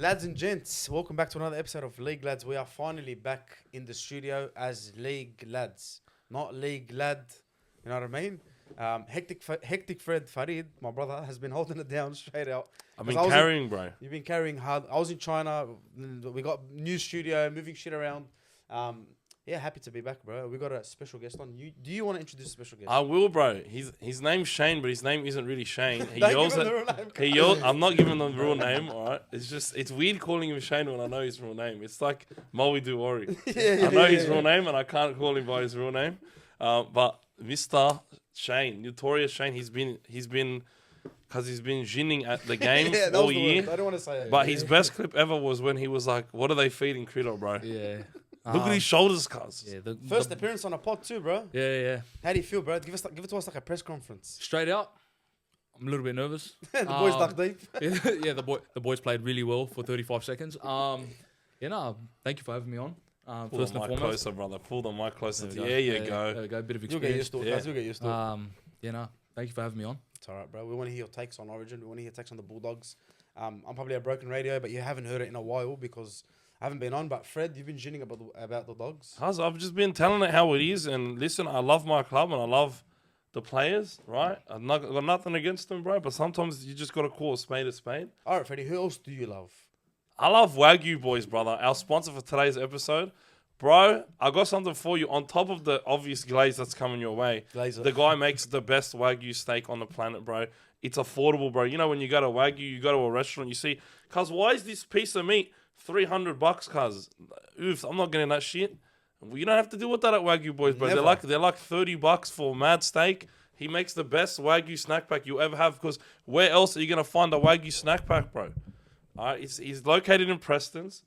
Lads and gents, welcome back to another episode of League Lads. We are finally back in the studio as League Lads, not League Lad. You know what I mean? Hectic Fred Farid, my brother, has been holding it down straight out. I've been carrying, bro. You've been carrying hard. I was in China. We got new studio, moving shit around. Yeah, happy to be back, bro. We got a special guest on. Do you want to introduce a special guest? I will, bro. His name's Shane, but his name isn't really Shane. He Don't yells give him at. the real name. He yells. I'm not giving him the real name. All right. It's weird calling him Shane when I know his real name. It's like Maui Duori. I know his real name, and I can't call him by his real name. But Mr. Shane, notorious Shane, he's been because he's been ginning at the game all year. I don't want to say it. But his best clip ever was when he was like, "What are they feeding Critter, bro? Yeah. Look at his shoulders, cuz." Yeah, First appearance on a pod too, bro. Yeah. How do you feel, bro? Give it to us like a press conference. Straight out, I'm a little bit nervous. The boys duck deep. Yeah, the boys played really well for 35 seconds. Thank you for having me on. Pull First the and mic foremost. closer, brother. Pull the mic closer. There You go. There we go. Bit of You'll get experience. used to it, Yeah. guys. You'll get used to it. Thank you for having me on. It's all right, bro. We want to hear your takes on Origin. We want to hear your takes on the Bulldogs. I'm probably a broken radio, but you haven't heard it in a while because I haven't been on. But Fred, you've been ginning about the Dogs. I've just been telling it how it is. And listen, I love my club and I love the players, right? I've got nothing against them, bro. But sometimes you just got to call a spade a spade. All right, Freddie, who else do you love? I love Wagyu boys, brother. Our sponsor for today's episode. Bro, I got something for you. On top of the obvious glaze that's coming your way, Glazer. the guy makes the best Wagyu steak on the planet, bro. It's affordable, bro. You know, when you go to Wagyu, you go to a restaurant, you see, cuz, why is this piece of meat $300, cuz? Oof, I'm not getting that shit. You don't have to deal with that at Wagyu boys, bro. Never. They're like $30 for mad steak. He makes the best Wagyu snack pack you ever have, because where else are you going to find a Wagyu snack pack, bro? All right, he's located in Prestons.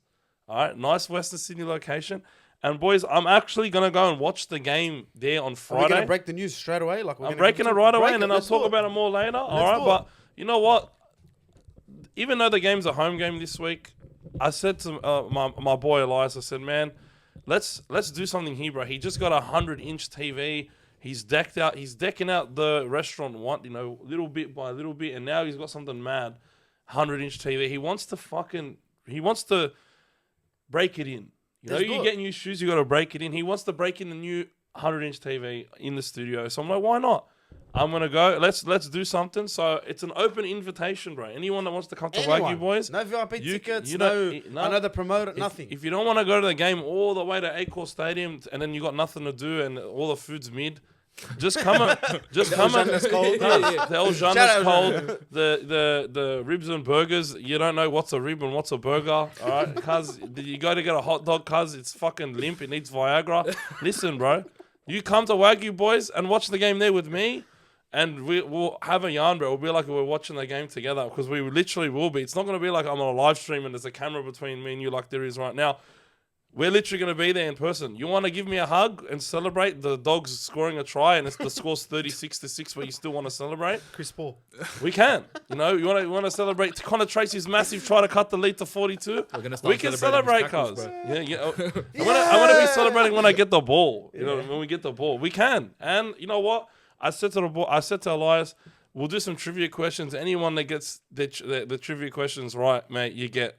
All right, nice Western Sydney location. And boys, I'm actually gonna go and watch the game there on Are we Friday. gonna break the news straight away? Like I'm breaking it right away, and then I'll talk about it more later. All right, but you know what? Even though the game's a home game this week, I said to my boy Elias, I said, man, let's do something here, bro. He just got a 100-inch TV. He's decking out the restaurant little bit by little bit, and now he's got something mad, 100-inch TV. He wants to break it in. You get new shoes, you got to break it in. He wants to break in the new 100-inch TV in the studio. So I'm like, why not? I'm going to go. Let's do something. So it's an open invitation, bro. Anyone that wants to come to Wagyu Boys. No VIP tickets, you no don't- another promoter, nothing. If you don't want to go to the game all the way to Acor Stadium and then you got nothing to do and all the food's mid, just come and Janda's cold. The El Shout Janda's out. cold. The ribs and burgers. You don't know what's a rib and what's a burger. All right, cuz you go to get a hot dog, cuz it's fucking limp. It needs Viagra. Listen, bro, you come to Wagyu Boys and watch the game there with me, and we'll have a yarn, bro. We'll be like we're watching the game together, because we literally will be. It's not gonna be like I'm on a live stream and there's a camera between me and you like there is right now. We're literally going to be there in person. You want to give me a hug and celebrate the Dogs scoring a try and the score's 36-6, but you still want to celebrate? Chris Paul. We can. You want to celebrate Connor Tracy's massive try to cut the lead to 42? We can celebrate, cuz. Yeah. I want to be celebrating when I get the ball. When we get the ball. We can. And you know what? I said to Elias, we'll do some trivia questions. Anyone that gets the trivia questions right, mate, you get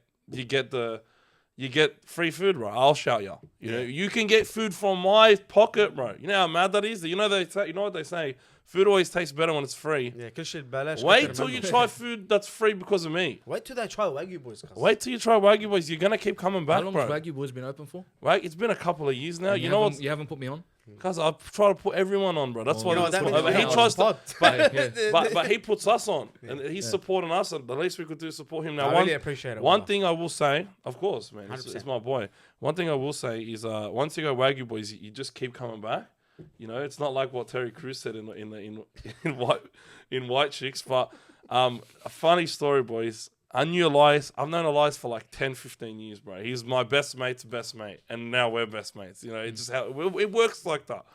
free food, bro. I'll shout you. You know, you can get food from my pocket, bro. You know how mad that is? You know what they say? Food always tastes better when it's free. Yeah, good shit, balash. Wait till you try food that's free because of me. Wait till they try Wagyu Boys, cuz. Wait till you try Wagyu Boys. You're gonna keep coming back, How long bro. has Wagyu Boys been open for? Right? It's been a couple of years now. And You know what? You haven't put me on? Because I try to put everyone on, bro. That's why You know what that means? but We're he not on tries the to, pod. but he puts us on, and he's supporting us. And the least we could do is support him. Now, I really appreciate it. One thing I will say, of course, man, it's 100%. my boy. One thing I will say is, once you go Wagyu Boys, you just keep coming back. You know, it's not like what Terry Crews said in White Chicks. But a funny story, boys. I knew Elias. I've known Elias for like 10, 15 years, bro. He's my best mate's best mate, and now we're best mates. You know, it's just how it works like that.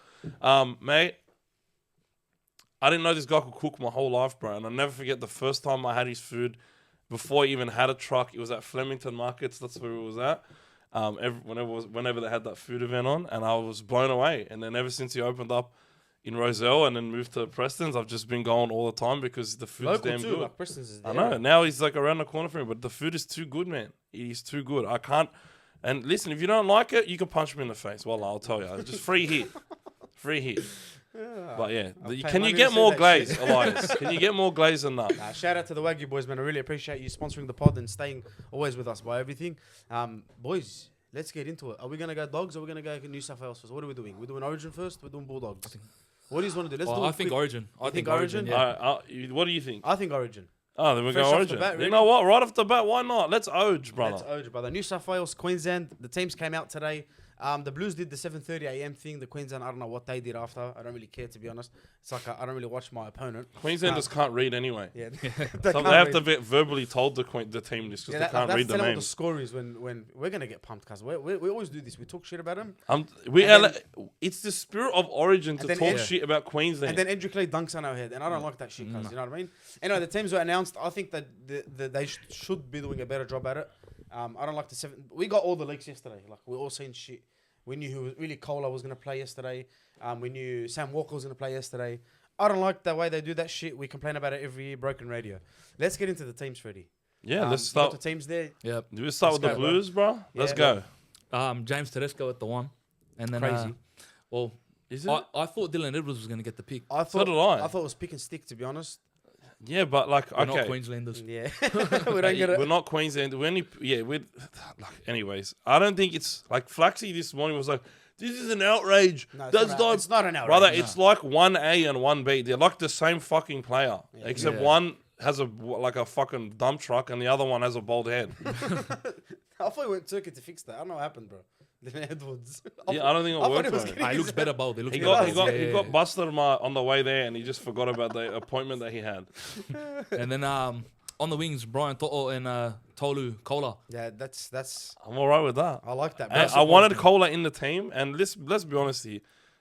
Mate, I didn't know this guy could cook my whole life, bro. And I'll never forget the first time I had his food before he even had a truck. It was at Flemington Markets. That's where it was at. Whenever they had that food event on, and I was blown away. And then ever since he opened up in Roselle and then moved to Prestons. I've just been going all the time because the food's Local damn too, good. like Prestons is there. I know. Now he's like around the corner from me, but the food is too good, man. It is too good. I can't. And listen, if you don't like it, you can punch me in the face. Well, I'll tell you. It's just free hit. Free hit. But yeah, can you get more glaze, Elias? Can you get more glaze than that? Shout out to the Wagyu boys, man. I really appreciate you sponsoring the pod and staying always with us by everything. Boys, let's get into it. Are we going to go Dogs or are we going to go New South Wales first? What are we doing? We're doing Origin first? We're doing Bulldogs? What do you want to do? Let's do I think Origin. I think Origin? Yeah. What do you think? I think Origin. Oh, then we Fresh go off Origin. the bat, You ready? know what? Right off the bat, why not? Let's Oge, brother. Let's Origin, brother. New South Wales, Queensland. The teams came out today. The Blues did the 7:30 a.m. thing. The Queensland, I don't know what they did after. I don't really care, to be honest. It's like I don't really watch my opponent. Queenslanders can't read anyway. Yeah, They have to be verbally told the team this because they can't read the what the names. score is when we're gonna get pumped, cuz we always do this. We talk shit about them, It's the spirit of Origin to then talk Ed- shit about Queensland. and then Andrew Clay dunks on our head, and I don't like that shit, cuz you know what I mean. Anyway, the teams were announced. I think that they should be doing a better job at it. I don't like the seven. We got all the leaks yesterday. Like we all seen shit. We knew who really Cola was gonna play yesterday. We knew Sam Walker was gonna play yesterday. I don't like the way they do that shit. We complain about it every year. Broken radio. Let's get into the teams, Freddie. yeah, let's You got start. the teams there. Yep. Do we start with Let's the go, bro. Blues, bro? Let's Yeah. go. James Tedesco at the 1. And then, Crazy. Is it? I thought Dylan Edwards was going to get the pick. I thought did I. I thought it was pick and stick, to be honest. Yeah, but like, We're not okay. Queenslanders. Yeah, we don't get it. We're not Queensland. Anyways, I don't think it's like Flaxy this morning was like, this is an outrage. No, it's That's not, it's not an outrage. Brother, it's like 1A and 1B. They're like the same fucking player, except Yeah. one has a fucking dump truck and the other one has a bald head. I thought we went Turkey to fix that. I don't know what happened, bro. Dylan Edwards. Yeah, I don't think it thought worked. he was Bro. getting He his- looks better bold. He looks He better got bold. he got busted on the way there, and he just forgot about the appointment that he had. And then on the wings, Brian To'o and Tolu Kola. Yeah, that's. I'm all right with that. I like that. I wanted Cola in the team, and let's be honest here.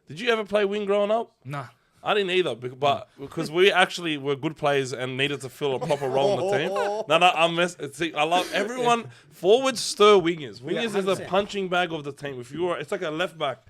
Did you ever play wing growing up? Nah. I didn't either, but because we actually were good players and needed to fill a proper role in the team. No, I love everyone. Forwards stir wingers. Wingers is the 100%. punching bag of the team. If you were, it's like a left back.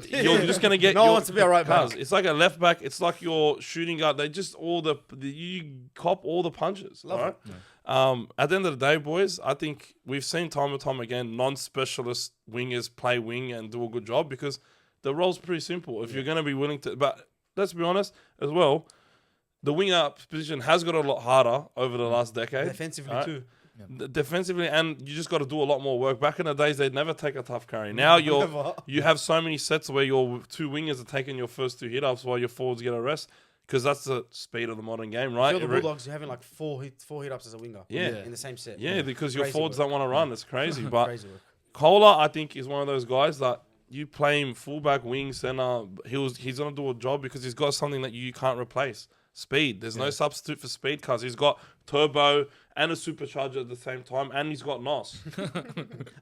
You're just gonna get. No one wants to be a right back. Cuz, it's like a left back. It's like your shooting guard. They just you cop all the punches. Love right? At the end of the day, boys, I think we've seen time and time again non-specialist wingers play wing and do a good job because the role's pretty simple. If you're gonna be willing to, but let's be honest as well, the winger position has got a lot harder over the last decade. defensively right? too. Defensively, and you just got to do a lot more work. Back in the days, they'd never take a tough carry. Now Never. you have so many sets where your two wingers are taking your first two hit-ups while your forwards get a rest because that's the speed of the modern game, right? Feel the Bulldogs, you're having like four hit ups as a winger. Yeah. In the same set. Yeah, because your Crazy forwards work. don't want to run. It's crazy. But Crazy work. Kohler, I think, is one of those guys that you play him fullback, wing, center. He's going to do a job because he's got something that you can't replace. Speed. There's no substitute for speed because he's got turbo and a supercharger at the same time, and he's got NOS.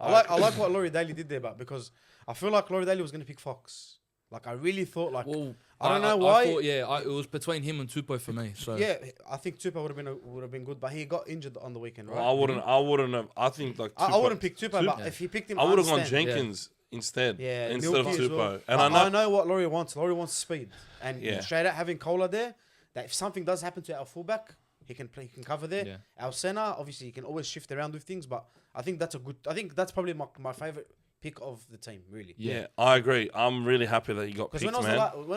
I like what Laurie Daly did there, but because I feel like Laurie Daly was going to pick Fox. Like I really thought, like Well, I don't know why. I thought, it was between him and Tupou for me. So yeah, I think Tupou would have been good, but he got injured on the weekend, right? I wouldn't have. I think like I Tupou- wouldn't pick Tupou, but Tup- if he picked him, I would have gone understand. Jenkins instead. Yeah, instead of Milky as Tupou. well. And But I know what Laurie wants. Laurie wants speed, and Yeah. straight out having Kohler there. That if something does happen to our fullback, he can play. He can cover there. Yeah. Our center, obviously, he can always shift around with things. But I think that's a good. I think that's probably my favorite pick of the team. Really. Yeah, I agree. I'm really happy that he got Because picked, when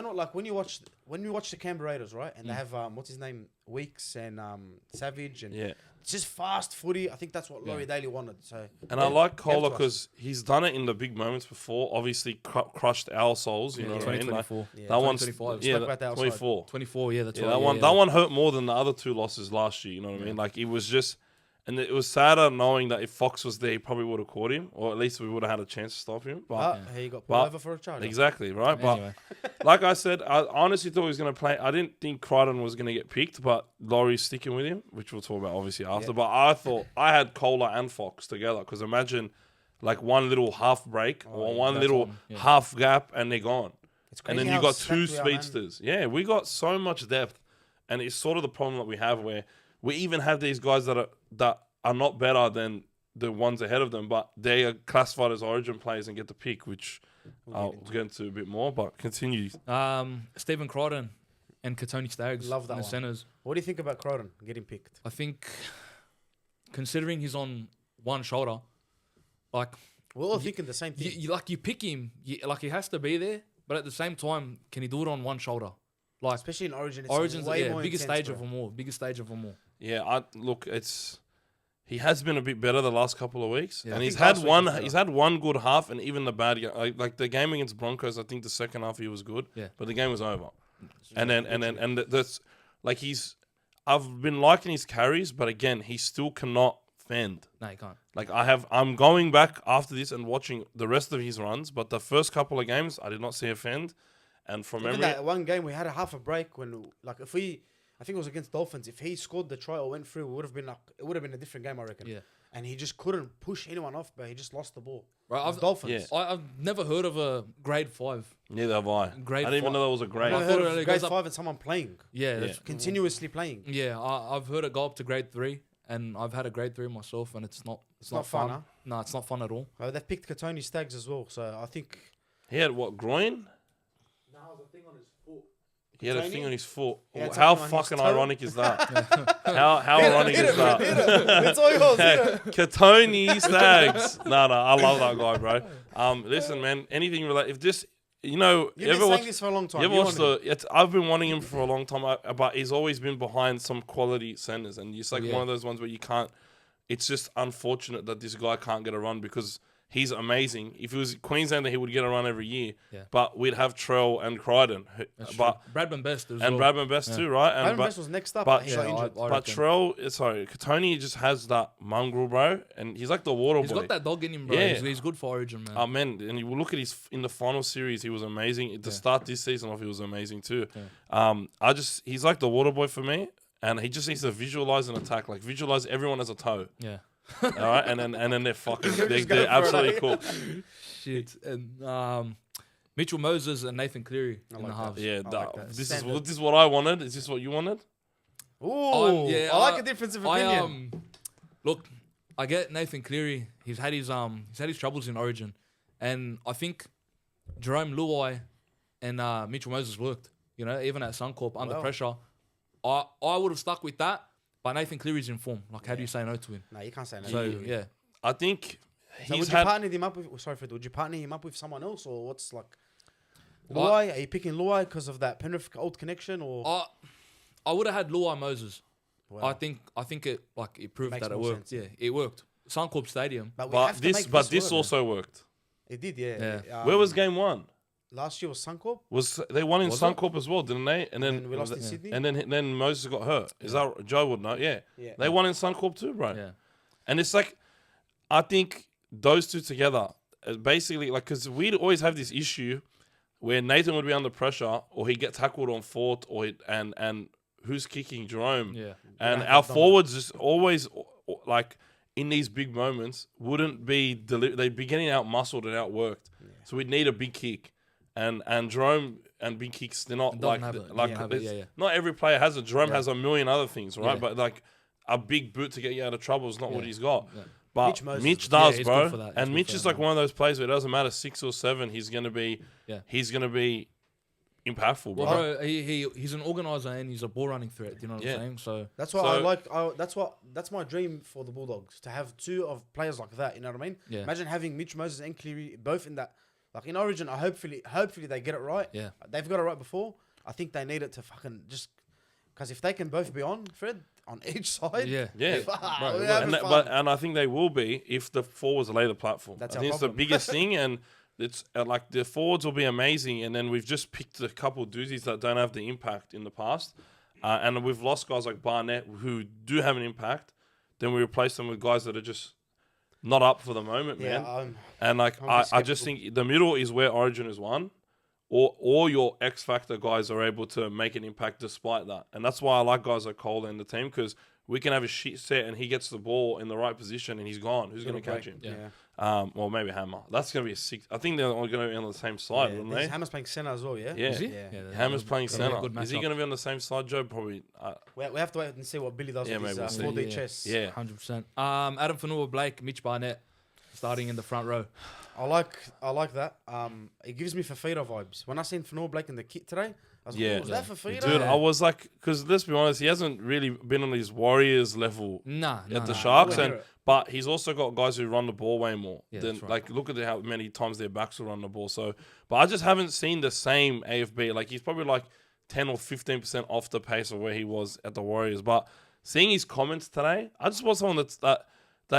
man. when you watch the Canberra Raiders, right, and they have what's his name, Weeks and Savage, and Yeah. it's just fast footy. I think that's what Laurie Daly wanted. So And I like give it Kohler to us. because he's done it in the big moments before. Obviously, crushed our souls. You know what I mean? Like, 2024. Yeah. that one's 2025. yeah, Spoke about that outside. 24. 24, yeah, that's Yeah, right. that one. That one hurt more than the other two losses last year. You know what I mean? Like it was just, and it was sadder knowing that if Fox was there, he probably would have caught him, or at least we would have had a chance to stop him. But he got pulled But- over for a charge. exactly right. Anyway. But like I said, I honestly thought he was going to play. I didn't think Crichton was going to get picked, but Laurie's sticking with him, which we'll talk about obviously after. Yeah. But I thought I had Kohler and Fox together because imagine like one little half break or one that's little on, yeah. half gap and they're gone. It's And crazy then you how got stacked two we are, man. speedsters. Yeah, we got so much depth, and it's sort of the problem that we have where we even have these guys that are not better than the ones ahead of them, but they are classified as Origin players and get the pick, which I'll get into a bit more. But continue. Stephen Kurrajong and Katoni Staggs. Love that in the one. centers. What do you think about Kurrajong getting picked? I think, considering he's on one shoulder, like We're all thinking the same thing. you pick him, like he has to be there, but at the same time, can he do it on one shoulder? Like Especially in Origin, it's Origin's way more biggest intense, stage bro. of them all. Biggest stage of them all. Yeah, he has been a bit better the last couple of weeks, Yeah. and I he's think last had week one. was better. He's had one good half, and even the bad game, like the game against Broncos, I think the second half he was good, Yeah. but the game was over. And that's like I've been liking his carries, but again, he still cannot fend. No, you can't. Like I'm going back after this and watching the rest of his runs, but the first couple of games I did not see a fend, and from Even memory, that one game, we had a half a break when, like, I think it was against Dolphins. If he scored the try or went through, it would have been a different game, I reckon. Yeah. And he just couldn't push anyone off, but he just lost the ball. Right, It was Dolphins. Yeah. I've never heard of a grade 5. neither have I. Grade I didn't even know that was a I've grade. never I thought heard it of only grade goes up- 5 and someone playing, Yeah, that's, continuously playing. yeah. I've heard it go up to grade 3, and I've had a grade 3 myself, and it's not not fun, huh? No, it's not fun at all. They picked Katoni Staggs as well, so I think He had what, groin? no, the thing on his foot. He had a Katoni? thing on his foot. He had How something on his fucking toe. ironic is that? how ironic is that? It's all yours. Katoni Staggs. No, I love that guy, bro. Listen, man, anything related, if this, You've been saying watch, this for a long time. you ever You watched wanted it. I've been wanting him for a long time, but he's always been behind some quality centers, and it's like Yeah. one of those ones where you can't. It's just unfortunate that this guy can't get a run because he's amazing. If it was Queenslander, he would get a run every year. Yeah. But we'd have Trell and Crichton, That's but true. Bradman Best as and well. Bradman Best too, right? And Aaron but Best was next up, but- but he Yeah, got injured. I but reckon. Katoni just has that mongrel, bro, and he's like the water He's boy. got that dog in him, bro. Yeah. He's good for Origin, man. Man, and you look at in the final series, he was amazing. At the start this season off, he was amazing too. He's like the water boy for me, and he just needs to visualize an attack, like visualize everyone as a toe. Yeah. All right, and then they're fucking, Just go they're for absolutely it, cool. Shit. And Mitchell Moses and Nathan Cleary in like the that. halves. Yeah, I like that. this Standard. is what I wanted. Is this what you wanted? Ooh, Yeah, I like a difference of opinion. Look, I get Nathan Cleary. He's had his troubles in Origin, and I think Jerome Luai and Mitchell Moses worked. You know, even at Suncorp under Wow. pressure, I would have stuck with that. But Nathan Cleary's in form. Like, how do you say no to him? No, you can't say no. So yeah, I think So he's would you had. partner him up with? Sorry, Fred. Would you partner him up with someone else, or what's like? What? Luai? Are you picking Luai because of that Penrith old connection, or? I would have had Luai Moses. Wow. I think it proved Makes that it more worked. sense. Yeah, it worked. Suncorp Stadium. But we But have to this, make this work, also worked. man. It did, yeah. Yeah. Where was game one? Last year was Suncorp, Was they won in Was it? Suncorp as well, didn't they? And then and we lost in Sydney. And then Moses got hurt. Is that Joe would know? Yeah. Yeah. They won in Suncorp too, bro. Yeah. And it's like, I think those two together, basically, like, because we'd always have this issue where Nathan would be under pressure, or he'd get tackled on fourth, or and who's kicking Jerome? Yeah. And Yeah, our Dom. forwards just always like in these big moments wouldn't be they'd be getting out muscled and outworked. So we'd need a big kick. And Jerome and big kicks, they're not It like doesn't have it. like Yeah, have it. it's- Yeah, yeah. not every player has it. Jerome Yeah. has a million other things, right? Yeah. But like a big boot to get you out of trouble is not what Yeah. he's got. Yeah. But Mitch Moses- Mitch Yeah, does, he's bro. good for that. He's And good Mitch for is that, like man. one of those players where it doesn't matter 6 or 7, he's gonna be impactful, bro. Well, bro, he's an organizer and he's a ball running threat. You know what Yeah. I'm saying? So That's what So- that's my dream for the Bulldogs, to have two of players like that. You know what I mean? Yeah. Imagine having Mitch Moses and Cleary both in that. Like in Origin, hopefully they get it right. Yeah. They've got it right before. I think they need it to fucking just because if they can both be on Fred on each side, yeah, Yeah. fuck, Bro, we're bro. having fun. And I think they will be if the forwards lay the platform. That's I our think it's the problem. biggest thing, and it's like the forwards will be amazing, and then we've just picked a couple doozies that don't have the impact in the past, and we've lost guys like Barnett who do have an impact. Then we replace them with guys that are just not up for the moment, yeah, man. And like I'm I just just skeptical. think the middle is where Origin is won. Or your X Factor guys are able to make an impact despite that. And that's why I like guys like Cole and the team, because we can have a shit set and he gets the ball in the right position and he's gone. Who's going to catch him? Well, maybe Hammer. That's going to be a 6. I think they're all going to be on the same side, wouldn't they? Hammer's playing center as well, yeah? Yeah. Is he? Hammer's playing center. Is he matchup. going to be on the same side, Joe? Probably. We have to wait and see what Billy does Yeah, with maybe his we'll see. 4D chess. Yeah. 100%. Adam Fanua-Blake, Mitch Barnett, starting in the front row. I like that. It gives me Fafita vibes. When I seen Fanua Blake in the kit today, I was like, oh, was that Fafita? Dude, I was like, because let's be honest, he hasn't really been on his Warriors level at the Sharks, but he's also got guys who run the ball way more. Yeah, than, that's right. Like, look at how many times their backs will run the ball. So, but I just haven't seen the same AFB. Like, he's probably like 10 or 15% off the pace of where he was at the Warriors. But seeing his comments today, I just want someone that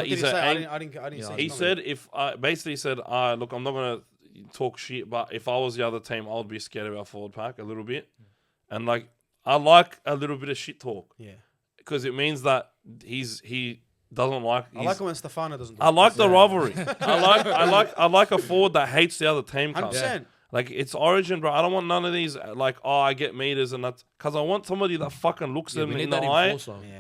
he's I didn't see he said basically said, look, I'm not gonna talk shit, but if I was the other team, I would be scared of our forward pack a little bit. And like, I like a little bit of shit talk. Yeah. Because it means that he doesn't like. I like it when Stefano doesn't. I like the rivalry. I like a forward that hates the other team. 100%. Like, it's Origin, bro. I don't want none of these, like, I get meters and that. Because I want somebody that fucking looks them in the eye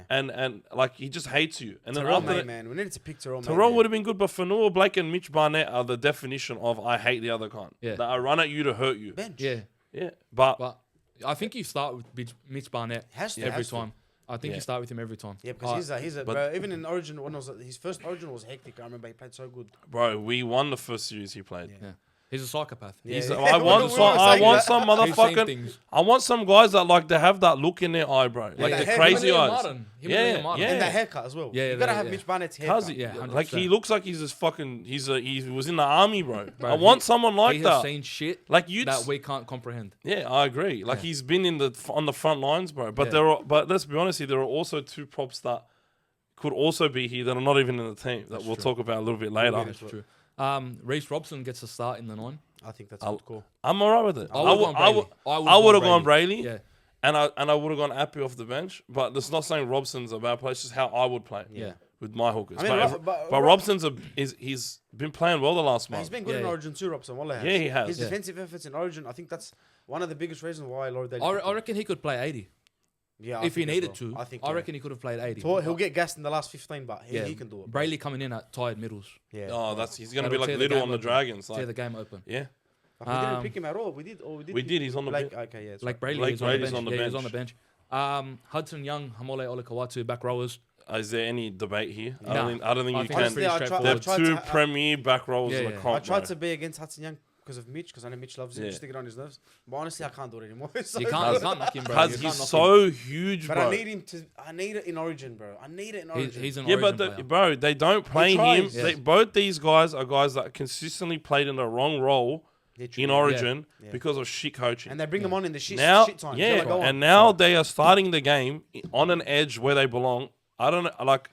and, like, he just hates you. And then Terrell, man. We need to pick Terrell. Terrell would have been good, but Fanua Blake and Mitch Barnett are the definition of I hate the other kind. Yeah. That I run at you to hurt you. Bench. Yeah. But I think you start with Mitch Barnett every time. I think you start with him every time. Yeah, because he's a bro, even in Origin, when his first Origin was hectic. I remember he played so good. Bro, we won the first series he played. Yeah. He's a psychopath. I want some motherfucking. I want some guys that like to have that look in their eye, bro. Like the crazy eyes. And that haircut as well. Yeah, you gotta have Mitch Barnett's haircut. Like he looks like he's just fucking. He was in the army, bro. I want someone like that. He has seen shit like that we can't comprehend. Yeah, I agree. Like he's been on the front lines, bro. But but let's be honest here, there are also two props that could also be here that are not even in the team that we'll talk about a little bit later. That's true. Reece Robson gets a start in the 9. I think that's cool. I'm alright with it. I would have gone Brayley. Yeah. And I would have gone Appy off the bench. But that's not saying Robson's a bad player. It's just how I would play. Yeah. With my hookers. I mean, but Robson's he's been playing well the last month. He's been good in Origin too, Robson. Yeah, he has. His defensive efforts in Origin, I think that's one of the biggest reasons why Lord Daly. I reckon he could play 80. Yeah, if he needed to, I reckon he could have played 80. So he'll get gassed in the last 15, but he can do it. Brayley coming in at tired middles. Yeah. Oh, he's gonna be like Little on the Dragons. Tear the game open. Yeah. We didn't pick him at all. We did. He's on the bench. Okay, yeah. Like Brayley is on the bench. He's on the bench. Hudson Young, Hamole Olakawatu, back rowers. Is there any debate here? No. I don't think you can. Honestly, They're two premier back rowers in the comp. I tried to be against Hudson Young because of Mitch, because I know Mitch loves him, just to get on his nerves. But honestly, I can't do it anymore. So you can't knock him, bro. Because he's so huge, bro. But I need it in Origin, bro. He's an Origin player. Bro, they don't play him. Yes. Both these guys are guys that consistently played in the wrong role in Origin because of shit coaching. And they bring them on in the shit time. Yeah, and now they are starting the game on an edge where they belong. I don't know, like,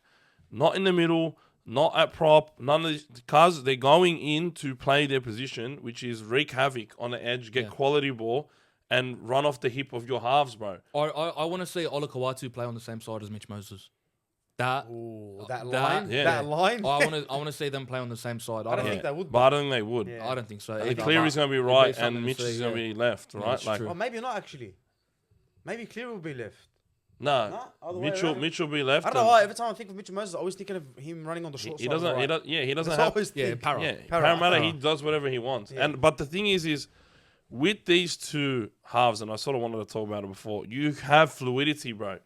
not in the middle, not at prop, none of these, because they're going in to play their position, which is wreak havoc on the edge, get quality ball, and run off the hip of your halves, bro. I want to see Olakawatu play on the same side as Mitch Moses. That line. I want to see them play on the same side. I don't think they would. But I don't think they would. Yeah. I don't think so. Cleary's going to be right and Mitch is going to be left, right? Like, well, maybe not actually. Maybe Cleary will be left. No, Mitch will be left. I don't know why. Every time I think of Mitchell Moses, I'm always thinking of him running on the short side. He doesn't have. Parramatta. He does whatever he wants. Yeah. But the thing is with these two halves, and I sort of wanted to talk about it before. You have fluidity, bro.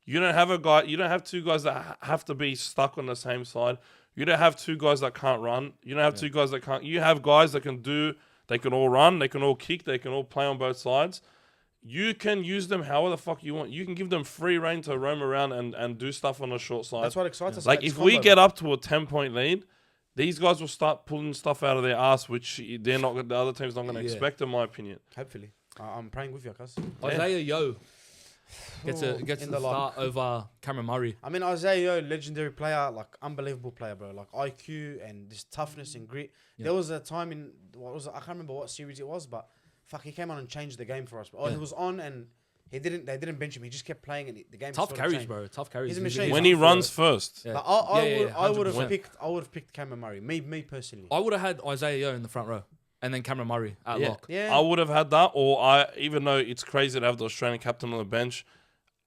You don't have You don't have two guys that have to be stuck on the same side. You don't have two guys that can't run. You don't have two guys that can't. You have guys that can do. They can all run. They can all kick. They can all play on both sides. You can use them however the fuck you want. You can give them free reign to roam around and do stuff on the short side. That's what excites us. Like, if we get up to a 10-point lead, these guys will start pulling stuff out of their ass, which the other team's not going to expect, in my opinion. Hopefully. I'm praying with you, cuz. Isaiah Yeo gets the start over Cameron Murray. I mean, Isaiah Yeo, legendary player, like, unbelievable player, bro. Like, IQ and this toughness and grit. There was a time in, I can't remember what series it was, but fuck, he came on and changed the game for us. He was on and they didn't bench him. He just kept playing and the game. Tough carries, bro. Tough carries. He's a machine. When he runs first. Yeah. I would have picked Cameron Murray. Me personally. I would have had Isaiah Yeo in the front row and then Cameron Murray at lock. Yeah. I would have had that, or even though it's crazy to have the Australian captain on the bench,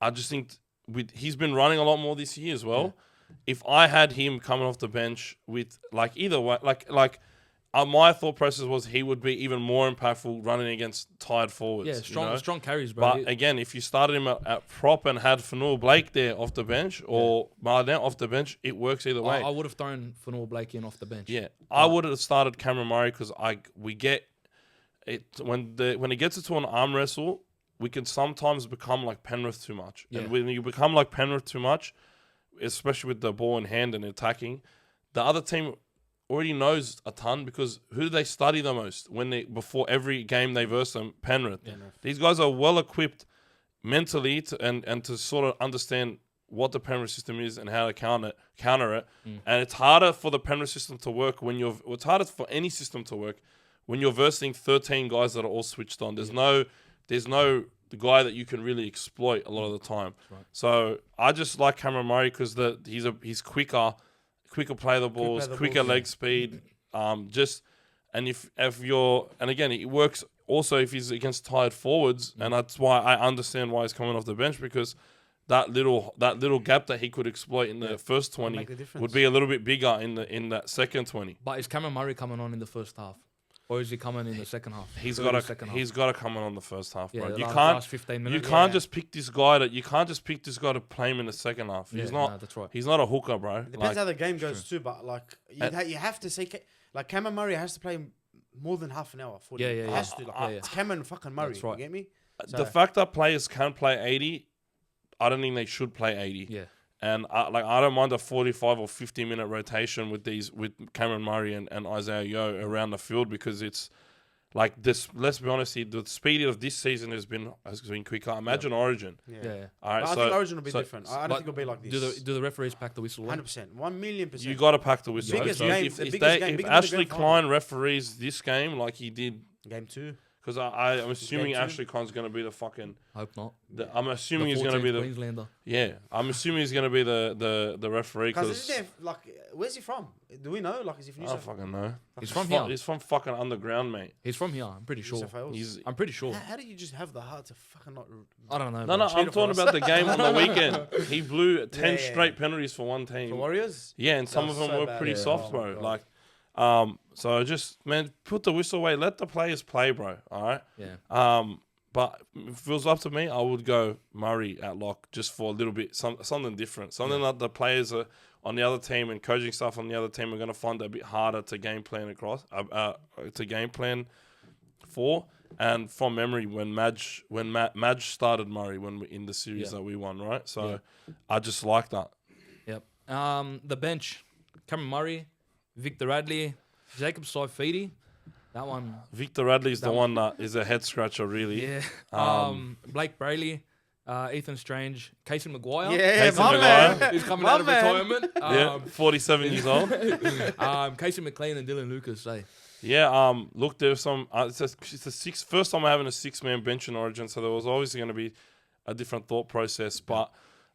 I just think he's been running a lot more this year as well. If I had him coming off the bench with like either way, my thought process was he would be even more impactful running against tired forwards. Yeah, strong carries, bro. But again, if you started him at prop and had Fanua Blake there off the bench or Marnell off the bench, it works either way. I would have thrown Fanua Blake in off the bench. Yeah, I would have started Cameron Murray because we get it when it gets into an arm wrestle, we can sometimes become like Penrith too much. Yeah. And when you become like Penrith too much, especially with the ball in hand and attacking, the other team already knows a ton because who do they study the most before every game they verse them? Penrith. These guys are well equipped mentally and to sort of understand what the Penrith system is and how to counter it. And it's harder for the Penrith system to work it's harder for any system to work when you're versing 13 guys that are all switched on. There's no the guy that you can really exploit a lot of the time. Right. So I just like Cameron Murray because he's quicker play the balls, quicker leg speed. And again, it works also if he's against tired forwards, and that's why I understand why he's coming off the bench because that little gap that he could exploit in the first 20 would be a little bit bigger in that second 20. But is Cameron Murray coming on in the first half? Or is he coming in the second half? He's got to come on the first half, bro. Yeah, You last 15 minutes. You can't just pick this guy to play him in the second half. He's not. No, that's right. He's not a hooker, bro. It depends how the game goes too, but like you have to say like Cameron Murray has to play more than half an hour. 40. Yeah. Has to. It's Cameron fucking Murray. That's right. You get me? So, the fact that players can play 80, I don't think they should play 80. Yeah. And I don't mind a 45 or 50-minute rotation with Cameron Murray and Isaiah Yeo around the field because it's like this. Let's be honest here, the speed of this season has been quicker. Imagine Origin. Yeah. All right, I think Origin will be different. I don't think it'll be like this. Do the referees pack the whistle? 100%. 1,000,000%. You got to pack the whistle. If Ashley Klein referees this game like he did game 2. Because I'm assuming Ashley Klein's going to be the fucking. Hope not. I'm assuming he's going to be the Queenslander. Yeah, I'm assuming he's going to be the referee. Because where's he from? Do we know? Like, is he from New I don't South? fucking know. He's from here. He's from fucking underground, mate. He's from here. I'm pretty sure. I'm pretty sure. How do you just have the heart to fucking not? I don't know. No, I'm talking about the game on the weekend. He blew 10 straight penalties for one team. For Warriors? Yeah, and some of them were pretty soft, bro. God. Like, so just, man, put the whistle away. Let the players play, bro. All right? Yeah. But if it was up to me, I would go Murray at lock just for a little bit, something different. Something that the players are on the other team and coaching stuff on the other team are going to find a bit harder to game plan for. And from memory, when Madge started Murray in the series that we won, right? So I just like that. Yep. The bench, Cameron Murray, Victor Radley, Jacob Saifidi. That one. Victor Radley's the one that is a head scratcher, really. Yeah. Blake Brayley, Ethan Strange, Casey Maguire. Yeah, Casey Maguire. Who's coming out of retirement. 47 years old. Casey McLean and Dylan Lucas. Yeah, look, there's some. It's the first time I'm having a 6-man bench in Origin, so there was obviously going to be a different thought process. But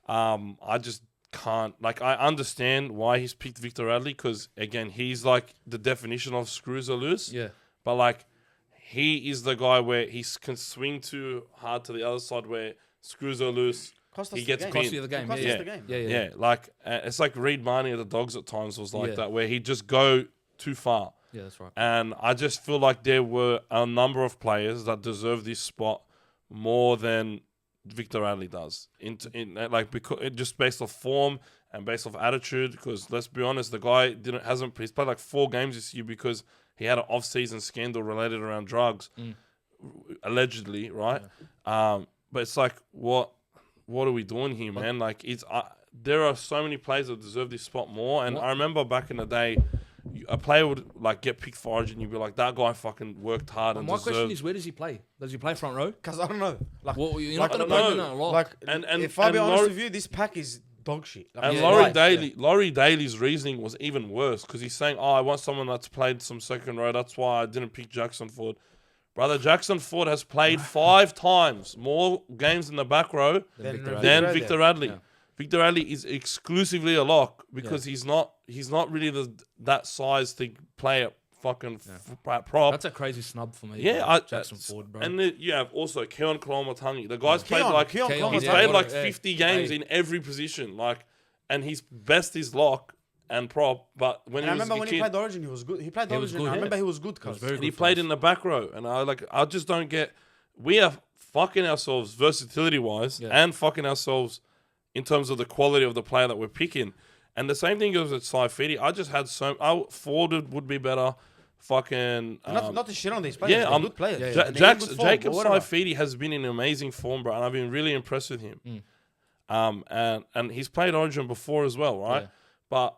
I just can't. Like, I understand why he's picked Victor Radley because again, he's like the definition of screws are loose. Yeah. But like, he is the guy where he can swing too hard to the other side where screws are loose. He gets pinned. Cost you the game. Yeah. Like, it's like Reed Marnie at the Dogs at times was like that, where he'd just go too far. Yeah, that's right. And I just feel like there were a number of players that deserve this spot more than Victor Radley does. Because just based off form and based off attitude. Because let's be honest, the guy he's played like 4 games this year because he had an off-season scandal related around drugs, allegedly, right? Yeah. But it's like, what are we doing here, man? Like, there are so many players that deserve this spot more. And I remember back in the day, a player would like get picked for Origin. You'd be like, that guy fucking worked hard. And my question is, where does he play? Does he play front row? Because I don't know. Like, you're not going to play him a lot. Like, if I be honest with you, this pack is dog shit. Like, and Laurie Daly's reasoning was even worse because he's saying, I want someone that's played some second row. That's why I didn't pick Jackson Ford. Brother, Jackson Ford has played 5 times more games in the back row than Victor Radley. Yeah. Victor Radley is exclusively a lock because he's not really that size to play fucking prop. That's a crazy snub for me. Yeah, Jackson Ford, bro. And then you have also Keon Kalamatangi. The guy's played Keon like Kalamatangi. he's Yeah, played yeah, like yeah. 50 games in every position. Like, and his best is lock and prop. But when And I he was remember a when kid, he played Origin, he was good. He played He was Origin. good, I yeah. remember he was good. was Cuz. very and he good for played us. in the back row. And I just don't get. We are fucking ourselves versatility wise and fucking ourselves in terms of the quality of the player that we're picking. And the same thing goes with Saifidi. I just had Ford would be better. Fucking Not to shit on these players. yeah, They're good players. yeah, And they're in good form, Jacob but whatever. Saifidi has been in amazing form, bro, and I've been really impressed with him. And he's played Origin before as well, right? Yeah. But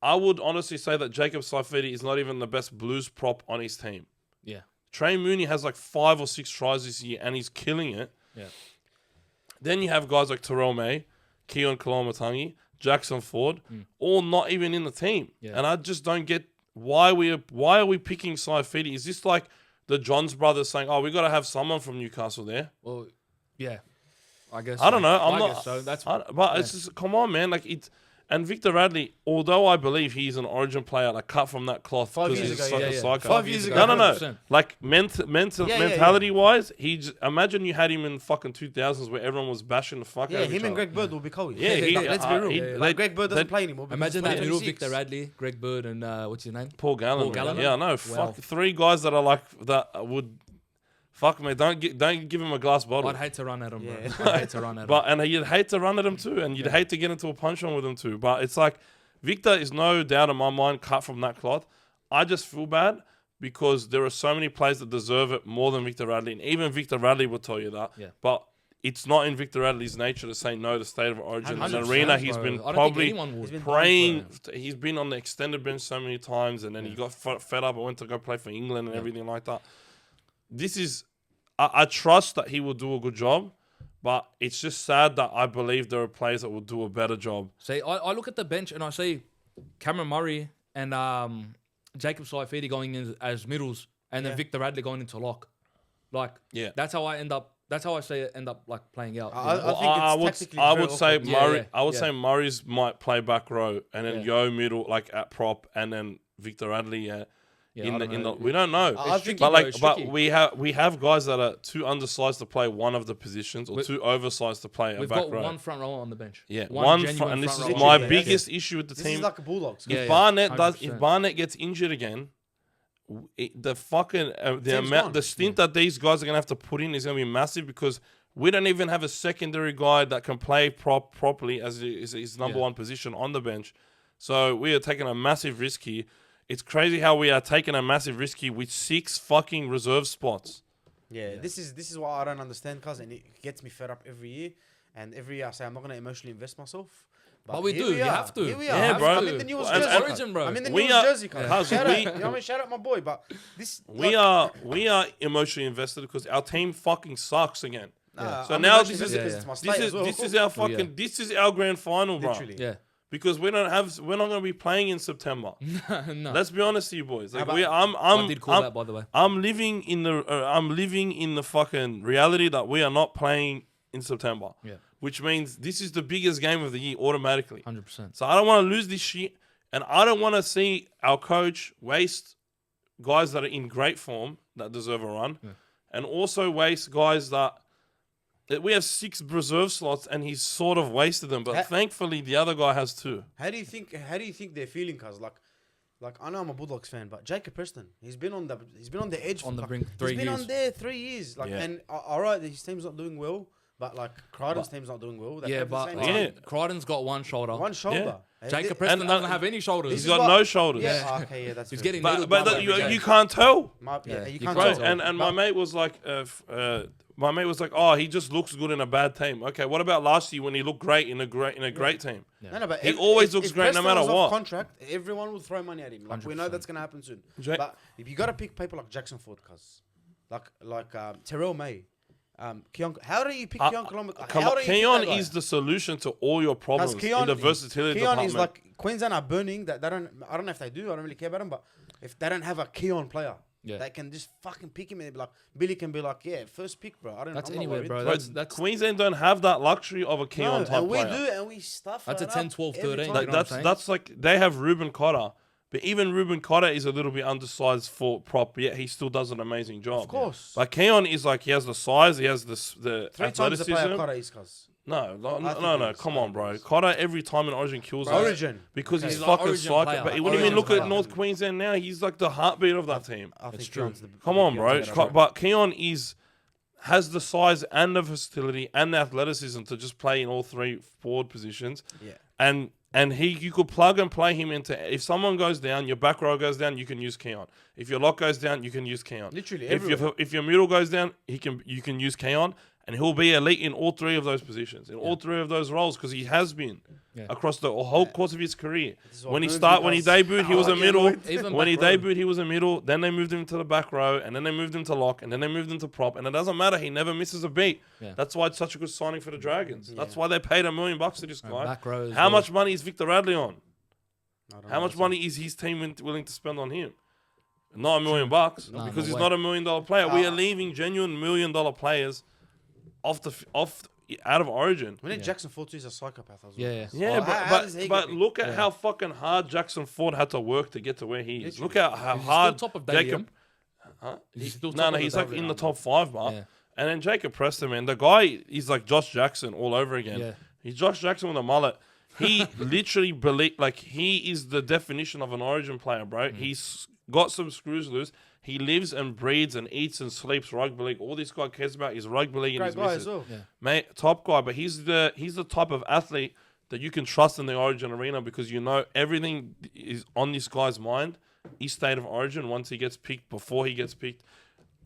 I would honestly say that Jacob Saifidi is not even the best Blues prop on his team. Yeah. Trey Mooney has like 5 or 6 tries this year, and he's killing it. Yeah. Then you have guys like Terrell May, Keon Kalamatangi, Jackson Ford, all not even in the team. Yeah. And I just don't get why are we picking Saifidi? Is this like the Johns brothers saying, "Oh, we got to have someone from Newcastle there"? Well, yeah. I guess. I don't know. I I'm not. guess so. That's But it's just come on, man. Like it. And Victor Radley, although I believe he's an Origin player, like cut from that cloth 5 because years he's ago, such yeah, a yeah. psycho. 5 years ago. No. 100%. Like Yeah, yeah. mentality wise, imagine you had him in fucking 2000s where everyone was bashing the fuck Yeah, out of him each and other. Greg Bird will be cold. Yeah, Let's be real. Like, Greg Bird doesn't play anymore. because Imagine he's that middle 26. Victor Radley, Greg Bird, and what's his name? Paul Gallen. Paul Gallen? Yeah, no, Wow. fuck 3 guys that are like that would. Fuck me, don't give him a glass bottle. I'd hate to run at him, bro. Yeah. I'd hate to run at him. But and you'd hate to run at him too, and you'd hate to get into a punch on with him too. But it's like Victor is no doubt in my mind cut from that cloth. I just feel bad because there are so many players that deserve it more than Victor Radley, and even Victor Radley will tell you that. Yeah. But it's not in Victor Radley's nature to say no to State of Origin. An 100%, arena he's bro. been I don't think probably anyone would. been praying. He's been on the extended bench so many times, and then he got fed up and went to go play for England and everything like that. This is. I trust that he will do a good job, but it's just sad that I believe there are players that will do a better job. See, I look at the bench and I see Cameron Murray and Jacob Saifidi going in as middles, and then Victor Radley going into lock. Like, Yeah. that's how I end up. That's how I see it end up like playing out. I you know? think it's tactically I very would say awkward. Yeah, Murray. yeah, I would yeah. say Murray's might play back row, and then Yeah. Yo middle like at prop, and then Victor Radley. Yeah, I don't know. We don't know. I It's think- tricky, But bro, like, it's but tricky. we have guys that are too undersized to play one of the positions, or too oversized to play a We've back got row. one front rower on the bench. Yeah, one front, genuine and this is front my rower. Yeah, biggest issue with the This team. is like a Bulldogs. Yeah, If yeah. Barnett 100%. gets injured again, the fucking the Team's amount gone. the stint that these guys are gonna have to put in is gonna be massive because we don't even have a secondary guy that can play properly as his number one position on the bench. So we are taking a massive risk here. It's crazy how we are taking a massive risk here with 6 fucking reserve spots. Yeah, this is what I don't understand, cuz, and it gets me fed up every year. And every year I say I'm not gonna emotionally invest myself. But we here do, you are. have to. Here we Yeah, are. have bro. I'm in the newest And- jersey. and- Origin, bro. I'm in the We newest are- jersey, cuz. Cuz Shout we- out, you know what I mean? Shout out my boy, but this We are emotionally invested because our team fucking sucks again. Nah, So I'm now emotionally this is- invested 'cause it's my This state is as well. this is our fucking yeah. this is our grand final, bro. Literally. Yeah. Because we're not going to be playing in September. No. Let's be honest to you boys. Like but- I did call that, by the way. I'm living in the fucking reality that we are not playing in September. Yeah. Which means this is the biggest game of the year automatically. 100%. So I don't want to lose this shit, and I don't want to see our coach waste guys that are in great form that deserve a run, and also waste guys that we have 6 reserve slots, and he's sort of wasted them. But thankfully, the other guy has 2. How do you think they're feeling, cuz? Like I know I'm a Bulldogs fan, but Jacob Preston, he's been on the edge On the like, brink 3 He's been years. on there 3 years. Like, Yeah. and all right, his team's not doing well, but like Crichton's team's not doing well. They Yeah, have the but same Yeah. Crichton's got one shoulder. one shoulder. And Jacob thi- Preston and- doesn't have any shoulders. He's is got what- no shoulders. Yeah, okay, yeah, that's He's fair. getting But needled by that, every day. you can't tell. Yeah, you you can't Bro, tell. and my mate was like, my mate was like, oh, he just looks good in a bad team. Okay, what about last year when he looked great in a great team? No, but He always looks great no Preston matter was off what. Contract, everyone will throw money at him. Like we know 100%. that's gonna happen soon. Ja- But if you gotta pick people like Jackson Ford, cuz like Terrell May, Keon, how do you pick Keon Kalamatangi? How do you pick Keon that guy? is the solution to all your problems in the versatility Keon department. is like Queensland are burning that they don't. I don't know if they do. I don't really care about them. But if they don't have a Keon player, they can just fucking pick him and be like Billy can be like, yeah, first pick, bro. I don't. That's I'm not anywhere, worried. bro. Bro, That's Queensland don't have that luxury of a Keon No, type and we player. do, and we stuff. That's a it 10, up 12, every 13. time. Like, You know what I'm saying? that's like they have Ruben Cotter, But even Ruben Cotter is a little bit undersized for prop, yet he still does an amazing job. Of course. Like Keon is like, he has the size, he has the 3 times the player athleticism. Cotter is, cuz. No, come on, bro. Cotter every time in Origin kills us. Origin. Because Okay. he's He's like fucking Origin psycho. player, But like when you Origin look at player. North Queensland now, he's like the heartbeat of that team. I think true. Keon's the- Come on, Keon's bro. better, But Keon has the size and the versatility and the athleticism to just play in all 3 forward positions. Yeah. And you could plug and play him into, if someone goes down, your back row goes down, you can use Keon. If your lock goes down, you can use Keon. Literally If your middle goes down, you can use Keon, and he'll be elite in all 3 of those positions, in all 3 of those roles, because he has been across the whole course of his career. When he debuted, he was a middle. Even When he back row. debuted, he was a middle. Then they moved him to the back row, and then they moved him to lock, and then they moved him to prop. And it doesn't matter; he never misses a beat. Yeah. That's why it's such a good signing for the Dragons. That's why they paid $1 million to this guy. Back row as How well. much money is Victor Radley on? I don't How know, much that's money is his team willing to spend on him? Not $1 million, because No he's way. not $1 million player. We are leaving genuine $1 million players out of Origin. We need Jackson Ford too. He's a psychopath as well. Yeah. Yeah, how does he but get picked? look at how fucking hard Jackson Ford had to work to get to where he is. Literally. Look at how He's hard still top of Jacob. Dalian. He's still top No, of the he's like Dalian. in the top 5 mark. Yeah. And then Jacob Preston, man, the guy is like Josh Jackson all over again. Yeah. He's Josh Jackson with a mullet. He literally he is the definition of an Origin player, bro. He's got some screws loose. He lives and breathes and eats and sleeps rugby league. All this guy cares about is rugby league and Great his guy missus. as well. Yeah. Mate, top guy, but he's the type of athlete that you can trust in the Origin arena because you know everything is on this guy's mind. His state of origin once he gets picked, before he gets picked.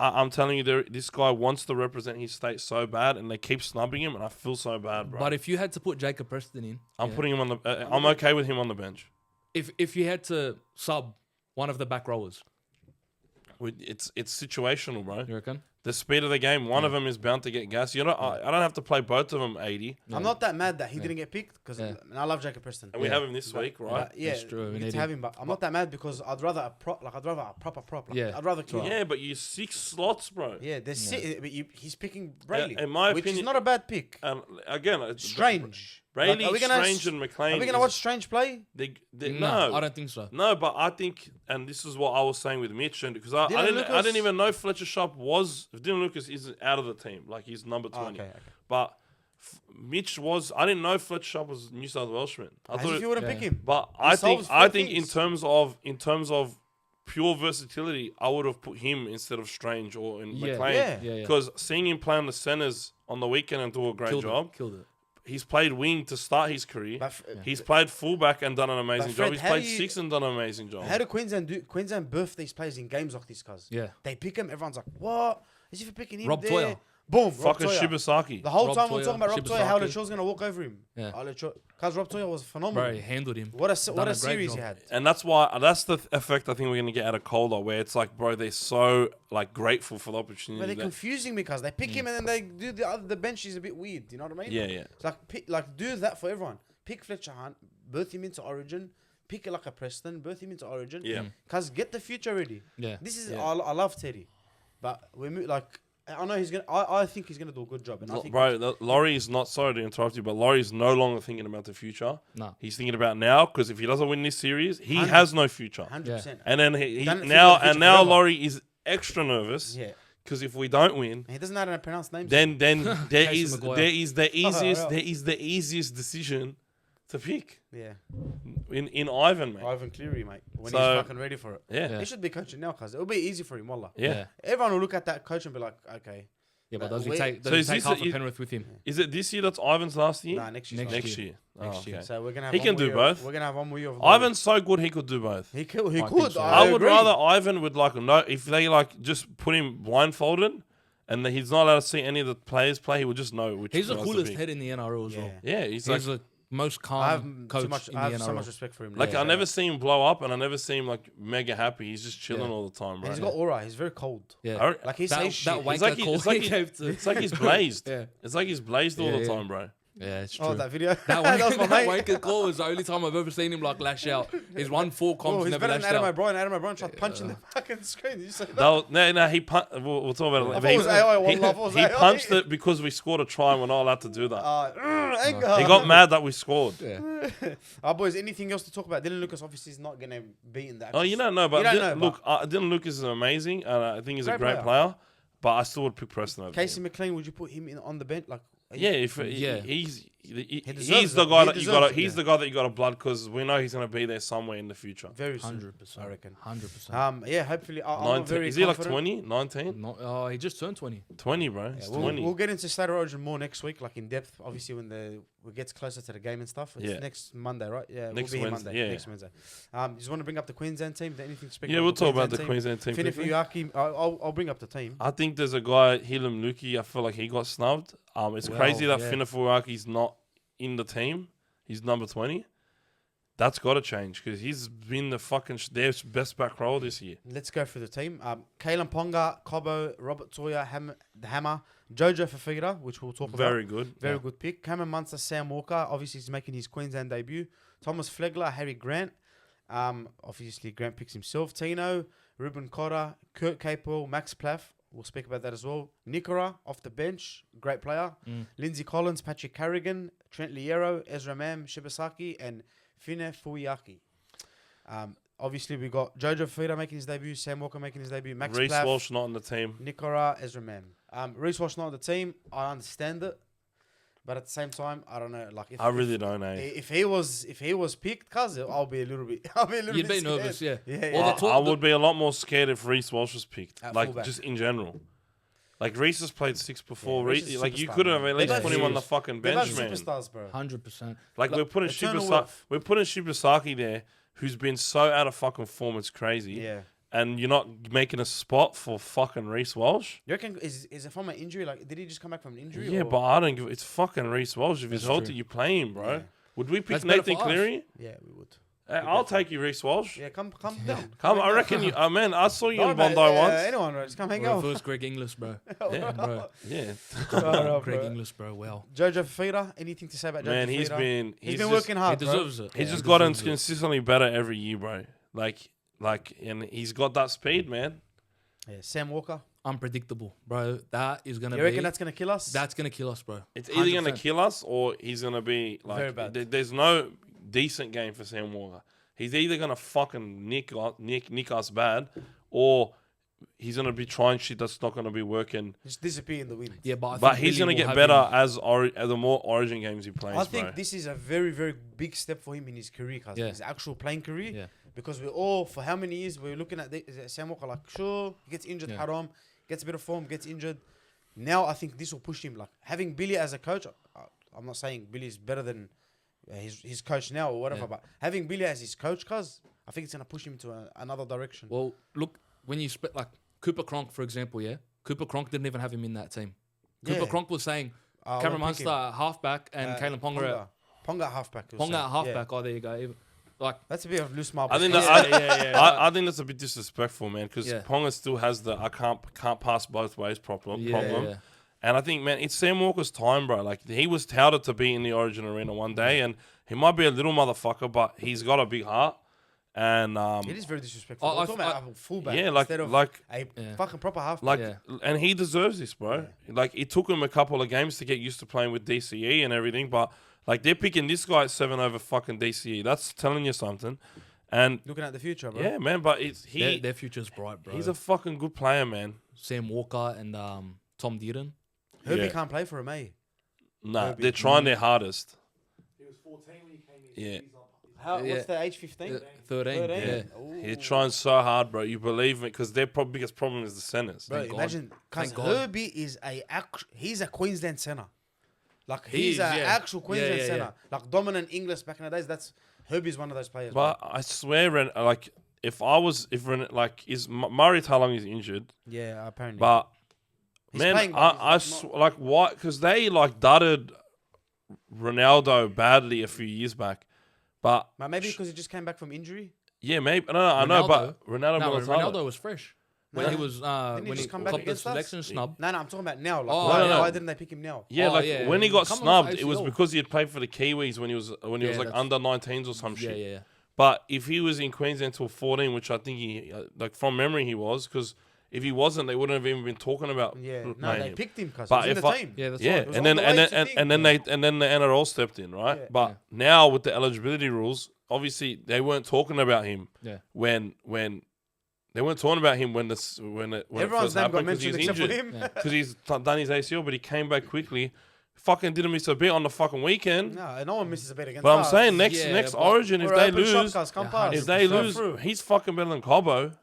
I'm telling you, this guy wants to represent his state so bad, and they keep snubbing him, and I feel so bad, bro. But if you had to put Jacob Preston in, I'm putting him on the. I'm okay with him on the bench. if you had to sub one of the back rowers, It's situational, bro. you reckon? The speed of the game, one of them is bound to get gas. You know, I don't have to play both of them 80, I'm not that mad that he didn't get picked because I love Jacob Preston. and we have him this week, right? Yeah, It's true, we we need need to have him, but I'm not that mad because I'd rather a prop, like I'd rather a proper prop. Like, Yeah. I'd rather keep. Yeah, but you 6 slots, bro. Yeah, there's but he's picking Brayley, in my which is opinion- not a bad pick. And again, it's Strange. Brayley, Like, are we gonna Strange, and McLean. Are we gonna watch Strange play? No, I don't think so. No, but I think, and this is what I was saying with Mitch, and because I Lucas- didn't even know Fletcher Sharp was. Dylan Lucas is out of the team, like he's number 20. Okay. But Mitch was. I didn't know Fletcher Sharp was New South Welshman. I As thought, if you wouldn't pick him. but I think solves in things. terms of pure versatility, I would have put him instead of Strange or in McLean. Yeah. Because seeing him play on the centers on the weekend and do a great job. Killed it. He's played wing to start his career. But He's played fullback and done an amazing But Fred, job. He's how played do you- 6 and done an amazing job. How do Queensland birth these players in games like this, cuz? Yeah. They pick him, everyone's like, what? As if you're picking him Rob there. Toyer. Boom, Rob Fucking Toyer. Shibasaki. The whole Rob time we're Toyer, talking about Rob Toyer, how Shibasaki. LeChaw's going to walk over him. Yeah. Because Rob Toyer was phenomenal. Bro, he handled him. What a Done what a a great series job. he had. And that's the effect I think we're going to get out of Calder, where it's like, bro, they're so like grateful for the opportunity. But they're that- confusing me because they pick him and then they do the bench is a bit weird. You know what I mean? Yeah, yeah. It's like do that for everyone. Pick Fletcher Hunt, birth him into Origin. Pick like a Preston, birth him into Origin. Yeah. Cause get the future ready. Yeah. This is Yeah. I love Teddy, but we like I know he's gonna. I think he's gonna do a good job. And I think Laurie is not, sorry to interrupt you, but Laurie is no longer thinking about the future. No. He's thinking about now, because if he doesn't win this series, he has no future. 100%. And then Doesn't now think of the future forever. Laurie is extra nervous, Yeah. because if we don't win, And he doesn't know how to pronounce names. then there Casey is Maguire. there is the easiest decision to pick Yeah. in Ivan, mate. Ivan Cleary, mate. When So- he's fucking ready for it. Yeah. He should be coaching now, cause it'll be easy for him, wallah. Yeah. Everyone will look at that coach and be like, okay. Yeah, but Like, does he wait- take, So does is he take this half a- of Penrith with him? Is it this year that's Ivan's last year? Nah, next year. Next Next year. year. Next Oh, year. okay. So we're gonna have He one can more do year- both. We're gonna have one more year of Ivan's so good he could do both. He think could. so. I would agree. rather Ivan would like no, if they like just put him blindfolded and he's not allowed to see any of the players play, he would just know which. He's the guys to coolest pick. head in the NRL as well. Yeah. Yeah, he's He's like the most I have calm coach in the I have NRL. so much respect for him. like now. I never see him blow up, and I never see him like mega happy. He's just chilling Yeah. all the time, And bro. he's got aura. He's very cold. Yeah. Like he that, says shit. that It's wanker like call it's like he gave to. It's like he's blazed. Yeah. It's like he's blazed all Yeah, the yeah. time, bro. Yeah, it's true. Oh, that video. That That was my that mate. wanker call was the only time I've ever seen him like lash out. His 1-4 comms Oh, he's never better than lashed Adam out. O'Brien. Adam O'Brien tried punching the fucking screen. Did you say that? No, he we'll talk about it. I later. thought it was AI. One He, love. Was he AI. punched it because we scored a try and we're not allowed to do that. Anger. He got mad that we scored. Yeah. Boys, anything else to talk about? Dylan Lucas obviously is not going to be in that. Oh, you don't know, but You don't know, look, Dylan Lucas is amazing, and I think he's a Great great player. But I still would pick Preston over Casey him. McLean, would you put him in on the bench? Like, Yeah, if Yeah. he's deserves the it. guy He that you deserves got. it, He's yeah. the guy that you got a blood because we know he's gonna be there somewhere in the future. very soon, 100%. I reckon. 100%. Yeah, hopefully. I'm 19, very is he like confident. 20, 19? No, he just turned 20. 20, bro. He's Yeah, 20. we'll get into State of Origin more next week, like in depth. Obviously, when we gets closer to the game and stuff. It's Yeah. next Monday, right? Yeah, Next we'll be here Wednesday, Monday. yeah. Next Wednesday. Just want to bring up the Queensland team. Is there anything to speak Yeah, about we'll the talk about the team? Queensland team. Fini quickly. Fuyaki, I'll bring up the team. I think there's a guy, Hilam Luki. I feel like he got snubbed. It's Well, crazy that yeah. Finafuaki's not in the team. He's number 20. That's got to change because he's been the fucking their best back row this year. Let's go through the team. Kalen Ponga, Cobo, Robert Toya, the Hammer, Jojo Fafita, which we'll talk about. Very good. Very good pick. Cameron Munster, Sam Walker. Obviously, he's making his Queensland debut. Thomas Flegler, Harry Grant. Obviously, Grant picks himself. Tino, Ruben Cotter, Kurt Capel, Max Plaff. We'll speak about that as well. Nikora, off the bench. Great player. Lindsay Collins, Patrick Carrigan, Trent Liero, Ezra Mam, Shibasaki, and Fine Fuyaki. Obviously, we got Jojo Fafita making his debut. Sam Walker making his debut. Max Reece Plaff. Walsh not on the team. Nikora, Ezra Mam. Reece Walsh not on the team. I understand it, but at the same time, I don't know. Like, I really don't know. if he was picked, cuz I'll be a little bit. You'd be scared. nervous, yeah. Yeah. Well, the I would be a lot more scared if Reece Walsh was picked. At Like, fullback. just in general. Like, Reece has played 6 before. Yeah, Reece is Like, you superstar, could have man. at least They're put him on the both fucking They're both bench, man. superstars, bro. 100%. Like, we're putting Eternal worth. Shibasaki there, who's been so out of fucking form, it's crazy. Yeah. And you're not making a spot for fucking Reece Walsh? You reckon is it from an injury? Like, did he just come back from an injury? Yeah, or? but I don't give. It's fucking Reece Walsh. If he's That's healthy, true. you play him, bro. Yeah. Would we pick That's better Nathan for us. Cleary? Yeah, we would. I'll take you, Reece Walsh. Yeah, come down. Come, I reckon you. Man, I saw you No, in mate, Bondi once. Anyone, bro, just come hang out. Reverse Greg Inglis, bro. Yeah, Bro. yeah. Alright, Greg bro. Inglis, bro. Wow. Jojo Fafita, anything to say about Jojo Man, Fafita? he's been He's been just- working hard, He bro. deserves it. He's Yeah, just he gotten deserves it. consistently better every year, bro. Like, and he's got that speed, man. Yeah, Sam Walker. Unpredictable, bro. That is gonna You be. reckon that's gonna kill us? That's gonna kill us, bro. It's either gonna 100%. kill us or he's gonna be Very like. bad. There's no decent game for Sam Walker. He's either gonna fucking nick us bad, or he's gonna be trying shit that's not gonna be working. just disappear in the wind. Yeah, but But think he's Billy gonna will get have better him. as the more Origin games he plays, I think bro. this is a very, very big step for him in his career, cuz Yeah. his actual playing career. Yeah. Because we're all, for how many years, we're looking at Sam Walker like, sure, he gets injured, Yeah. haram, gets a bit of form, gets injured. Now I think this will push him. Like, having Billy as a coach, I'm not saying Billy's better than his coach now or whatever, Yeah. but having Billy as his coach, cuz I think it's going to push him to another direction. Well, look, when you split like Cooper Cronk, for example, yeah, Cooper Cronk didn't even have him in that team. Cooper Yeah. Cronk was saying I'll Cameron pick him. Munster halfback and Kalen Ponga Ponga halfback. he was Ponga saying. at halfback. Oh, there you go. Like, That's a bit of loose marble. I think Yeah, that, yeah. I think that's a bit disrespectful, man, because Yeah. Ponga still has the I can't pass both ways problem. yeah. And I think, man, it's Sam Walker's time, bro. Like, he was touted to be in the Origin Arena one day, and he might be a little motherfucker, but he's got a big heart. And It is very disrespectful. I- We're talking about a fullback yeah, like instead of a Yeah. fucking proper halfback. like, Yeah. and he deserves this, bro. Like, it took him a couple of games to get used to playing with DCE and everything, but like they're picking this guy at 7 over fucking DCE. That's telling you something. And Looking at the future, bro. yeah, man, but Their future's bright, bro. he's a fucking good player, man. Sam Walker and Tom Dearden. Herbie Yeah. can't play for him, eh? Nah, Herbie. they're trying their hardest. He was 14 when he came in. Yeah. He's up. Yeah. What's the age? 15? 13. 13? Yeah. Ooh. They're trying so hard, bro. You believe me? Because their biggest problem is the centers. Bro, Thank God. imagine, because Thank God. Herbie is he's a Queensland centre. Like, He he's is, an yeah. actual Queensland Yeah, yeah, centre. Like, dominant English back in the days. Herbie's one of those players. But I swear, like, if Murray Talang is injured, yeah, apparently. but He's man, playing, but he's not- like, why? Because they like dudded Ronaldo badly a few years back, but Maybe because he just came back from injury. yeah, maybe no, I know, but Ronaldo, No, Militado. Ronaldo was fresh. when he was he when just he come back copped the against us? selection snub. No, I'm talking about now. Like, Oh, why, no. why didn't they pick him now? Yeah, Oh, like yeah. when he got Come on, snubbed, it was ACL. because he had played for the Kiwis when he was Yeah, like that's- under 19s or some shit. Yeah. But if he was in Queensland till 14, which I think he like from memory he was, because if he wasn't, they wouldn't have even been talking about Yeah, no, playing they him. picked him because he But was in if the I- team. Yeah, that's Yeah, right. was and on then the and way then to and, think. and then the NRL stepped in, right? Yeah. But now with the eligibility rules, obviously they weren't talking about him Yeah. when they weren't talking about him when it Everyone's first name got happened because mentioned he's except for injured him. Yeah. because he's done his ACL, but he came back quickly. Fucking didn't miss a bit on the fucking weekend. No one misses a bet against But I'm us. saying next Yeah, but- Origin, if We're they open shop, lose, guys, come Yeah, past. if they Go lose, through. he's fucking better than Cobbo.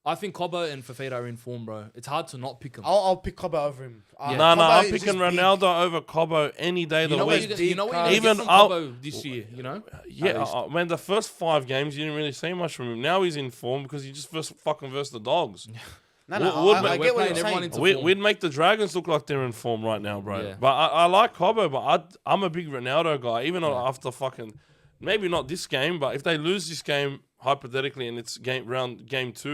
I think Cobbo and Fafita are in form, bro. It's hard to not pick him. I'll pick Cobbo over him. Yeah. No, Cobbo I'm is picking just big. Ronaldo over Cobbo any day of You the know what week. you know what you're Even even from I'll- Cobbo this year, you know? Yeah, least. man, the first 5 games, you didn't really see much from him. Now he's in form because he just fucking versus the Dogs. No, Would- I we're get what playing you're everyone saying. into form. We'd make the Dragons look like they're in form right now, bro. Yeah. But I like Cobbo, but I'm a big Ronaldo guy, even Yeah. after fucking... Maybe not this game, but if they lose this game, hypothetically, and it's game 2,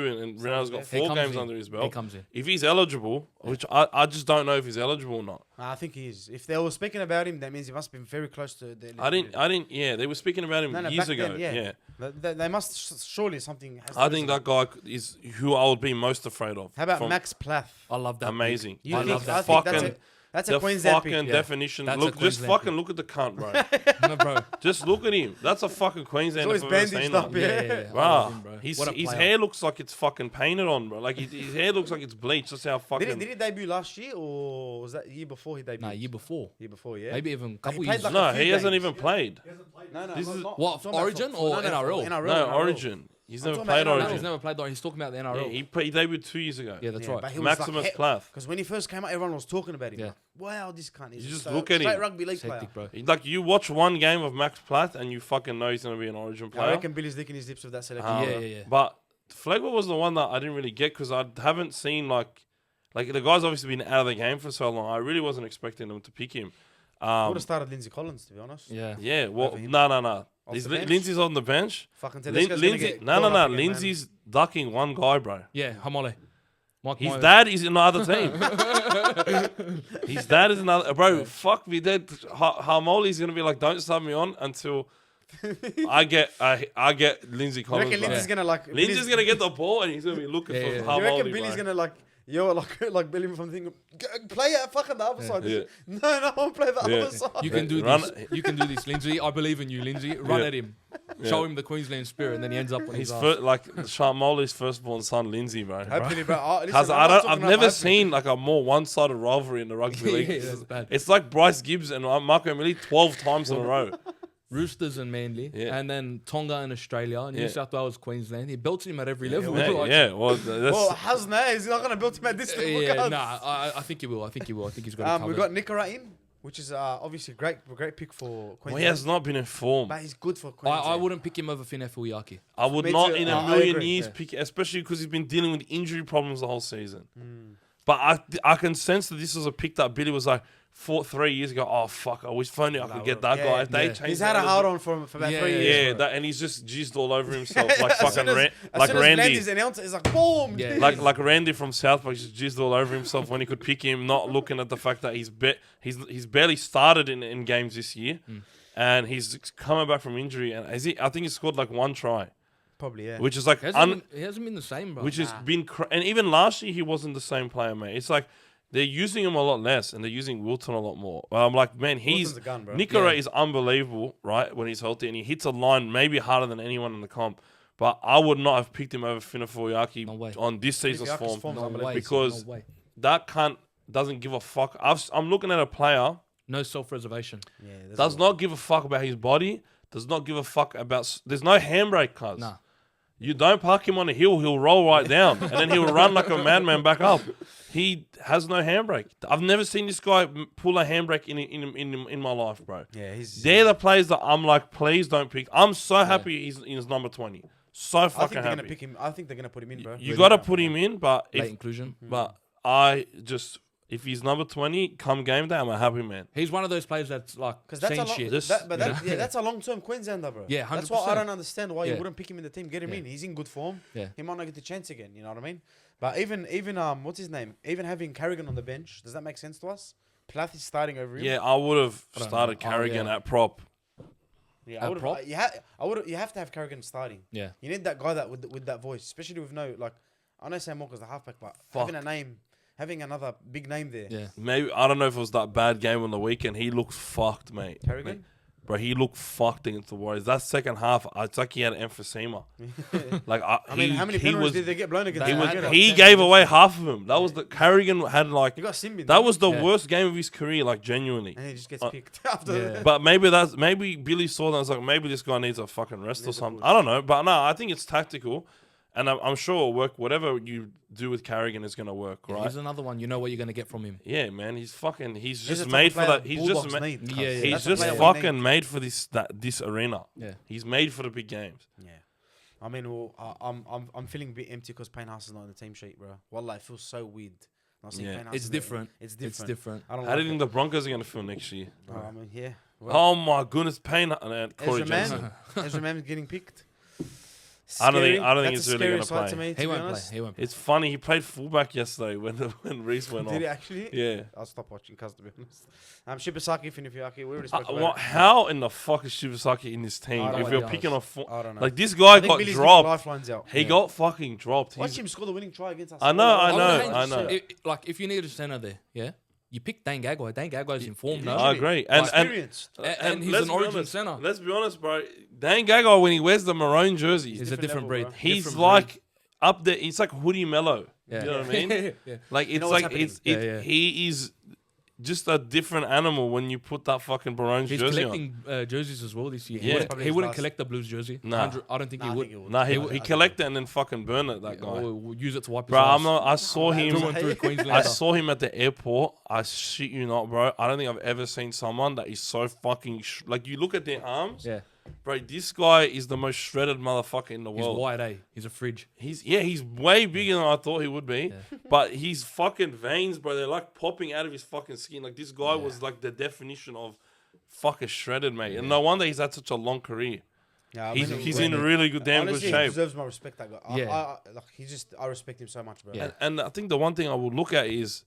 and Ronaldo's got He 4 comes games in. under his He belt, comes in. if he's eligible, which I just don't know if he's eligible or not. I think he is. If they were speaking about him, that means he must have been very close to the. Yeah, they were speaking about him years back ago. then, Yeah. They must surely something. Has I to think do that guy is who I would be most afraid of. How about From- Max Plath? I love that. Amazing. You I think- love that. I think Fucking- that's the a Queensland pick. fucking yeah. definition. That's a Look, just Queensland fucking pick. look at the cunt, bro. No, bro. Just look at him. That's a fucking Queenslander. He's always if I've ever bandaged seen up, one. yeah. I Wow, love him, bro. his What a his player. hair looks like it's fucking painted on, bro. Like his hair looks like it's bleached. That's how fucking. Did he debut last year or was that year before he debuted? Nah, year before. Year before, yeah. Maybe even a But he couple played years. like No, a few he hasn't games. even played. No, This is- What, I'm talking about Origin or NRL? NRL? No, Origin. He's I'm never talking played about No, Origin. he's never played. He's talking about the NRL. Yeah, he debuted 2 years ago. Yeah, that's Yeah, right. but he was Maximus like, Plath. Because when he first came out, everyone was talking about him. Yeah. Like, wow, this cunt is You just so look at straight him. rugby league It's player. hectic, bro. Like you watch one game of Max Plath and you fucking know he's gonna be an Origin I player. reckon Billy's licking his lips with that selection. Yeah. But Flegler was the one that I didn't really get because I haven't seen like the guy's obviously been out of the game for so long. I really wasn't expecting them to pick him. I would have started Lindsay Collins, to be honest. Yeah. Yeah, well, Over him. no. Off Is the bench? Lindsay's on the bench? Fucking Tedesco's gonna Lindsay, get no. caught up again, man. Lindsay's ducking one guy, bro. Yeah, Hamole. Mike His Myers. dad is in the other team. His dad is another. Bro, fuck me dead. Harmoli's gonna be like, don't sub me on until I get Lindsay You Collins. reckon bro. Lindsay's gonna like? Lindsay's gonna get the ball and he's gonna be looking Yeah, for yeah. You Harmoli. reckon Billy's gonna like? Yo, like Billy from the thing. Play it fucking the other side. Yeah. No, I won't play the Yeah. other side. You can do Run- this. You can do this, Lindsay. I believe in you, Lindsay. Run Yeah. at him. Show him the Queensland spirit, and then he ends up on his He's ass. like Harmoli's firstborn son, Lindsay, bro. Hopefully, bro. Oh, listen, Cause I'm not I've talking never about seen like a more one-sided rivalry in the rugby league. Yeah, that's bad. It's like Bryce Gibbs and Marco Emili 12 times in a row. Roosters and Manly, Yeah. and then Tonga and Australia, New Yeah. South Wales, Queensland. He belts him at every level. Yeah, Like, yeah, well, that's Well, Hasna is not gonna build him at this level. yeah, guys. nah, I think he will. I think he will. I think he's got it We covered. got Nickera in, which is obviously great pick for Queensland. well, he has not been informed. But he's good for Queensland. I wouldn't pick him over Fine Fuiaki. I would Me not too. in No, a I million agree, years yeah. pick, especially because he's been dealing with injury problems the whole season. But I can sense that this was a pick that Billy was like 3 years ago. Oh fuck! I wish if only I could get that yeah, guy. If they yeah. change, He's had a hard on for about Yeah, 3 yeah, years. Yeah, bro. and he's just jizzed all over himself like As fucking soon as like Randy. Randy's announcer is like, boom. Yeah. Like Randy from South Park just jizzed all over himself when he could pick him, not looking at the fact that he's barely started in games this year, and he's coming back from injury, and I think he scored like 1 try, Probably, yeah. which is like He hasn't been the same, bro. which has been and even last year he wasn't the same player, mate. It's like they're using him a lot less, and they're using Wilton a lot more. I'm like, man, Wilton's a gun, bro. Nickera Yeah. is unbelievable, right? When he's healthy, and he hits a line maybe harder than anyone in the comp. But I would not have picked him over Fina Fuiaki No way. on this season's Fuiaki's form. form's no unbelievable. way, because- no way. That cunt doesn't give a fuck. I'm looking at a player No self-reservation. Yeah, there's does a- not give a fuck about his body. Does not give a fuck about. There's no handbrake, cuz. Nah. You don't park him on a hill, he'll roll right down, and then he'll run like a madman back up. He has no handbrake. I've never seen this guy pull a handbrake in my life, bro. Yeah, he's. They're the players that I'm like, please don't pick. I'm so happy he's in his number 20. So I think fucking they're gonna happy. pick him. I think they're gonna put him in, bro. You got to put him in, but Late inclusion. but I just If he's number 20, come game day, I'm a happy man. He's one of those players that's like Because that's seen a long, shit. that's a long-term Queenslander, bro. Yeah, That's why I 100%. don't understand why you Yeah. wouldn't pick him in the team. Get him Yeah. in. He's in good form. Yeah. He might not get the chance again. You know what I mean? But even what's his name? Even having Carrigan on the bench, does that make sense to us? Plath is starting over him. Yeah, I would have don't started know. Oh, Carrigan yeah. at prop. Yeah, At prop? You have to have Carrigan starting. Yeah. You need that guy that with that voice, especially with no like. I know Sam Walker's the halfback, but Fuck. having a name, having another big name there. Yeah. Maybe I don't know if it was that bad game on the weekend. He looked fucked, mate. Carrigan. Bro, he looked fucked against the Warriors. That second half, it's like he had emphysema. Like I mean, how many penalties did they get blown against? He them? was- Get up. He gave away half of them. That was the Carrigan had like He got Simbin. that was the Yeah. worst game of his career, like genuinely. and he just gets Uh, picked after. Yeah. But maybe Billy saw that and was like, maybe this guy needs a fucking rest or Needs a something. push. I don't know, but no, I think it's tactical, and I'm sure it'll work. Whatever you do with Carrigan is gonna work, Yeah, right? he's another one. You know what you're gonna get from him. Yeah, man, he's He's just the type made of for player that. He's Bulldogs just need, cuz. Yeah, yeah. he's That's the just player we fucking need. made for this arena. Yeah. He's made for the big games. Yeah. I mean, well, I'm feeling a bit empty because Payne Haas is not in the team sheet, bro. Wallah, it feels so weird. Not seeing Yeah. Payne Haas It's in the- different. It's It's different. different. I don't How do like you think it. the Broncos are gonna feel next year? I mean, yeah. Well, Oh my goodness, Payne and Corey Ezra Johnson. Mann, Ezra Mann getting picked. I don't think- Scary. I don't think That's he's a really scary gonna sight play. to me, to He be won't honest. play. He won't play. It's funny. He played fullback yesterday when Reese went Did he off. actually? Yeah. I'll stop watching, cuz, to be honest. Shibasaki, Finifiaki, we already spoke about What, it. how in the fuck is Shibasaki in this team? I don't If know you're what he picking does. off, I don't know. like this guy I think got Billy's giving dropped. lifelines out. He got fucking dropped. Watch He's- him score the winning try against us. I know, I Oh, know, man, I know. Like if you need a center there, yeah, you pick Dane Gagai. Dane Gagai's informed, no? I agree. And Experienced. And he's let's an be origin honest, center. Let's be honest, bro. Dan Gagai, when he wears the maroon jersey, He's a different different level, breed. bro. he's Different like up there. He's like Hoodie Mellow. breed. You know what I mean? yeah. Like it's know what's like happening. Yeah. he is just a different animal when you put that fucking maroon He's jersey on. collecting jerseys as well this year. Yeah. Probably He his wouldn't last- collect the Blues jersey. Nah. I don't think Nah, he I would. think it would. Nah, I he think collected and then fucking burn it. That guy. Or use it to wipe his Bro, ass. I saw him. Through and through Queensland. I saw him at the airport. I shit you not, bro. I don't think I've ever seen someone that is so fucking like. You look at their arms, Yeah, bro. This guy is the most shredded motherfucker in the he's world. wide, eh? He's a fridge. He's way bigger than I thought he would be. But his fucking veins, bro, they're like popping out of his fucking skin. Like this guy was like the definition of fucking shredded, mate. And no wonder he's had such a long career. Yeah, I He's mean, he's when- in really damn honestly, good he shape. deserves my respect. That guy. Yeah. I respect him so much, bro. Yeah. And I think the one thing I would look at is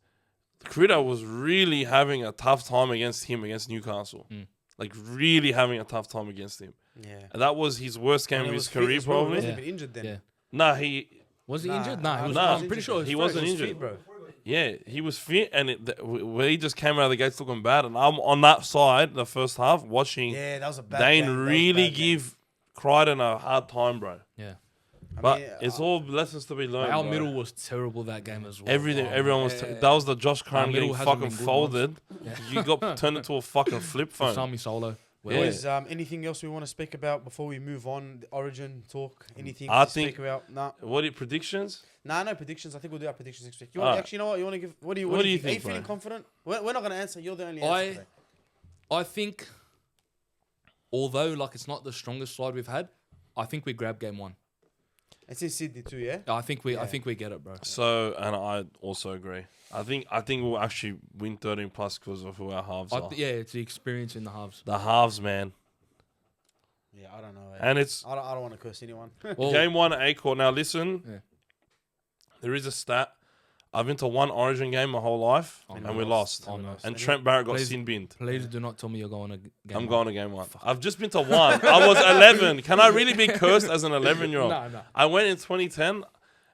Critter was really having a tough time against Newcastle. Like really having a tough time against him. Yeah. And that was his worst game And of he his was fit career, as well. He probably. wasn't Yeah. even injured then. Yeah. Nah, he Was he Nah, injured? Nah, he was. nah, I'm pretty sure he wasn't was injured. fit, bro. Yeah, he was fit, and where he just came out of the gates looking bad. And I'm on that side, the first half, watching Yeah, that was a bad Dane game. That was a really bad game. give Crichton a hard time, bro. Yeah. I But mean, it's all lessons to be learned. Our bro. middle was terrible that game as well. Everything, Oh, everyone was. yeah. That was the Josh Curran middle getting hasn't fucking been good folded. Yeah. You got turned into a fucking flip phone. Sami Solo. Well, Yeah. Boys, anything else we want to speak about before we move on? The Origin talk? Anything I to think- speak about? Nah. What are your predictions? Nah, no predictions. I think we'll do our predictions next week. You Alright. actually, you know what? You want to give? What do you What do you think? Are you think, bro? feeling confident? We're not going to answer. You're the only I- answer today. I think, although like it's not the strongest side we've had, I think we grab game one. It's in Sydney too, yeah. I think we Yeah. get it, bro. So, and I also agree. I think we'll actually win 13 plus because of who our halves are. Yeah, it's the experience in the halves. The halves, man. Yeah, I don't know. And it's I don't want to curse anyone. Well, game one at Acorn. Now listen, Yeah. there is a stat. I've been to one Origin game my whole life, Oh, and no. we lost. Oh, no. And Trent Barrett got Please- sin binned. Please do not tell me you're going to game I'm one. going to game one. I've just been to one. I was 11. Can I really be cursed as an 11-year-old? No. I went in 2010,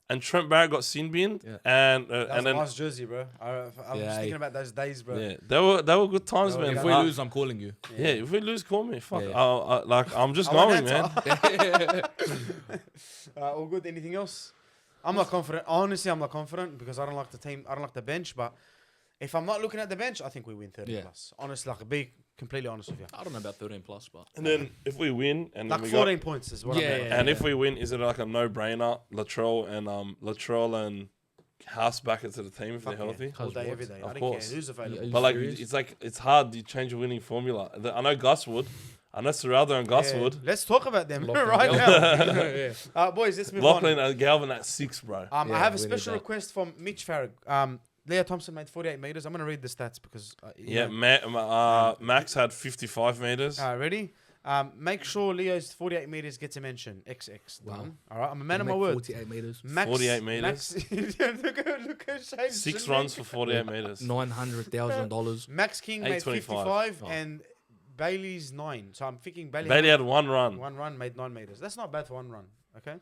and Trent Barrett got sin binned, Yeah. and That was and a then nice jersey, bro. I was Yeah, thinking about those days, bro. yeah, they were good times, That was man. If good. we I- lose, I'm calling you. yeah, if we lose, call me. Fuck, Yeah. I'm just I want going, that man. All good. Anything else? I'm not confident. Honestly, I'm not confident because I don't like the team. I don't like the bench. But if I'm not looking at the bench, I think we win 30 Yeah. plus. Honestly, like be completely honest with you. I don't know about 13 plus, but And then if we win, and Like then we 14 points is what Yeah, I'm at. yeah. and if we win, is it like a no-brainer? Latrell and House back into the team if Fuck they're yeah. healthy. All day, every day. Of I don't course. care who's available. Yeah, But like, serious? it's like it's hard to change a winning formula. I know Gus would. I know Serraldo and Gus Yeah. would. Let's talk about them Lachlan right Galvin. now. Yeah. Boys, let's move Lachlan on. and Galvin at 6, bro. I Yeah, have a we need special that. request from Mitch Farag. Leo Thompson made 48 meters. I'm gonna read the stats because Max had 55 meters. ready? Make sure Leo's 48 meters gets a mention. XX done. All right, I'm a man He of my made word. 48 meters. Max, 48 meters. look at Shane. 6 runs for 48 meters. $900,000. Max King made 825. 55 and Bailey's 9. So I'm thinking Bailey had 1 run. one run made 9 meters. That's not bad for 1 run. Okay.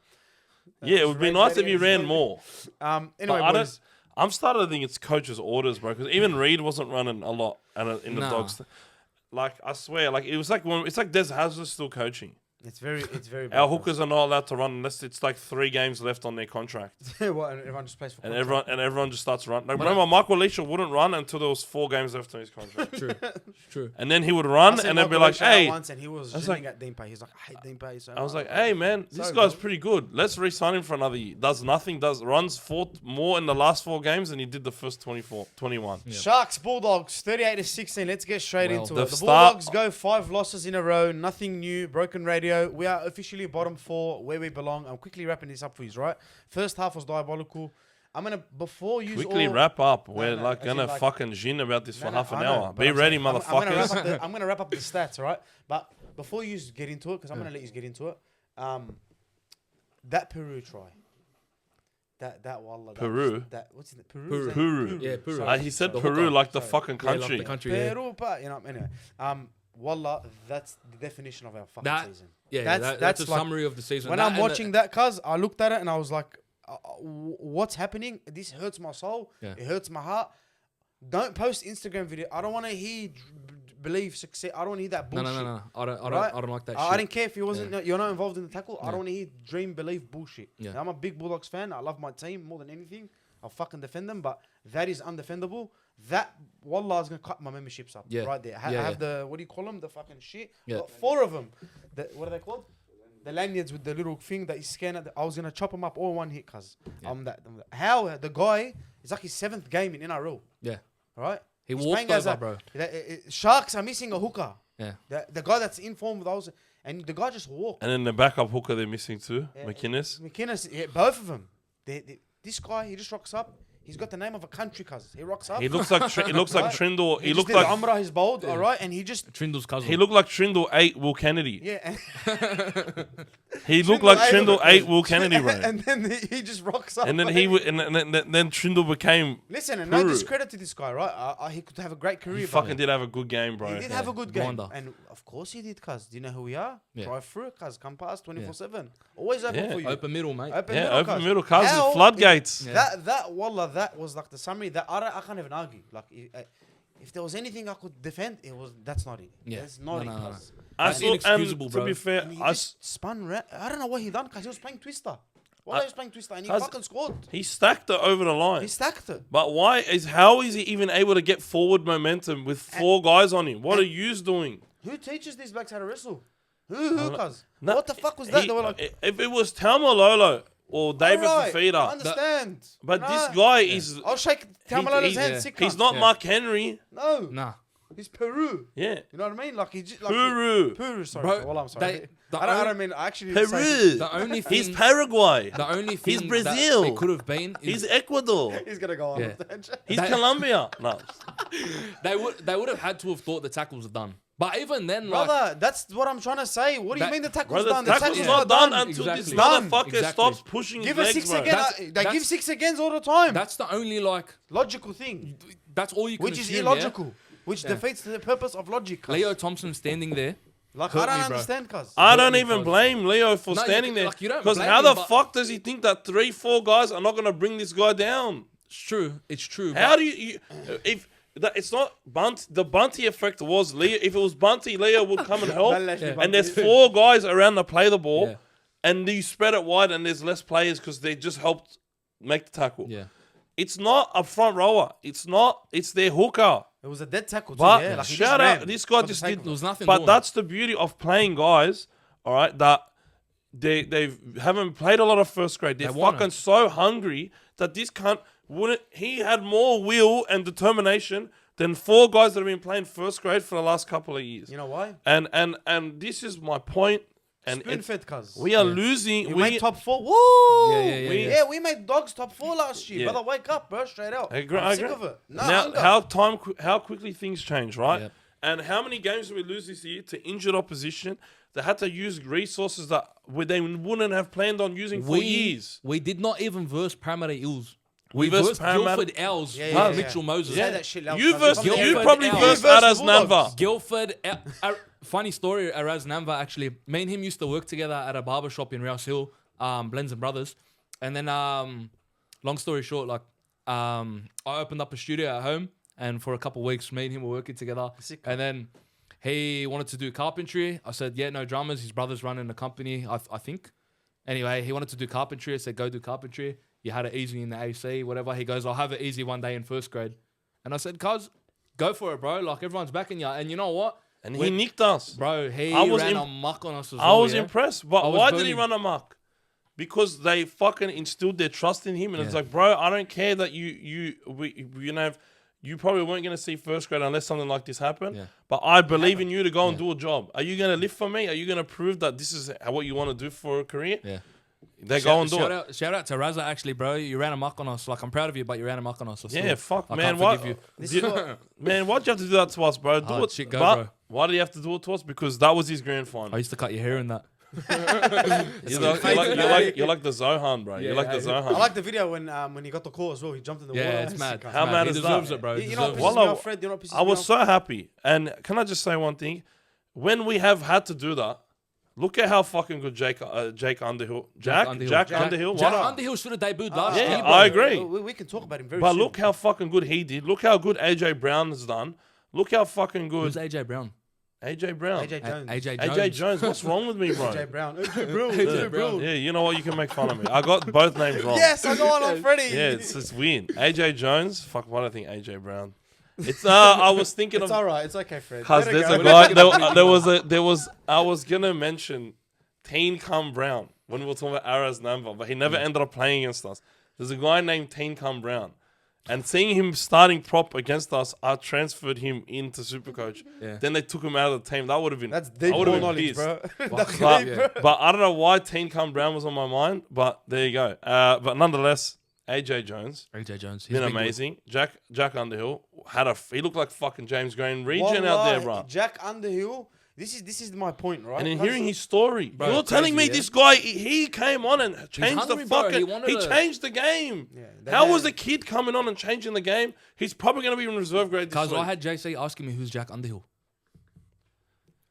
Yeah, it would be nice if he ran more. Anyway, But I boys. I'm starting to think it's coach's orders, bro. Because even Reed wasn't running a lot in the Nah. Dogs. Like I swear, like it was like when it's like Des Hasler's still coaching. It's very bad. Our hookers are not allowed to run unless it's like 3 games left on their contract, What, and everyone just plays for and contract. everyone just starts running. Like remember, Michael Leisha wouldn't run until there was 4 games left on his contract, True. and then he would I run, seen and they'd be Michael like, Leisha out "Hey." once and he was I was shitting like- at Deempa. He's like, I hate Deempa so I was much. like, "Hey man, this Sorry, guy's bro. pretty good. Let's re-sign him for another year. Does nothing. Runs 4 more in the last 4 games than he did the first 21. Sharks, Bulldogs, 38-16. Let's get straight Well, into the it. The start- Bulldogs go 5 losses in a row. Nothing new. Broken radio. We are officially bottom 4, where we belong. I'm quickly wrapping this up for you, right? First half was diabolical. I'm gonna before you Quickly wrap up. We're no, like as in gonna like- fucking gin about this for half an I know, hour. but Be I'm ready, saying- motherfuckers. I'm gonna wrap up the stats, all right? But before you get into it, because I'm gonna let you get into it. That Peru try. That wallah. Peru? What's it? Peru. Peru. Is that- Peru. Yeah, Peru. Sorry. He said The Peru hooker. like the Sorry. fucking Yeah, like country. the country, yeah. Peru, but you know. Anyway, wallah, that's the definition of our fucking That- season. Yeah, That's that's a like- summary of the season. When That I'm and watching that, cuz I looked at it and I was like, "What's happening? This hurts my soul. Yeah. It hurts my heart." Don't post Instagram video. I don't want to hear believe success. I don't want to hear that No, bullshit. no. I don't Right? like that I shit. don't care if you wasn't. You're not involved in the tackle. I Yeah. don't want to hear dream believe bullshit. Yeah. Now, I'm a big Bulldogs fan. I love my team more than anything. I'll fucking defend them, but that is undefendable. That wallah is gonna cut my memberships up. Yeah. Right there. I Yeah, have the what do you call them? The fucking shit. Yeah. Got 4 of them. What are they called? The lanyards with the little thing that you scan at. I was gonna chop them up all in one hit, cuz. Yeah. I'm that. How the guy is like his 7th game in NRL. Yeah. Right. He He's walked playing as over, bro. Sharks are missing a hooker. Yeah. The guy that's in form with those, and the guy just walked. And then the backup hooker they're missing too, Yeah, McInnes. McInnes, yeah, both of them. This guy, he just rocks up. He's got the name of a country, cuz. He rocks up. He looks like he looks like Right? Trindle. He just looked did like the Umrah, he's bold, all right, and he just Trindle's cousin. he looked like Trindle 8 Will Kennedy. yeah. He looked Trindle like ate Trindle him. 8 Will Kennedy, bro. and then he just rocks up. And then then Trindle became. Listen, and no Peru. discredit to this guy, right? He could have a great career. He but fucking did have a good game, bro. He did have a good game, Grinder. and of course he did, cuz. Do you know who we are? Yeah. Drive through, cuz. Come past 24/7. Always open Yeah. for you. Open middle, mate. Open Open cuz. middle, cuz. How- Floodgates. Yeah. That wallah, that was like the summary. That I can't even argue. Like if there was anything I could defend, that's not it. Yeah. That's not No, it. no, no. cuz. I That's saw, inexcusable, and bro. to be fair, And he I just spun. I don't know what he done, cuz he was playing Twister. Why I- he was playing Twister and he Cuz- fucking scored. he stacked it over the line. He stacked it. But how is he even able to get forward momentum with 4 guys on him? What are yous doing? Who teaches these blacks how to wrestle? Who, cuz? No, What the fuck was that? he- They were like, if it was Tamalolo or David alright, I Fafita, understand. but No. this guy is I'll shake Tamalolo's hand. yeah. Sick he's cunt. not Yeah. Mark Henry. No, Nah. he's Peru. Yeah, You know what I mean? Like he just like Peru. Peru. Sorry, Bro, well I'm sorry. the I don't only- mean. I actually Peru. The only thing. He's Paraguay. The only thing. He's Brazil. That it could have been. He's Is Ecuador. He's gonna go on. Yeah. He's That- Colombia. No, they would have had to have thought the tackles are done. But even then, like, Brother, that's what I'm trying to say. What do you That- mean the tackle's brother, done? The tackle's tackle's not done until Exactly. this Done. motherfucker Exactly. stops pushing Give his us legs, 6 bro. again. They That's- give 6 agains all the time. that's the only like. Logical thing, That's all you can. which is assume, illogical, which Yeah. defeats the purpose of logic. cuz. Leo Thompson standing there. like hurt I don't me, bro. understand, cuz. I don't me, even bro. blame Leo for No, standing there. like, you don't Because blame how him, the but- fuck does he think that 3-4 guys are not going to bring this guy down? It's true. It's true. How but do you if that it's not Bunt? The Bunty effect was Leo. If it was Bunty, Leo would come and help. Don't let me Yeah. bump And there's you. 4 guys around to play the ball, Yeah. and you spread it wide, and there's less players because they just helped make the tackle. Yeah. It's not a front rower. It's not. It's their hooker. It was a dead tackle too. But Yeah, like he shout just out, ran this guy for the just sake did. of There was nothing. But doing. that's the beauty of playing guys, all right, that they haven't played a lot of first grade. They're They want fucking it. so hungry that this cunt wouldn't. He had more will and determination than 4 guys that have been playing first grade for the last couple of years. You know why? And this is my point. And Spoon-fed, cuz. we are losing. We made top 4. Woo! Yeah. We made Dogs top 4 last year. Yeah. Brother, wake up, bro. Straight out. I agree. I'm sick of it. No, now, hunger. how quickly things change, right? Yep. And how many games did we lose this year to injured opposition that had to use resources that they wouldn't have planned on using for years? We did not even verse Parramatta Eels. We versed versed Parramatta- Guildford Owls Yeah. with Mitchell Moses. Say that shit loud, You cuz. versed, From the you Guildford probably Owls. versed You versed Aras the Bulldogs. Namba. Guildford, funny story, Araz Namba actually. Me and him used to work together at a barber shop in Rouse Hill, Blends and Brothers. And then, long story short, I opened up a studio at home, and for a couple of weeks, me and him were working together. Sick. And then he wanted to do carpentry. I said, yeah, no dramas. His brother's running a company, I think. Anyway, he wanted to do carpentry. I said, go do carpentry. You had it easy in the AC, whatever. He goes, I'll have it easy one day in first grade. And I said, cuz, go for it, bro. Like, everyone's backing you. And you know what? And he nicked us. Bro, he I was ran im- amok on us as I well. was yeah? impressed. But I was why did he burning. run amok? Because they fucking instilled their trust in him. And it's Yeah. like, bro, I don't care that you probably weren't going to see first grade unless something like this happened. Yeah. But I believe in you to go and do a job. Are you going to live for me? Are you going to prove that this is what you want to do for a career? Yeah. They go and do it. Shout out to Raza, actually, bro. You ran amok on us. Like, I'm proud of you, but you ran amok on us. I Yeah, still- fuck, I man. can't What? forgive Man, why'd you have to do that to us, bro? Do Oh, it. shit, go, but bro. why did you have to do it to us? Because that was his grand final. I used to cut your hair in that. You're like the Zohan, bro. You're like the Yeah. Zohan. I like the video when he got the call as well. He jumped in the water. Yeah, it's mad. Sick, How cuz. mad He is deserves that? it, bro. You know what Deserves pisses it. me Wallah, off, Fred? You know what pisses I me was off? so happy. And can I just say one thing? When we have had to do that, look at how fucking good Jake Underhill. Jack Underhill. Jack what? Underhill should have debuted last Yeah, year, bro. I agree. We can talk about him very But soon. look how fucking good he did. Look how good AJ Brown has done. Look how fucking good Who's AJ Brown? AJ Brown. AJ Jones. AJ Jones. AJ Jones. What's wrong with me, bro? AJ Brown. AJ Brown. AJ Brown. Yeah, you know what? You can make fun of me. I got both names wrong. Yes, I got one on Freddie. Yeah, it's weird. AJ Jones. Fuck, why do I think AJ Brown? It's I was thinking It's of. all right. It's okay, Fred. Cause Let it there's go. a guy. There was. I was gonna mention Teen Cum Brown when we were talking about Ara's number, but he never ended up playing against us. There's a guy named Teen Cum Brown, and seeing him starting prop against us, I transferred him into SuperCoach. Yeah. Then they took him out of the team. That would have been. That's I deep would ball have been knowledge, pissed. bro. That's But, deep, bro. but I don't know why Teen Cum Brown was on my mind, but there you go. But nonetheless, AJ Jones. AJ Jones. He's Been been good. amazing. Jack Underhill he looked like fucking James Green Regen out there, Wallahi, bro. Jack Underhill. This is my point, right? And in That's- hearing his story, Bro, you're telling me crazy, yeah. this guy he came on and changed hungry, the bro. fucking. He wanted He to- changed the game. Yeah, How that- was a kid coming on and changing the game? He's probably going to be in reserve grade this Because week. I had JC asking me who's Jack Underhill.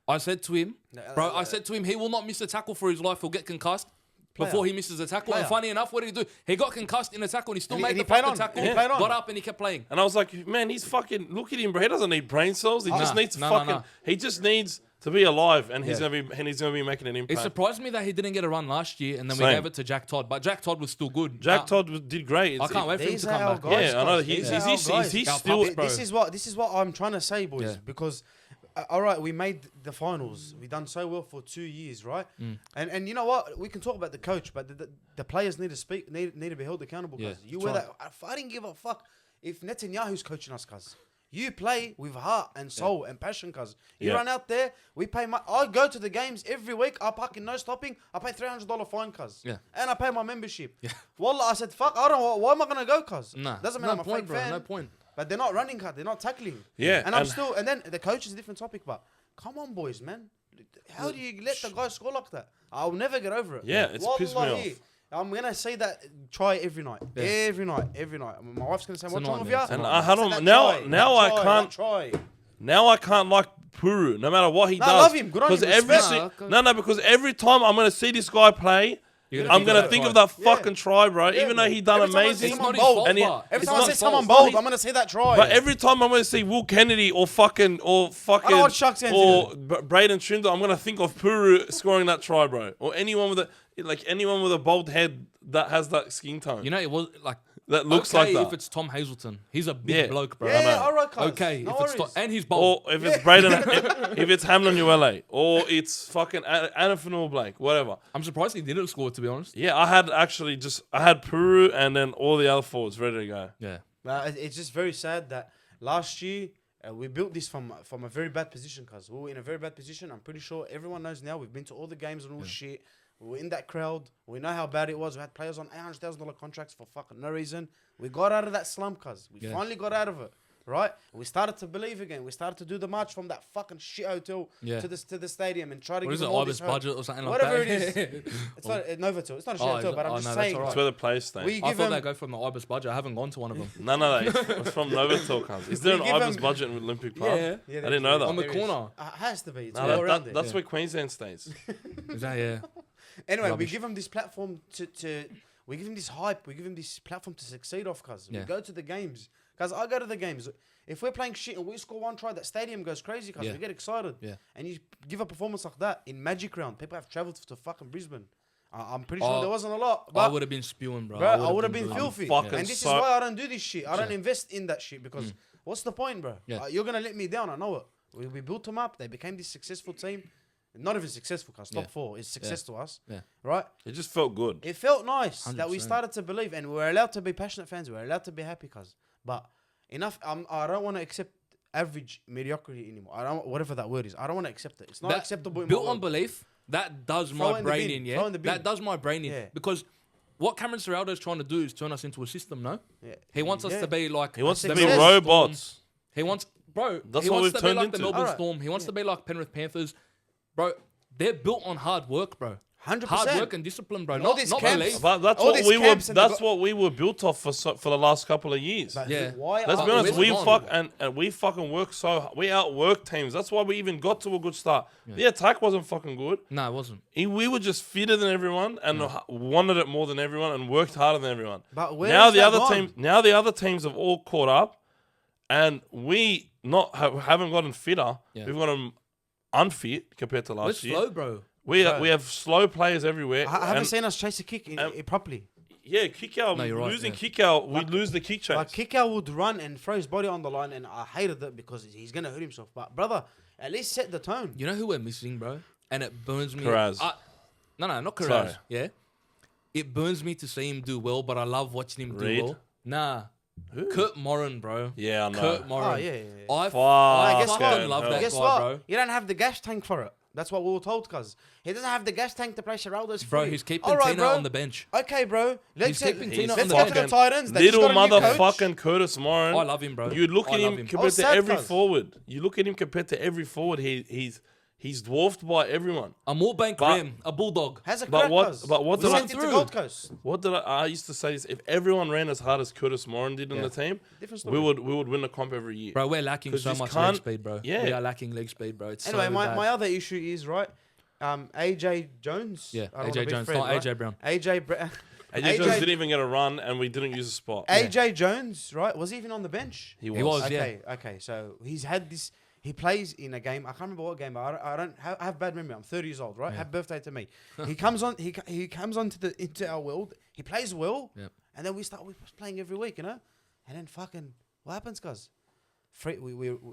I said to him, I said to him, he will not miss a tackle for his life. He'll get concussed before he misses a tackle. And Player. funny enough, what did he do? He got concussed in a tackle and he still And made he the played fucking on. tackle. And he played on. Got up and he kept playing. And I was like, man, he's fucking. Look at him, bro. He doesn't need brain cells. He just needs fucking. no. He just needs to be alive, and he's Yeah. gonna be making an It impact. surprised me that he didn't get a run last year and then we Same. gave it to Jack Todd. But Jack Todd was still good. Jack Todd did great. I can't wait for him These to are come our back. guys, Yeah, I know. guys. He's These are our guys. he's Our still. puppet, bro. This is what I'm trying to say, boys. Yeah. Because all right, we made the finals. We done so well for 2 years, right? Mm. And you know what? We can talk about the coach, but the players need to speak. Need to be held accountable. Yeah, Guys, you that's wear right. that. I didn't give a fuck if Netanyahu's coaching us, cuz. You play with heart and soul and passion, cuz. You Yeah. run out there. We pay. I go to the games every week. I park in no stopping. I pay $300 fine, cuz. Yeah. And I pay my membership. Yeah. Wallah, I said, fuck. I don't. Why am I gonna go, cuz? Nah, Doesn't mean no I'm a point, fake bro. fan. No point. But they're not running, cut. They're not tackling. Yeah, And I'm and- still. And then the coach is a different topic. But come on, boys, man. How do you let the guy score like that? I'll never get over it. Yeah, it's pissed me Wallahi, off. I'm gonna say that. Try every night. Yeah. Every night. My wife's gonna say, "What's a wrong with nightmare. you?" It's a And nightmare. I had said him that now. try, Now that I try, can't. that try. Now I can't like Puru, no matter what he No, does. I love him. Good on Because him. every Respect. because every time I'm gonna see this guy play, You're I'm gonna that think try. of that Yeah. fucking try, bro. Yeah, even though man. he done Every time I see amazing. someone It's not his bold, fault, and he- but Every it's time I not see his someone fault. bold, I'm gonna say that try. But every time I'm gonna see Will Kennedy or fucking what Sharks fans or Braden Trinder, I'm gonna think of Puru scoring that try, bro. Or anyone with a bold head that has that skin tone. You know, it was like that looks okay like that. if it's Tom Hazelton. He's a big Yeah. bloke, bro. yeah, know. all right, cuz. Okay, no if it's worries. and he's bold. Or if it's Braden, if it's Hamlin ULA, or it's fucking Anafanul Blake, whatever. I'm surprised he didn't score, to be honest. Yeah, I had Puru and then all the other forwards ready to go. Yeah. It's just very sad that last year We built this from a very bad position, cuz we were in a very bad position. I'm pretty sure everyone knows now. We've been to all the games and all shit. We were in that crowd. We know how bad it was. We had players on $800,000 contracts for fucking no reason. We got out of that slump, cuz. We finally got out of it, right? We started to believe again. We started to do the march from that fucking shit hotel to the stadium and try to give them all this IBIS budget or something whatever like that? it is. It's not Novotel. It's not a shit hotel, but I'm just saying. It's where the players stay. We I give thought them they go from the IBIS budget. I haven't gone to one of them. No. It's from Novotel, cuz. Is there an We give IBIS them- budget in Olympic Park? Yeah. Yeah, I didn't know that. On the there is. corner. Has to be. It's No, all around there. that's where Queensland stays. Is that, yeah. Anyway, we Rubbish. give them this platform to we give them this hype. We give them this platform to succeed off, cuz. We Yeah. go to the games. Cuz I go to the games. If we're playing shit and we score one try, that stadium goes crazy, cuz. Yeah. We get excited. Yeah. And you give a performance like that in Magic Round. People have travelled to fucking Brisbane. I'm pretty sure there wasn't a lot. I But would have been spewing, bro. bro, I would have been doing- filthy. fucking And this is so- why I don't do this shit. I don't invest in that shit because what's the point, bro? Yeah. You're going to let me down. I know it. We built them up. They became this successful team. Not even successful, cuz. Top 4 is success to us. Yeah. Right? It just felt good. It felt nice that we 100%. started to believe, and we were allowed to be passionate fans. We were allowed to be happy, cuz. But enough. I don't want to accept average mediocrity anymore. I don't, whatever that word is. I don't want to accept it. It's not That acceptable. In built my on world. belief. That does Throw it my in the brain bin. in, Throw yeah. in the bin. That does my brain in Yeah. because what Cameron Serraldo is trying to do is turn us into a system. No, Yeah. he wants us to be like He wants to the be success. Melbourne robots. Storm. He wants, bro. That's he what wants we've to be turned like the into. Melbourne Alright. Storm. He wants to be like Penrith Panthers, bro. They're built on hard work, bro. 100%. Hard work and discipline, bro. all Not these not camps- belief. But that's All what these we were. camps and That's the what we were built off for the last couple of years. But Yeah. why Let's are be honest. where's We it fuck gone? and we fucking work we outwork teams. That's why we even got to a good start. The attack wasn't fucking good. No, it wasn't. We were just fitter than everyone and wanted it more than everyone and worked harder than everyone. But where now is the that other gone? teams, now the other teams have all caught up, and we haven't gotten fitter. Yeah. We've gotten unfit compared to We're last year. slow, bro. We have slow players everywhere. I haven't and- seen us chase a kick properly. Yeah, kick out. No, you're right, losing yeah. kick out, we lose the kick chase. Like Kickout would run and throw his body on the line, and I hated it because he's gonna hurt himself. But brother, at least set the tone. You know who we're missing, bro? And it burns me. Kurrajong. No, not Sorry. Kurrajong. Yeah. It burns me to see him do well, but I love watching him Reed? do well. Nah. Kurt Morin, bro. Yeah, I know. Kurt Morin. Oh yeah. I Fuck. guess fucking what? love that Guess guy, what? bro. You don't have the gas tank for it. That's what we were told, cuz. He doesn't have the gas tank to play Serraldo's Bro, footy. he's keeping All right, Tina bro. on the bench. Okay, bro. Let's keeping Tina on let's the go to bench. the Titans. They Little just got a new coach. motherfucking Curtis Morin. I love him, bro. You look at I love him him. compared to sad, every cuz. forward. You look at him compared to every forward. He's dwarfed by everyone. A Moorbank But- Ram, a Bulldog. Has a But crack, what- cuz. but what we did I- sent him to through? Gold Coast. What did I used to say is if everyone ran as hard as Curtis Morin did in the team, Different story. we would win the comp every year. Bro, we're lacking 'Cause so this much leg can't- speed, bro. Yeah. We are lacking leg speed, bro. It's Anyway, so my bad. other issue is right. AJ Jones. Yeah, I don't wanna AJ be Jones, Fred, not right? AJ Brown. AJ Jones didn't even get a run, and we didn't use a spot. AJ Jones, right? Was he even on the bench? He He was, Okay, okay. So he's had this. He plays in a game. I can't remember what game. But I don't have, I have bad memory. I'm 30 years old, right? Happy birthday to me. He comes on. He comes on into our world. He plays well, Yep. and then we start playing every week, you know. And then fucking what happens, guys?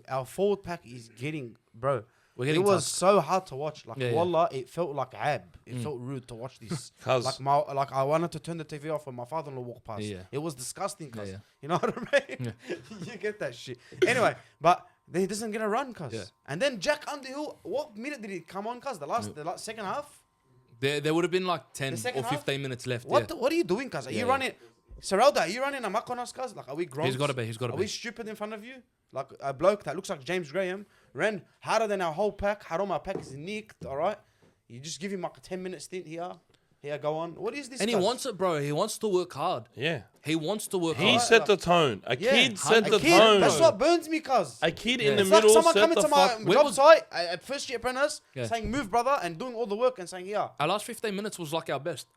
Our forward pack is getting, bro. We're It getting was tusked. so hard to watch. Like Yeah, yeah. wallah, it felt like ab. It felt rude to watch this. 'Cause- like I wanted to turn the TV off when my father-in-law walked past. Yeah. It was disgusting, cuz. Yeah, yeah. You know what I mean? You get that shit. Anyway, but he doesn't get a run, cuz. Yeah. And then Jack Underhill, what minute did he come on, cuz? The last second half? There would have been like 10 The or second 15 minutes left. What yeah. what are you doing, cuz? Are Yeah, you yeah. running Serraldo, are you running amok on us, cuz? Like, are we grown? He's got to be. He's got to Are be. we stupid in front of you? Like a bloke that looks like James Graham ran harder than our whole pack. Harom, our pack is nicked, all right? You just give him like a 10-minute stint here. Here, go on. What is this? And he cuz? wants it, bro. He wants to work hard. Yeah. He wants to work He hard. set the tone. A Yeah, kid set a the kid, tone. That's what burns me, cuz. A kid Yeah. in the It's like middle someone set coming the to my fuck. Where job was- site, a first year apprentice, Yeah. saying, move, brother, and doing all the work and saying, yeah. Our last 15 minutes was like our best.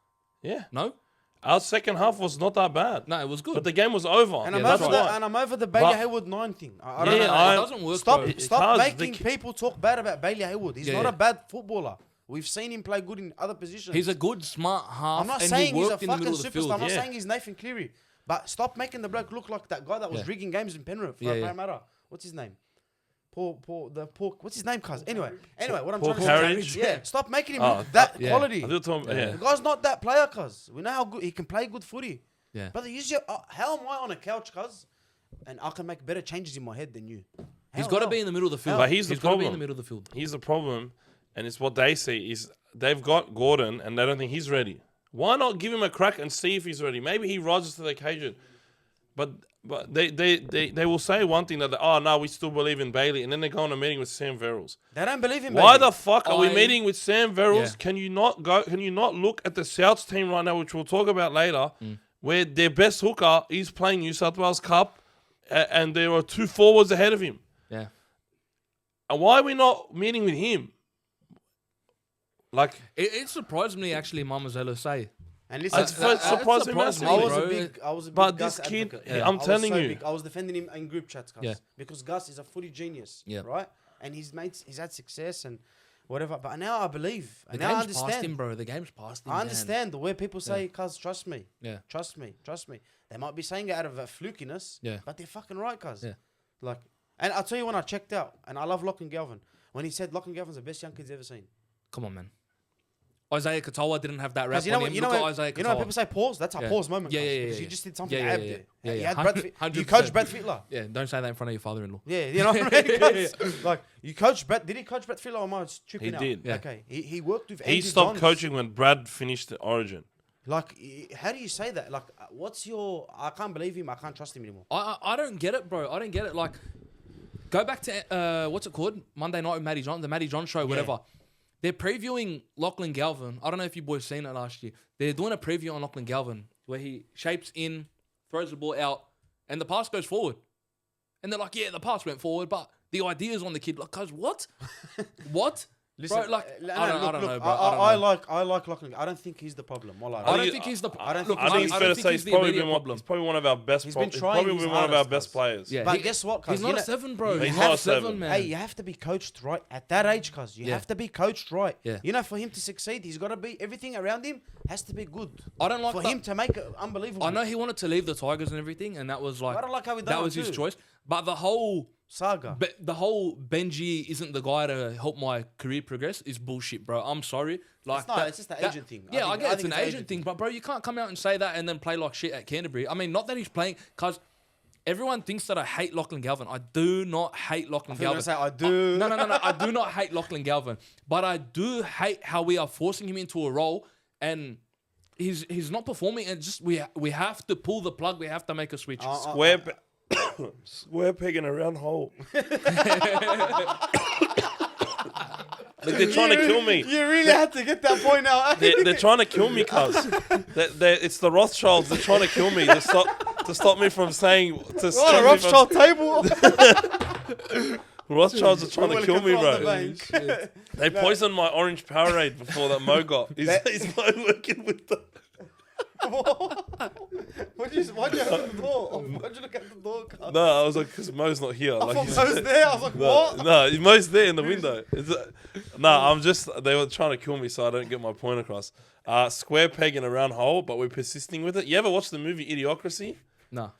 Yeah. No? Our second half was not that bad. No, it was good. But the game was over. And, Yeah, I'm that's over right. and I'm over the Bailey But- Hayward 9 thing. I no, don't no, know. no, it doesn't work, Stop, bro. It stop does. making The people talk bad about Bailey Hayward. He's Yeah, not yeah. a bad footballer. We've seen him play good in other positions. He's a good, smart half. I'm not and saying he he's a worked in the fucking middle of the superstar. field. I'm not Yeah. saying he's Nathan Cleary. But stop making the bloke look like that guy that was Yeah. rigging games in Penrith for Yeah, yeah. Parramatta. What's his name? What's his name, cuz? Anyway, what I'm Paul trying to Carriage? say. Yeah, stop making him Oh, look that yeah. quality. I do tell him, yeah. The guy's not that player, cuz. We know how good he can play good footy. Yeah. Brother, use your. How am I on a couch, cuz? And I can make better changes in my head than you. He's got to be in the middle of the field. But he's the got to be in problem. the middle of the field. Here's the problem, and it's what they see is they've got Gordon and they don't think he's ready. Why not give him a crack and see if he's ready? Maybe he rises to the occasion. But they will say one thing that no, we still believe in Bailey, and then they go on a meeting with Sam Verrills. They don't believe in Why Bailey. the fuck are we meeting with Sam Verrills? Yeah. Can you not go? Can you not look at the Souths team right now, which we'll talk about later, where their best hooker is playing New South Wales Cup, and there are 2 forwards ahead of him. Yeah. And why are we not meeting with him? Like, It surprised me actually, Mamazelo say. And listen, It's surprised me massively. I was a big But Gus this kid, advocate. I'm I was telling so you. big. I was defending him in group chats, Gus. Yeah. Because Gus is a footy genius, Yeah. right? And he's had success and whatever. But now I believe. The And now I game's past understand. him, bro. The game's past him. I understand the way people say, "Cuz, trust me, Yeah. trust me, trust me." They might be saying it out of a flukiness, Yeah. but they're fucking right, cuz. Yeah. Like, and I'll tell you when I checked out, and I love Lachlan Galvin when he said Lachlan Galvin's the best young kid's ever seen. Come on, man. Isaiah Katoa didn't have that rap Because you know on what? him. You know Look at what? Isaiah You know when Katoa. people say pause? That's a Yeah. pause moment. Yeah, cuz, yeah, because yeah. you just did something Yeah, out yeah, there. yeah, You yeah. had Brad. You 100%. coached Brad Fittler. Yeah, don't say that in front of your father-in-law. Yeah, you know what I mean? 'Cause, like, you coached Brett. Did he coach Brett Fittler or am I tripping out? did. Yeah. Okay. He worked with He Andrew stopped Johns. coaching when Brad finished the Origin. Like, how do you say that? Like, what's your... I can't believe him. I can't trust him anymore. I don't get it, bro. I don't get it. Like, go back to, what's it called? Monday Night with Matty John, the Matty John show, whatever. They're previewing Lachlan Galvin. I don't know if you boys seen it last year. They're doing a preview on Lachlan Galvin where he shapes in, throws the ball out, and the pass goes forward. And they're like, yeah, the pass went forward, but the idea's on the kid. Like, guys, what? What? Listen, bro, like, I don't know, bro. I like Lachlan. I don't think he's the problem. I don't think he's the. I don't look, think I think it's I fair to think say he's he's the probably immediate been problem. he's probably one of our best. He's been He's trying probably his been one of our hardest, best guys. players. Yeah, But guess what, cuz? He's not a 7, bro. He's He's not not a a 7, seven. man. Hey, you have to be coached right at that age, cuz. You Yeah. have to be coached right. Yeah. You know, for him to succeed, he's got to be... Everything around him has to be good. I don't like For that. him to make it unbelievable. I know he wanted to leave the Tigers and everything, and that was like I don't like how he done that it was his too. choice. But the whole Saga. Benji isn't the guy to help my career progress is bullshit, bro. I'm sorry. Like It's not, it's just the agent thing. Yeah, I think get it's it's an the agent thing, but bro, you can't come out and say that and then play like shit at Canterbury. I mean, not that he's playing, because everyone thinks that I hate Lachlan Galvin. I do not hate Lachlan You're Galvin. gonna say I do. No. I do not hate Lachlan Galvin, but I do hate how we are forcing him into a role and he's not performing. And just we have to pull the plug. We have to make a switch. Square peg in a round hole. Like they're trying to kill me. You really had to get that point out. They're trying to kill me, cuz. It's the Rothschilds. They're trying to kill me to stop me from saying. To What stop a me Rothschild table. from, Rothschilds are trying to kill me, bro. bro. They poisoned my orange Powerade before that Mo got. He's not working with the. Why'd you open the door? Why'd you look at the door? Cuz? No, I was like, because Mo's not here. I Like, thought he's- Mo's there. I was like, what? No, Mo's there in the window. I'm just, they were trying to kill me so I don't get my point across. Square peg in a round hole, but we're persisting with it. You ever watch the movie Idiocracy? No.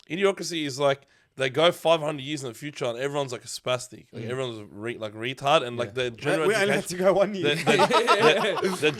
Idiocracy is like, they go 500 years in the future and everyone's like a spastic. Like everyone's like retard and like the general We only had education. to go 1 year. The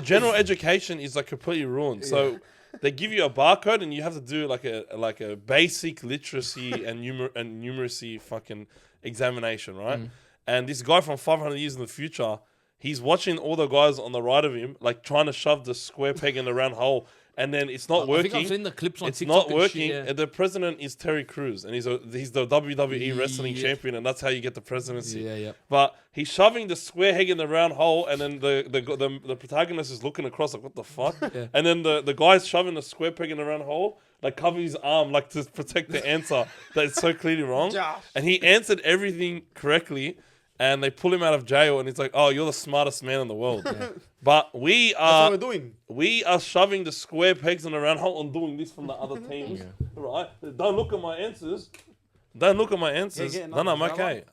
general education is like completely ruined. So they give you a barcode and you have to do like a basic literacy and numeracy fucking examination, right? And this guy from 500 years in the future, he's watching all the guys on the right of him like trying to shove the square peg in the round hole, and then it's not I working. think I've seen the clips on It's TikTok not working. and shit, And the president is Terry Crews, and he's the WWE wrestling Yeah. champion, and that's how you get the presidency. Yeah. But he's shoving the square peg in the round hole, and then the protagonist is looking across like, what the fuck? Yeah. And then the guy's shoving the square peg in the round hole, like cover his arm, like to protect the answer that is so clearly wrong. Josh. And he answered everything correctly, and they pull him out of jail, and he's like, "Oh, you're the smartest man in the world." But we That's are. what we're doing. We are shoving the square pegs in the round hole and doing this from the other teams. Right? Don't look at my answers. Don't look at my answers. get No, I'm another okay.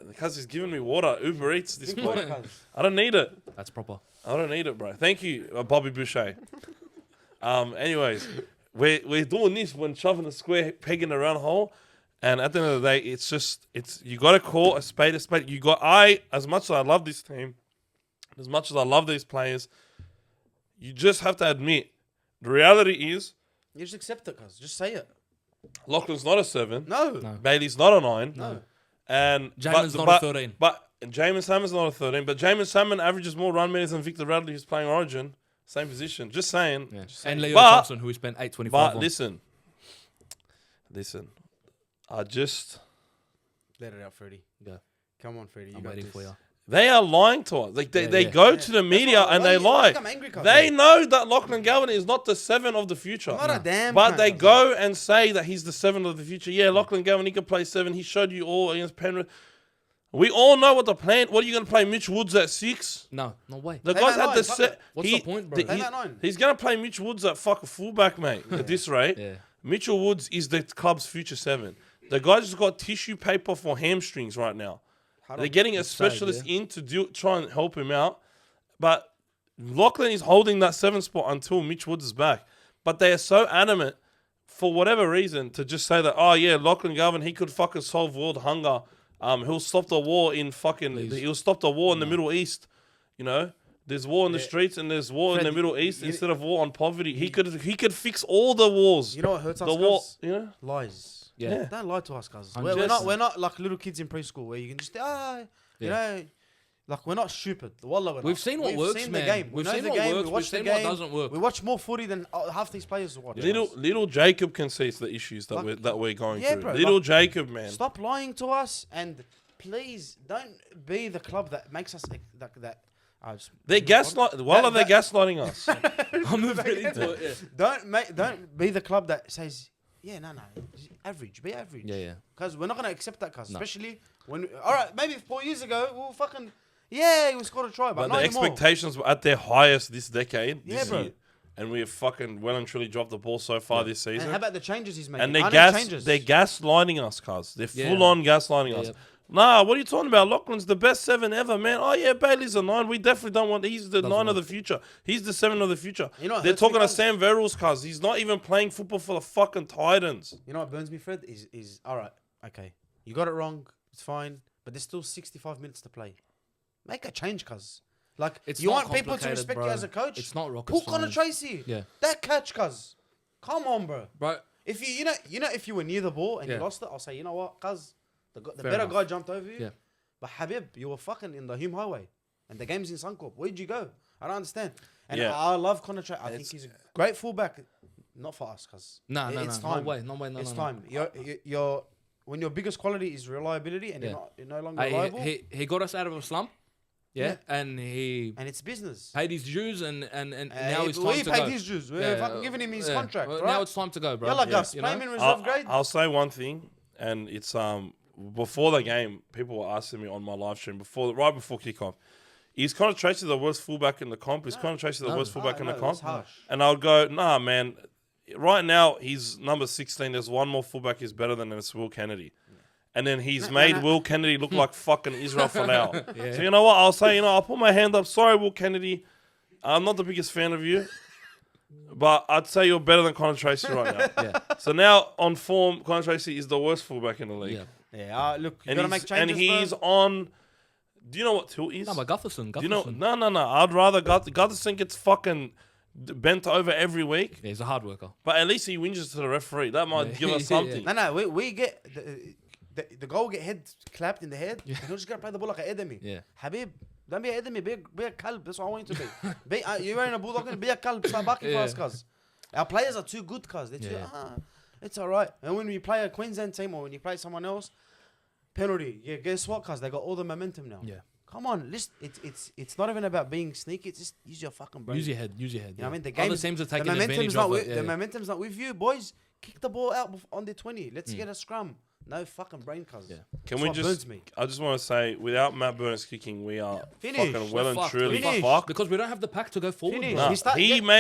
Because he's giving me water. Uber Eats this Drink point. water, cuz. I don't need it. That's proper. I don't need it, bro. Thank you, Bobby Boucher. Anyways, we're doing this when shoving a square peg in the round hole. And at the end of the day, it's you got to call a spade a spade. As much as I love this team, as much as I love these players, you just have to admit the reality is You just accept it, cuz. Just say it. Lachlan's not a 7. No. Bailey's not a 9. No. And Jamin's not a 13. But Jamin Salmon's not a 13. But Jamin Salmon averages more run meters than Victor Radley, who's playing Origin. Same position. Just saying. Yeah. Just saying. And Leo But- Thompson, who we spent $8.25 But on. listen. I just... Let it out, Freddie. Go. Come on, Freddie. You I'm got waiting this. for you. They are lying to us. Like they go to the media and they lie. They know that Lachlan Galvin is not the 7 of the future. Not a damn But cunt, they cuz. go and say that he's the 7 of the future. Yeah, Lachlan Galvin, he can play 7. He showed you all against Penrith. We all know what the plan. What are you going to play Mitch Woods at 6? No way. The Play guys that had nine, the fuck set. it. What's the point, bro? Play that 9. He's going to play Mitch Woods at fucking fullback, mate. At this rate, Yeah. Mitchell Woods is the club's future 7. The guy just got tissue paper for hamstrings right now. They're getting a specialist in to try and help him out. But Lachlan is holding that 7 spot until Mitch Woods is back. But they are so adamant, for whatever reason, to just say that, oh yeah, Lachlan Galvin, he could fucking solve world hunger. He'll stop the war in he'll stop the war in the Middle East. You know? There's war in the streets and there's war in the Middle East instead of war on poverty. He could fix all the wars. You know what hurts us? The war, Cuz? you know? Lies. Yeah. Don't lie to us, cuz. I'm We're just- not like little kids in preschool where you can just you know, like we're not stupid. Wallah, we're We've not. seen what We've works, seen man. The game. We've we know seen the what game. works. We We've watch the seen what game. doesn't work. We watch more footy than half these players watch. Little Jacob can see the issues that we're going through. bro, Little like- Jacob, man. Stop lying to us and please don't be the club that makes us that. They're gaslighting us. I'm moving into it. Don't be the club that says no, average. Be average. Yeah. Because we're not gonna accept that, cuz especially when. All right, maybe 4 years ago we were fucking. Yeah, we scored a try, but But not the anymore. expectations were at their highest this decade. Yeah, this bro. year. And we have fucking well and truly dropped the ball so far this And season. how about the changes he's making? And I they're know changes. gaslighting us, cuz. They're Yeah. full on gaslighting us. Yeah. Nah, what are you talking about? Lachlan's the best 7 ever, man. Oh yeah, Bailey's a 9. We definitely don't want. He's the 9 of the future. He's the 7 of the future. You know what They're hurts me, talking to cuz? Sam Verrills, cuz. He's not even playing football for the fucking Titans. You know what burns me, Fred? Is all right. Okay, you got it wrong. It's fine, but there's still 65 minutes to play. Make a change, cuz. Like It's you not want people to complicated, respect bro. you as a coach. It's not rocket Pull Connor science. Tracy. Yeah. That catch, cuz. Come on, bro. Bro, If you know if you were near the ball and you Yeah. lost it, I'll say, you know what, cuz the Fair better enough. guy jumped over you. Yeah. But Habib, you were fucking in the Hume Highway, and the game's in Suncorp. Where'd you go? I don't understand. And Yeah. I love Connor Tracy. I think he's a great fullback. Not for us, cuz. no. It's No time. way. No way. No, It's no, time. You're when your biggest quality is reliability and Yeah. you're no longer Hey, reliable, he got us out of a slump. Yeah. And he and it's business. paid his dues and now it's we time to paid go. his dues. We're fucking giving him his contract, Well, right? Now it's time to go, bro. Yalla, Gus, You play know? him in reserve grade. I'll say one thing, and it's before the game, people were asking me on my live stream right before kickoff, is Connor Tracy the worst fullback in the comp? Is Connor Tracy the worst fullback in the no, comp? that's harsh. And I would go, nah, man. Right now, he's number 16. There's one more fullback who's better than it's Will Kennedy. And then he's made Will Kennedy look like fucking Israel Folau. So you know what? I'll say, I'll put my hand up. Sorry, Will Kennedy. I'm not the biggest fan of you. But I'd say you're better than Connor Tracy right now. Yeah. So now, on form, Connor Tracy is the worst fullback in the league. Yeah. Yeah, look, you And gotta make changes. and he's bro. on... Do you know what tilt is? No, but Gutherson. Do you know? No. I'd rather Gutherson gets fucking bent over every week. Yeah, he's a hard worker. But at least he whinges to the referee. That might give us Yeah. something. No, we get the goal get head clapped in the head. And he'll just gotta play the ball like an enemy. Yeah. Habib, don't be an enemy. Be a kalb. That's what I want you to be. You're wearing a bulldog. Be a kalb. Sabaki for us, cuz. Our players are too good, cuz. They're too. It's all right. And when we play a Queensland team or when you play someone else, penalty. Yeah, guess what, cuz? They got all the momentum now. Yeah. Come on, listen. It's not even about being sneaky. It's just use your fucking brain. Use your head. You know what I mean? The Other game. teams are The taking momentum's advantage not of with it. the momentum's not with you, boys. Kick the ball out on the 20. Let's get a scrum. No fucking brain, cuz. Yeah. Can That's we what just? burns me. I just want to say, without Matt Burners kicking, we are Finished. fucking well We're and fucked. truly Finished. fucked. Because we don't have the pack to go forward. Finish. Bro.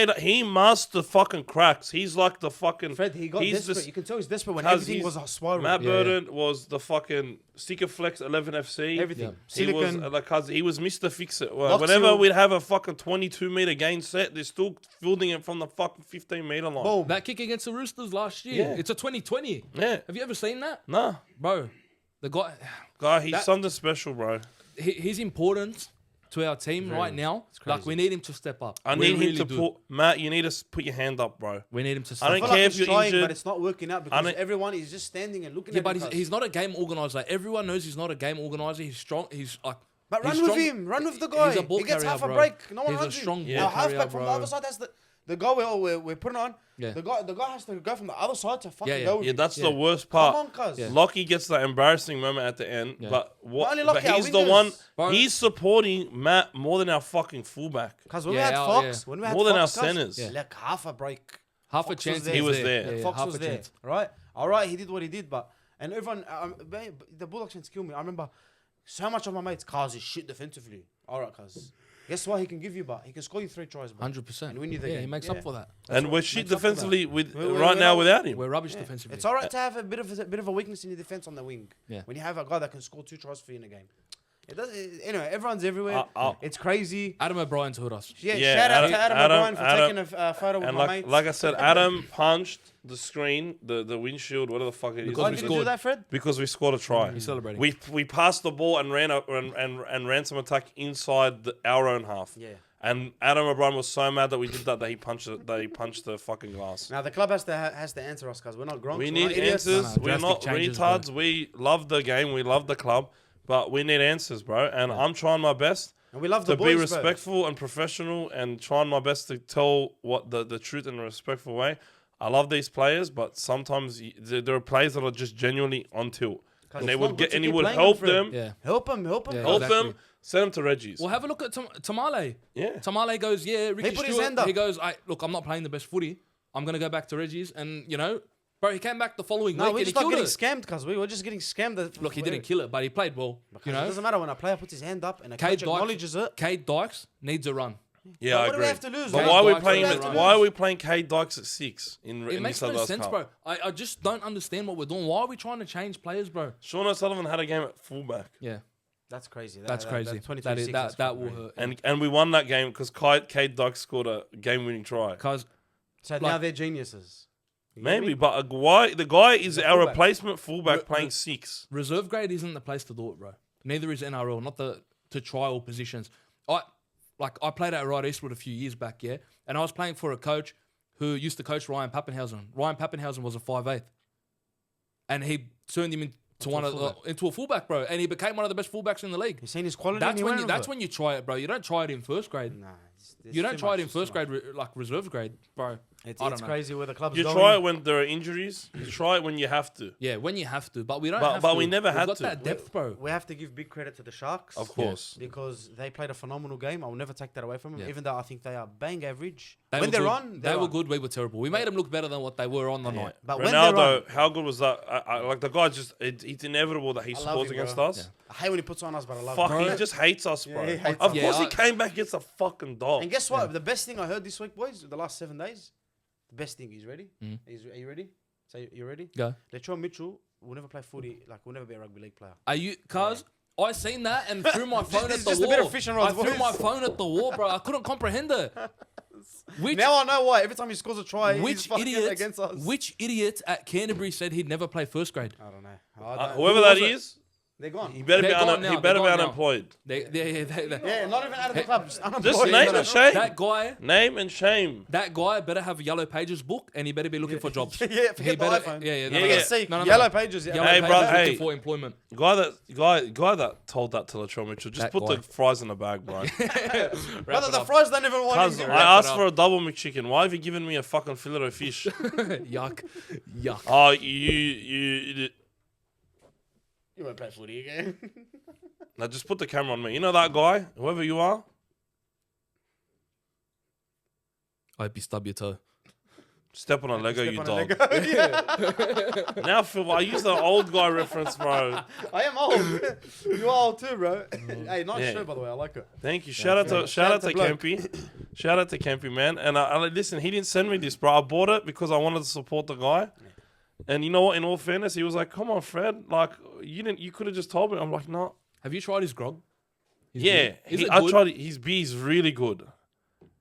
Nah, he masked the fucking cracks. He's like the fucking. Fred, he got he's desperate. just- You can tell he's desperate when 'cause everything he's- was a spiral. Matt Yeah, Burden was the fucking sticker flex 11 FC. Everything. Yeah. He was Silicon. he was Mr. Fix It. Lock Whenever seal. we'd have a fucking 22-meter gain set, they're still fielding it from the fucking 15-meter line. Boom. That kick against the Roosters last year. Yeah. It's a 2020. Yeah. Have you ever seen that? Nah. Bro, the guy, Guy, he's something special, bro. his importance to our team right now. Like, we need him to step up. I need him to put... Matt, you need to put your hand up, bro. We need him to step I up. don't care if you're trying, injured. but it's not working out because everyone is just standing and looking Yeah, at but him. he's not a game organizer. Everyone knows he's not a game organizer. He's strong. He's like... But he's run with strong. him. Run with the guy. He's a ball He gets carrier, half a bro. break. No one He's a runs him. strong Our ball halfback carrier, from the bro. other side has the guy we're putting on. Yeah. The guy has to go from the other side to fucking Yeah, go with Yeah, him. that's the worst part. Come on, cuz. Lockie gets that embarrassing moment at the end, but only Lockie, our he's the wingers. one. Bro. He's supporting Matt more than our fucking fullback. Because when we Yeah, had Fox, when we had More than Fox, our centers. like half a break. Half a Fox chance. was there. He was there. Yeah, Fox half was a there, chance. right? All right, he did what he did, but and everyone, the Bulldogs fans kill me. I remember so much of my mates, cuz is shit defensively. All right, cuz. Guess what he can give you, but he can score you 3 tries, bro. 100%. And win you the Yeah, game. he makes up for that. And we're shit makes up for that. defensively with We're right now not- without him. We're rubbish Yeah. defensively. It's all right to have a bit of a weakness in your defense on the wing. Yeah. When you have a guy that can score 2 tries for you in a game. Anyway, everyone's everywhere. It's crazy. Adam O'Brien told us. Yeah, Yeah, shout out to Adam- Adam O'Brien for Adam- taking a photo with And my mates. like I said, Adam punched the screen, the windshield, whatever the fuck it is. Because Why we did you scored. do that, Fred? Because we scored a try. He's celebrating. We passed the ball and ran up and ran some attack inside our own half. Yeah. And Adam O'Brien was so mad that we did that he punched the fucking glass. Now the club has to answer us because we're not Gronks. We we're need not idiots. answers. No, We're not drastic changes, retards. We love the game. We love the club. But we need answers, bro. And I'm trying my best And we love the to boys, be bro. respectful and professional and trying my best to tell what the truth in a respectful way. I love these players, but sometimes there are players that are just genuinely on tilt. And it's they not would good get to and he keep would playing help them, Fred. them. Yeah. Help him. Yeah. Help Exactly. them. Send them to Reggie's. Well, have a look at Tamale. Yeah. Tamale goes, yeah, Ricky put his Stewart. hand up. He goes, look, I'm not playing the best footy. I'm going to go back to Reggie's. And, bro, he came back the following No, week we're and he just not killed getting it. scammed because we were just getting scammed. Look, he didn't kill it, but he played well. It doesn't matter when a player puts his hand up and a coach acknowledges it. Cade Dykes needs a run. Yeah, But I what do we agree. have to lose? But Cade why are we Dykes playing? has to Why lose. are we playing Cade Dykes at 6 in It New makes South no Wales sense, Cup? bro. I just don't understand what we're doing. Why are we trying to change players, bro? Sean O'Sullivan had a game at fullback, Yeah, That's crazy. that's crazy. 2026, That will hurt. and we won that game because Cade Dykes scored a game-winning try. Because So now they're geniuses. You get Maybe, me? but why the guy is our fullback. replacement fullback playing 6. reserve grade isn't the place to do it, bro. Neither is NRL, not to trial positions. I played at Right Eastwood a few years back, yeah, and I was playing for a coach who used to coach Ryan Pappenhausen. Ryan Pappenhausen was a 5'8", and he turned him into a fullback, bro, and he became one of the best fullbacks in the league. You seen his quality. That's when you try it, bro. You don't try it in first grade. Nah, You don't try it in first grade, like reserve grade, bro. It's I don't know. crazy where the club's You going. try it when there are injuries. You try it when you have to. Yeah, when you have to, but we don't. But- have but to. we never We've had got to. that depth, bro. We have to give big credit to the Sharks. Of course. Because they played a phenomenal game. I'll never take that away from them, Yeah. even though I think they are bang average. They When were they're good. on, They were good. We were terrible. We made them look better than what they were on the night. But when they're on, Ronaldo, how good was that? Like the guy just, it's inevitable that he love scores him, against bro. us. I hate when he puts on us, but I love Fuck, him. he just hates us, bro. Yeah, he hates Of us. course, Yeah, he came back against a fucking dog. And guess what? The best thing I heard this week, boys, the last 7 days, the best thing. He's ready. Are you ready? Say you ready? Go. Latrell Mitchell will never play footy. Like, will never be a rugby league player. Are you? Cause I seen that and threw my phone This at is the just a wall. bit of fish and rods, I threw boys. my phone at the wall, bro. I couldn't comprehend it. Which Now I know why. Every time he scores a try, he's which fucking idiot? against us. Which idiot at Canterbury said he'd never play first grade? I don't know. Whoever Who that was it? is, They're gone. he better They're be gone now. he better be They're gone now. unemployed. They Yeah, not even out of the club. Just unemployed. Just name and shame. Name and shame. That guy better have a Yellow Pages book and he better be looking for jobs. Yeah, He forget the better, iPhone. Yeah, Forget yeah. Seek. No. Yellow pages. Yeah. Yellow Hey, Pages bro, looking hey. for employment. Guy that told that to Latrell Mitchell. Just That put guy. the fries in the bag, bro. Brother, the fries don't even want Cuz him. I asked for a double McChicken. Why have you given me a fucking fillet of fish? Yuck. Oh, you. You won't play footy again. Now just put the camera on me. You know that guy, whoever you are. I hope you stub your toe. Step on a Lego, you Step on a dog. Lego. Now, Phil, I use the old guy reference, bro. I am old. You're old too, bro. Hey, nice Yeah. show, by the way. I like it. Thank you. Shout out to bloke. Kempy. Shout out to Kempy, man. And I listen, he didn't send me this, bro. I bought it because I wanted to support the guy. And you know what? In all fairness, he was like, "Come on, Fred. Like, you could have just told me." I'm like, "No." Have you tried his grog? His Yeah, beer? Is it I good? tried it. His beer's really good.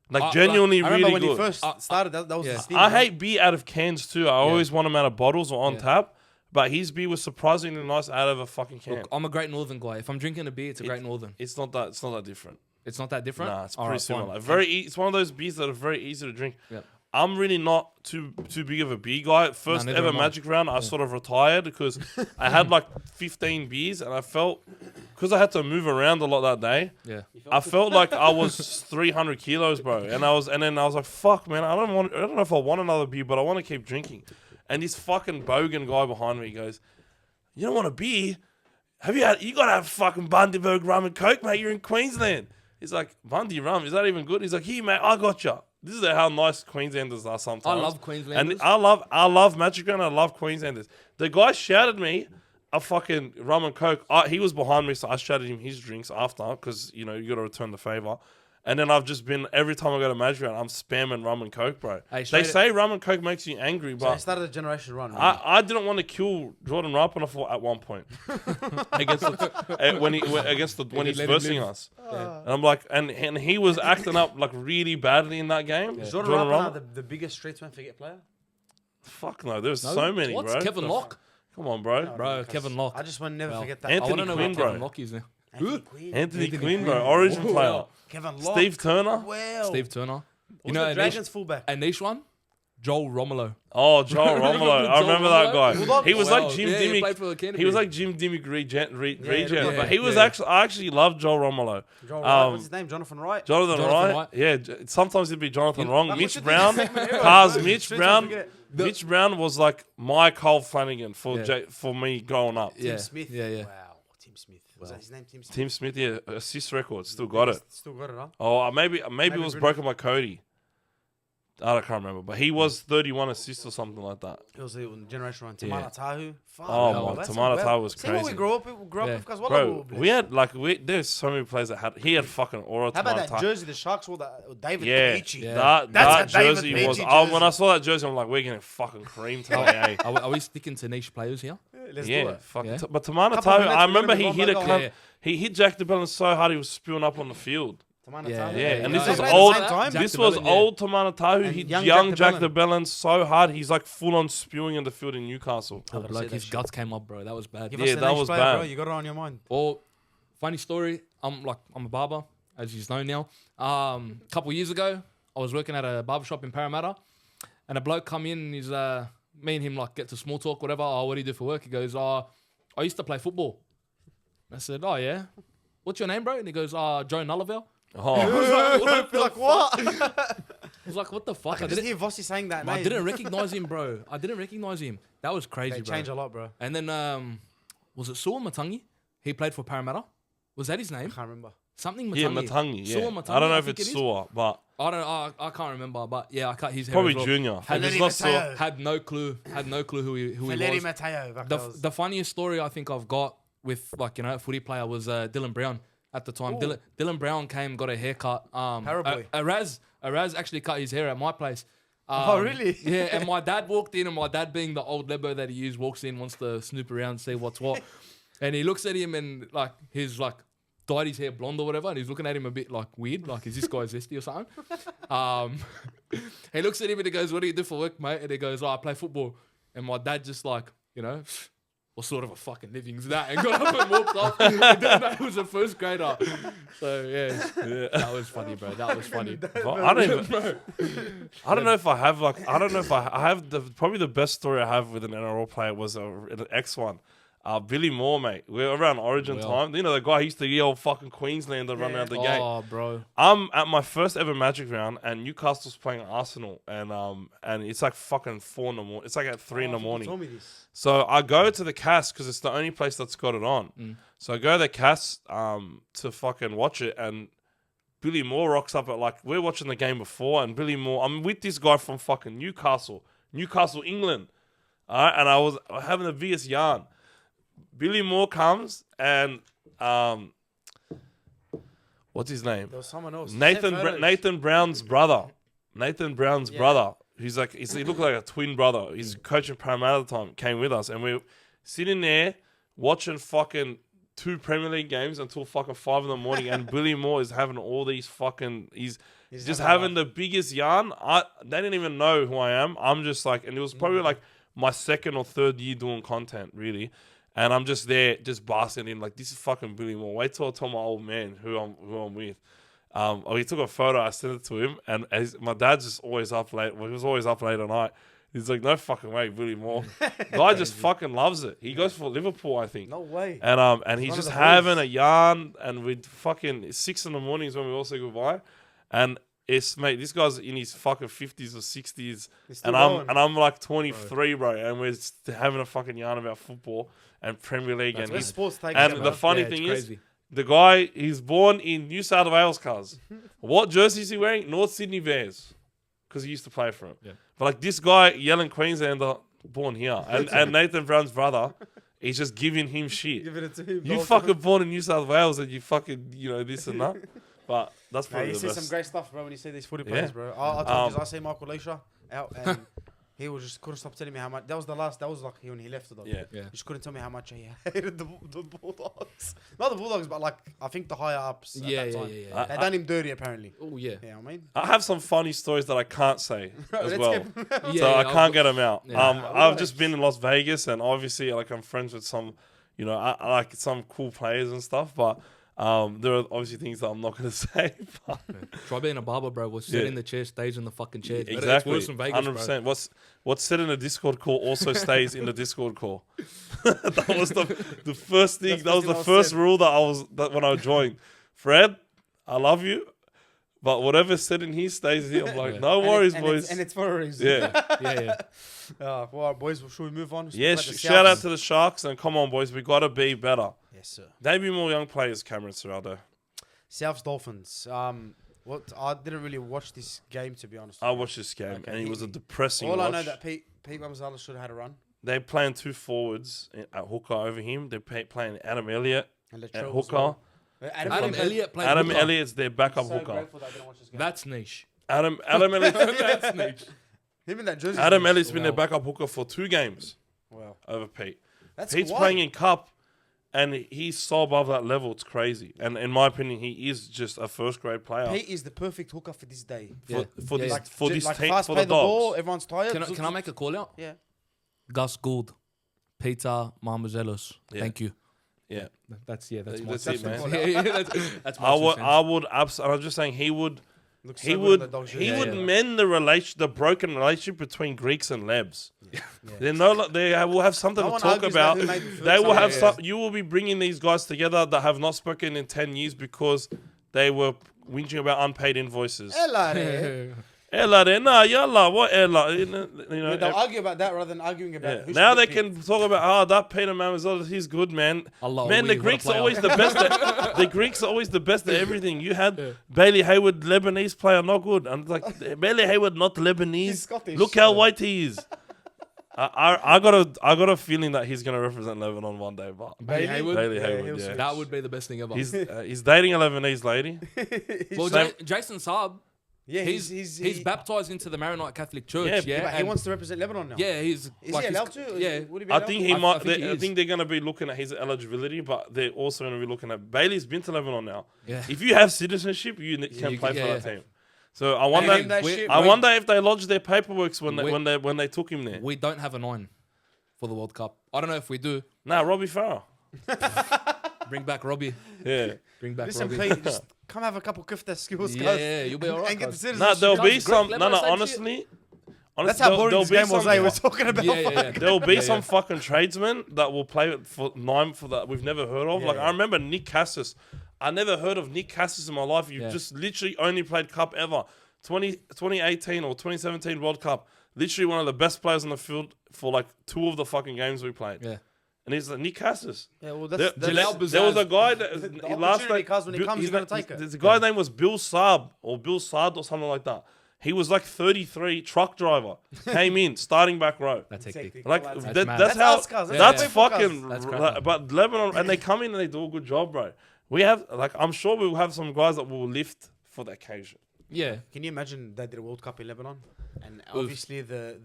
Like, like, genuinely I remember really when good. he first started, that was yeah. the steam. I right? hate beer out of cans too. I always want them out of bottles or on Yeah. tap. But his beer was surprisingly nice out of a fucking can. Look, I'm a Great Northern guy. If I'm drinking a beer, it's a Great Northern. It's not that different. It's not that different? Nah, it's All pretty right, fine. similar. Very, it's one of those beers that are very easy to drink. Yep. I'm really not too big of a beer guy. First neither ever am I. Magic round, I sort of retired because I had like 15 beers and I felt, because I had to move around a lot that day, Yeah. I felt like I was 300 kilos, bro. And then I was like, fuck, man, I don't know if I want another beer, but I want to keep drinking. And this fucking bogan guy behind me goes, you don't want a beer? You got to have fucking Bundaberg rum and coke, mate. You're in Queensland. He's like, Bundy rum, is that even good? He's like, here, mate, I got you. This is how nice Queenslanders are sometimes. I love Queenslanders. And I love Magic Round. I love Queenslanders. The guy shouted me a fucking rum and coke. He was behind me, so I shouted him his drinks after because, you got to return the favor. And then I've just been, every time I go to Magic Round, I'm spamming rum and coke, bro. Hey, they say rum and coke makes you angry, So but it started a generation run. Really. I didn't want to kill Jordan Rapanaugh at one point when he's versing us. Yeah. And I'm like, and he was acting up like really badly in that game. Is Jordan Rapanaugh the biggest streetsman forget player? Fuck no, there's so many, What's bro. Kevin Locke? Come on, bro. Bro, Kevin Locke. I just want to never forget that. I Anthony want to know Quinn, what bro. Kevin Locke is now. Anthony Quinn, bro. Origin player. Kevin Locke. Steve Turner. Well. Steve Turner. You know, Dragons fullback. A niche one? Joel Romolo. Oh, Joel Romolo. I remember that guy. Bulldogs. He was Wow. like Jim Yeah, he Dimmick. played for the Canterbury. He was like Jim Dimmick regen, yeah, but he was yeah. I actually loved Joel Romolo. Joel Wright, what's his name? Jonathan Wright. Jonathan Jonathan Wright. Wright. Yeah, sometimes it'd be Jonathan Wrong. Like, Mitch look at Brown. this segment, Cars everyone, Mitch bro. Brown. Forget. Mitch Brown was like my Cole Flanagan for Yeah. for me growing up. Yeah. Tim Smith. Yeah. Wow. Tim Smith. Was that his name? Tim Smith. Tim Smith, yeah, assist record, still got it. Still got it, huh? Oh, maybe it was Brilliant. broken broken by Cody. I can't remember, but he was 31 assists or something like that. It was a generation run. Yeah. Tamana Tahu. Oh, my, Tamana Tahu was See what we crazy. grew up Yeah. because Bro, we had there's so many players that had. He had fucking aura. How about Tamana that Tahu. jersey the Sharks wore? That David Yeah, Peachy. Yeah. that That's a David jersey Peachy was. jersey. When I saw that jersey, I'm like, we're getting fucking cream today, eh? Are we sticking to niche players here? Let's do Yeah, it. fucking. Yeah. But Tamana Couple of Tahu, minutes, I we're remember gonna he be hit a gone, cunt. yeah. He hit Jack DeBellin so hard he was spewing up on the field. Tamana Yeah, Tahu. Yeah, and this yeah. was They played at old. the same time. Jack This was DeBellin, yeah. old Tamana Tahu. And He young young Jack Jack DeBellin so hard. He's like full on spewing in the field in Newcastle. Oh, gotta bloke, say that his shit. guts came up, bro. That was bad. Give Yeah, us the that niche was player, bad. Bro. You got it on your mind. Or funny story. I'm a barber, as you know now. A couple years ago, I was working at a barbershop in Parramatta, and a bloke come in. And he's me and him like get to small talk, whatever. Oh, what do you do for work? He goes, I used to play football. I said, oh yeah. What's your name, bro? And he goes, Joe Nullivel. Oh, I feel like what? I was like, what the fuck? I just hear Vossi saying that I name. didn't recognize him, bro. I didn't recognize him. That was crazy, They bro. change a lot, bro. And then was it Saul Matangi? He played for Parramatta. Was that his I name? can't remember. Something Matangi. yeah, Matangi. Yeah, Saul Matangi, I don't know if think it's it is. Saw, but I don't. I can't remember, but yeah, I cut his hair. probably as well. Junior. Had, If it's not Saw, Mateo. had no clue. Had no clue who he Valeri was. Mateo. back those. The funniest story I think I've got with a footy player was Dylan Brown at the time. Ooh. Dylan Brown came, got a haircut. Paraboy. Araz actually cut his hair at my place. Oh, really? Yeah, and my dad walked in, and my dad, being the old Lebo that he is, walks in, wants to snoop around, see what's what. And he looks at him and like he's like dyed his hair blonde or whatever, and he's looking at him a bit like weird, like is this guy zesty or something? He looks at him and he goes, "What do you do for work, mate?" And he goes, I play football. And my dad just like, what sort of a fucking living is that? And got up and walked off. He didn't know he was a first grader. So yeah, that was funny, bro. That was funny. I don't know if I have I have probably the best story I have with an NRL player was an X one. Billy Moore, mate. We're around Origin time. You know, the guy who used to yell fucking Queenslander run around the gate. Oh, bro. I'm at my first ever Magic round, and Newcastle's playing Arsenal, and it's like fucking 4 in the morning. It's like at 3 in the You morning. told me this. So I go to the cast because it's the only place that's got it on. So I go to the cast to fucking watch it, and Billy Moore rocks up at we're watching the game before, and Billy Moore, I'm with this guy from fucking Newcastle, England. All right, and I was having the biggest yarn. Billy Moore comes and what's his name? There was someone else. Nathan Brown's brother. Nathan Brown's brother. He looked like a twin brother. He's coaching Parramatta at the time. Came with us, and we're sitting there watching fucking 2 Premier League games until fucking 5 in the morning. And Billy Moore is having all these fucking. He's just having the biggest yarn. They didn't even know who I am. I'm just like, and it was probably like my 2nd or 3rd year doing content, really. And I'm just there, just basking in, like, this is fucking Billy Moore. Wait till I tell my old man who I'm with. he took a photo. I sent it to him, and my dad's just always up late. Well, he was always up late at night. He's like, no fucking way, Willie Moore. Guy just fucking loves it. He goes for Liverpool, I think. No way. And he's just having a yarn, and we fucking 6 a.m. when we all say goodbye, and mate, this guy's in his fucking 50s or 60s, and I'm like 23, bro, and we're just having a fucking yarn about football and Premier League and sports take the funny thing is, the guy, he's born in New South Wales, cuz. What jersey is he wearing? North Sydney Bears, because he used to play for him. Yeah. But like this guy, yelling Queenslander, born here, and Nathan Brown's brother, he's just giving him shit. Giving it to him. You fucking born in New South Wales, and you fucking this and that. But that's probably you the see best. some great stuff, bro, when you see these footy players, bro. I told you, I see Michael Leisha out, and he was just couldn't stop telling me how much. That was like when he left it. Yeah. He just couldn't tell me how much he hated the Bulldogs. Not the Bulldogs, but like I think the higher ups. At that time. They done him dirty, apparently. Oh yeah. Yeah, I mean, I have some funny stories that I can't say as let's well, get- so I can't get them out. Yeah. I've just been in Las Vegas, and obviously, like I'm friends with some, I like some cool players and stuff, but. There are obviously things that I'm not going to say. But Try being a barber, bro. What's sit in the chair stays in the fucking chair. exactly, It's worse than Vegas, 100%. What's said in the Discord call also stays in the Discord call. That was the first thing. That was the first rule that when I joined. Fred, I love you, but whatever's said in here stays here. I'm like, no worries, boys. And it's for a reason. Yeah. Well, all right, boys. Should we move on? Yeah. Shout out to the Sharks, and come on, boys. We got to be better. Yes, sir. Debut more young players, Cameron Serraldo. Souths Dolphins. I didn't really watch this game, to be honest. I watched this game, and it was a depressing watch. I know that Pete Gonzalez should have had a run. They're playing 2 forwards at hooker over him. They're playing Adam Elliott And at Latrell hooker. well. Adam Elliott playing Adam hooker. Elliott's their backup So hooker. grateful that I didn't watch this game. That's niche. Adam Elliott. That's niche. Him in that jersey. Adam Elliott's been their backup hooker for 2 games Wow. over Pete. That's Pete's why. playing in cup, and he's so above that level. It's crazy. And in my opinion, he is just a first grade player. Pete is the perfect hooker for this day. For this team, fast for play the the ball, Dogs. everyone's tired. Can I make a call out? Yeah. Gus Gould, Peter Marmozelos. Yeah. Thank you. Yeah. That's That's my it, man. that's my I would absolutely. I'm just saying he would. Looks He so good would in the Dogs he jersey. would mend the broken relationship between Greeks and Lebs. They will have something No to one talk argues about. that who made the They first will time. have Yeah. some. You will be bringing these guys together that have not spoken in 10 years because they were whinging about unpaid invoices. Ella, eh? Ella, yalla, what Ella? They'll argue about that rather than arguing about who Now should they get can talk about that Peter Mamazella, he's good, man. Allah, Man, the what a Greeks are player. always the best. The Greeks are always the best at everything. You had Bailey Hayward, Lebanese player, not good. I'm like, Bailey Hayward, not Lebanese. He's Scottish. Look how white he is. I got a feeling that he's gonna represent Lebanon one day. But Bailey Hayward? Bailey Yeah, Hayward, he'll yeah. switch. That would be the best thing ever. He's dating a Lebanese lady. Well, Same- Jason Saab, Yeah, he's baptized into the Maronite Catholic Church. Yeah, Yeah, But he and- wants to represent Lebanon now. Yeah, he's. Is like, he he's- allowed to? Yeah. Would he be I allowed think to? he might. think he I is. think they're going to be looking at his eligibility, but they're also going to be looking at Bailey's been to Lebanon now. Yeah. If you have citizenship, you can you play can- for yeah, that yeah. team. So I Name wonder. that we- shit, I bro. wonder if they lodged their paperwork when We- they took him there. We don't have a 9 for the World Cup. I don't know if we do. Nah, Robbie Farah. Bring back Robbie. Yeah. Bring back Listen, Robbie. Pete, just come have a couple kifta skills, Yeah, guys. yeah, you'll be alright, And get the guys. citizenship. Nah, there'll be Guys, some. great No, level, same honestly. That's how boring this game was. some- We're talking about. Yeah, yeah, yeah. There'll be Yeah, some yeah. fucking tradesmen that will play for 9 for that we've never heard of. Yeah, Like yeah. I remember Nick Cassis. I never heard of Nick Cassis in my life. You Yeah. just literally only played cup ever. 2018 or 2017 World Cup. Literally one of the best players on the field for like 2 of the fucking games we played. Yeah. And he's like Nick Cassis. Yeah, well, There, that's there was a guy that The last opportunity night. comes when it comes, you're gonna take it. There's a guy's name was Bill Saab or Bill Saad or something like that. He was like 33, truck driver. Came in, starting back row. That's hectic. Like That's that, mad. that's That's how us, cuz. that's Yeah. fucking. That's like, crap. but Lebanon and they come in and they do a good job, bro. We have like I'm sure we'll have some guys that will lift for the occasion. Yeah. Can you imagine they did a World Cup in Lebanon? And obviously the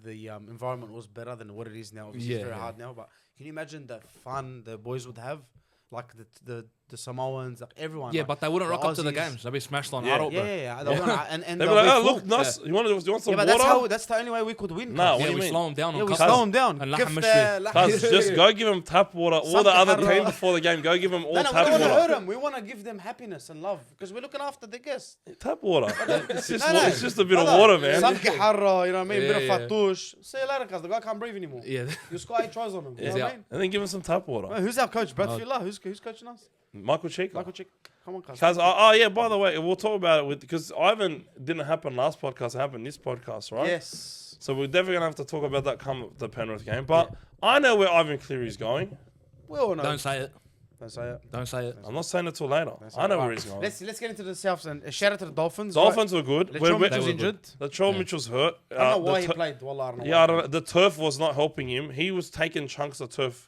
environment was better than what it is now. Obviously it's Yeah, very yeah. hard now. But can you imagine the fun the boys would have? Like the the Samoans, like everyone. Yeah, like, but they wouldn't the rock up to the Aussies. games. They'd be smashed on Yeah. huddle, bro. Yeah. They wanna- and They'd they'll be like, be oh, full. look, nice. You want some Yeah, but water? that's the only way we could win. Nah, cuz. what do Yeah, you we mean? slow them down Yeah, on we cuz. slow them down. And Give Laham the- Cuz, just go give them tap water. All the Something other hard. teams before the game, go give them all No, we tap don't want to hurt water. them. We want to give them happiness and love because we're looking after the guests. Tap water. It's just, No, no. it's just a bit of Brother, water, man. Some kaharra, you know what I mean? Yeah, Bit yeah. of fatouche. See you later, cuz the guy can't breathe anymore. Yeah. You score 8 tries on him. You know what I mean? And then give them some tap water. Well, who's our coach? Brad Fila? Who's coaching us? Michael Chico. Michael Chick. Come on, cuz. Cuz, oh yeah, by the way, we'll talk about it because Ivan didn't happen last podcast, it happened this podcast, right? Yes. So we're definitely gonna have to talk about that come the Penrith game. But I know where Ivan Cleary's going. We all know. Don't say it. Don't say it. Don't say it. I'm not saying it till later. That's I know right. where he's going. Let's get into the Souths and shout out to the Dolphins. Dolphins were good. Latrell We're- Mitchell's were injured. Latrell Mitchell's hurt. I don't know why the he tu- played. Wallah, I don't know Yeah, why. I don't know. The turf was not helping him. He was taking chunks of turf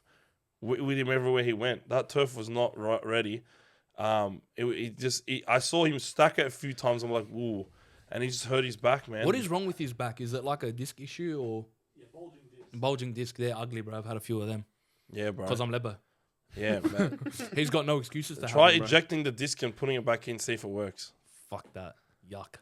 with him everywhere he went. That turf was not ready. I saw him stack it a few times. I'm like, ooh, and he just hurt his back, man. What is wrong with his back? Is it like a disc issue or bulging disc? They're ugly, bro. I've had a few of them Yeah, bro. because I'm Lebo. Yeah, man. He's got no excuses to Try have them, ejecting the disc and putting it back in, see if it works. bro. Fuck that. Yuck.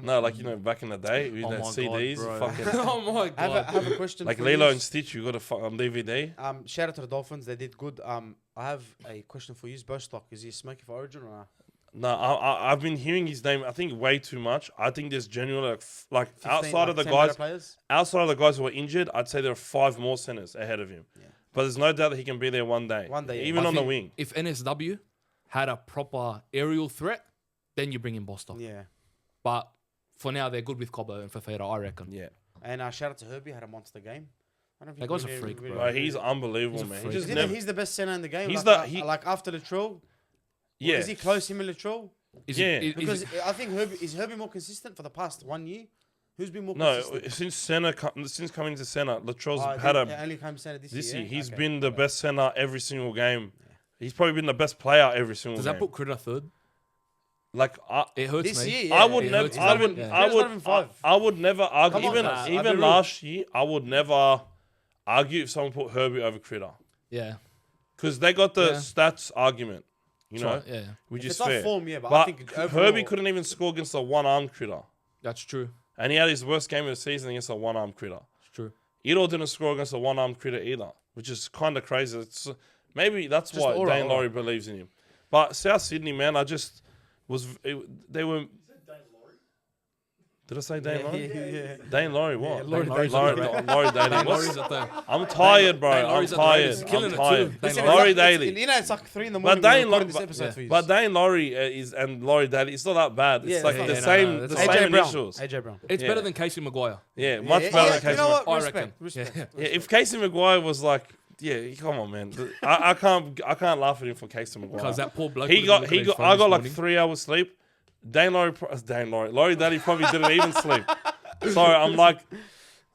No, like back in the day, with Oh that my God, CDs, bro. fucking Oh my I god. have a question like for Lilo you. and Stitch. You got a on DVD. Shout out to the Dolphins. They did good. I have a question for you. Bostock. Is he smoking for Origin or not? No, I've been hearing his name. I think way too much. I think there's genuinely like 15, outside of the 10 better guys, players? outside of the guys who are injured, I'd say there are 5 more centers ahead of him. Yeah. But there's no doubt that he can be there one day. One day, yeah. even I on the think wing. If NSW had a proper aerial threat, then you bring in Bostock. Yeah. But for now, they're good with Cobbo and Fafita, I reckon. Yeah, And shout out to Herbie. Had a monster game. I don't That guy's a freak, bro. bro, he's unbelievable, He's a man. He freak. just He's, never. he's the best center in the game. He's like, the- after Latrell. Yeah, Is he close him and Latrell? Is Yeah. He, is Because I think Herbie more consistent for the past 1 year. Who's been more no. consistent? Since coming to center, Latrell's Oh, had he a only came center this year. year. He's Okay. been the best center every single game. He's probably been the best player every single does game. that put Critter third? Like It hurts This me. year. Yeah, I would it never. hurts. I He's would. not even- I He's would. not even 5. I would never argue. Come on, Even nah, I'd be even real. last year, I would never argue if someone put Herbie over Critter Yeah. because they got the Yeah. stats argument. You know, That's right, yeah. which If is it's fair. off form, yeah, but I But think Herbie overall- couldn't even score against a one-armed Critter, That's true. and he had his worst game of the season against a one-armed Critter. It's true. Ito didn't score against a one-armed Critter either, which is kind of crazy. It's, maybe that's Just why aura, Dane aura. Laurie believes in him. But South Sydney, man, I just was. They were. Did I say Dane Laurie? Yeah. Dane Laurie, what? Yeah, Laurie Daly. Laurie Daly. Dane What's- Laurie's at the. I'm tired, bro. Dane I'm Laurie's at the tired. Raiders. Killing I'm it tired. too. Listen, Laurie it's Daly. You know, it's like 3 in the But morning. Dane, We're recording this episode for you. but Dane Laurie is and Laurie Daly. It's not that bad. It's Yeah, like yeah, the yeah, same, no, the that's same AJ Brown. initials. AJ Brown. It's Yeah. better than Casey Maguire. Yeah, much Yeah, better yeah, than Casey. You know what? I Respect. reckon. Respect. Yeah. Yeah, if Casey Maguire was like, yeah, come on, man. I can't laugh at him for Casey Maguire. Because that poor bloke. I got like 3 hours sleep. Laurie Daly probably didn't even sleep. Sorry, I'm like,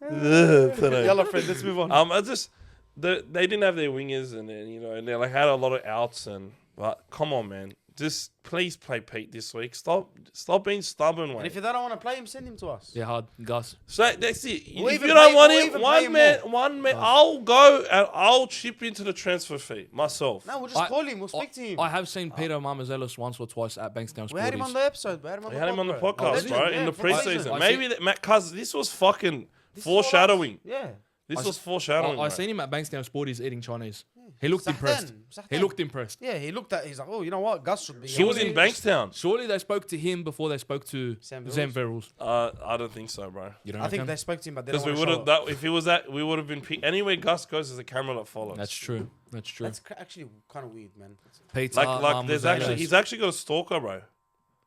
today. Yellow friend, let's move on. I just they didn't have their wingers and then and they like had a lot of outs but come on, man, just please play Pete this week. Stop being stubborn, And man. if you don't want to play him, send him to us. Yeah, hard. Gus. So that's it. We'll If even you don't pay- want we'll him, even pay him one man, I'll go and I'll chip into the transfer fee myself. No, we'll just I- call him. We'll speak to him. I have seen Peter Marmazelis once or twice at Bankstown We had him on Sporties. the episode. We had him on the podcast, Legend, bro, yeah, in the for Legend. preseason. I Maybe that Matt, cause this was fucking This is foreshadowing. all us. Yeah. This was I foreshadowing. bro. seen him at Bankstown Sporties eating Chinese. He looked Sahtan, impressed. He Sahtan. looked impressed. Yeah, he looked at. He's like, oh, you know what? Gus should be. He was in Bankstown. Surely they spoke to him before they spoke to Sam Zam Verrills. I don't think so, bro. You don't I think reckon? they spoke to him, but they Because don't we wanna would show have up. that if he was that we would have been anywhere Gus goes there's a camera that follows. That's true. That's true. That's actually kind of weird, man. Peter like there's actually Marmazelis. he's actually got a stalker, bro.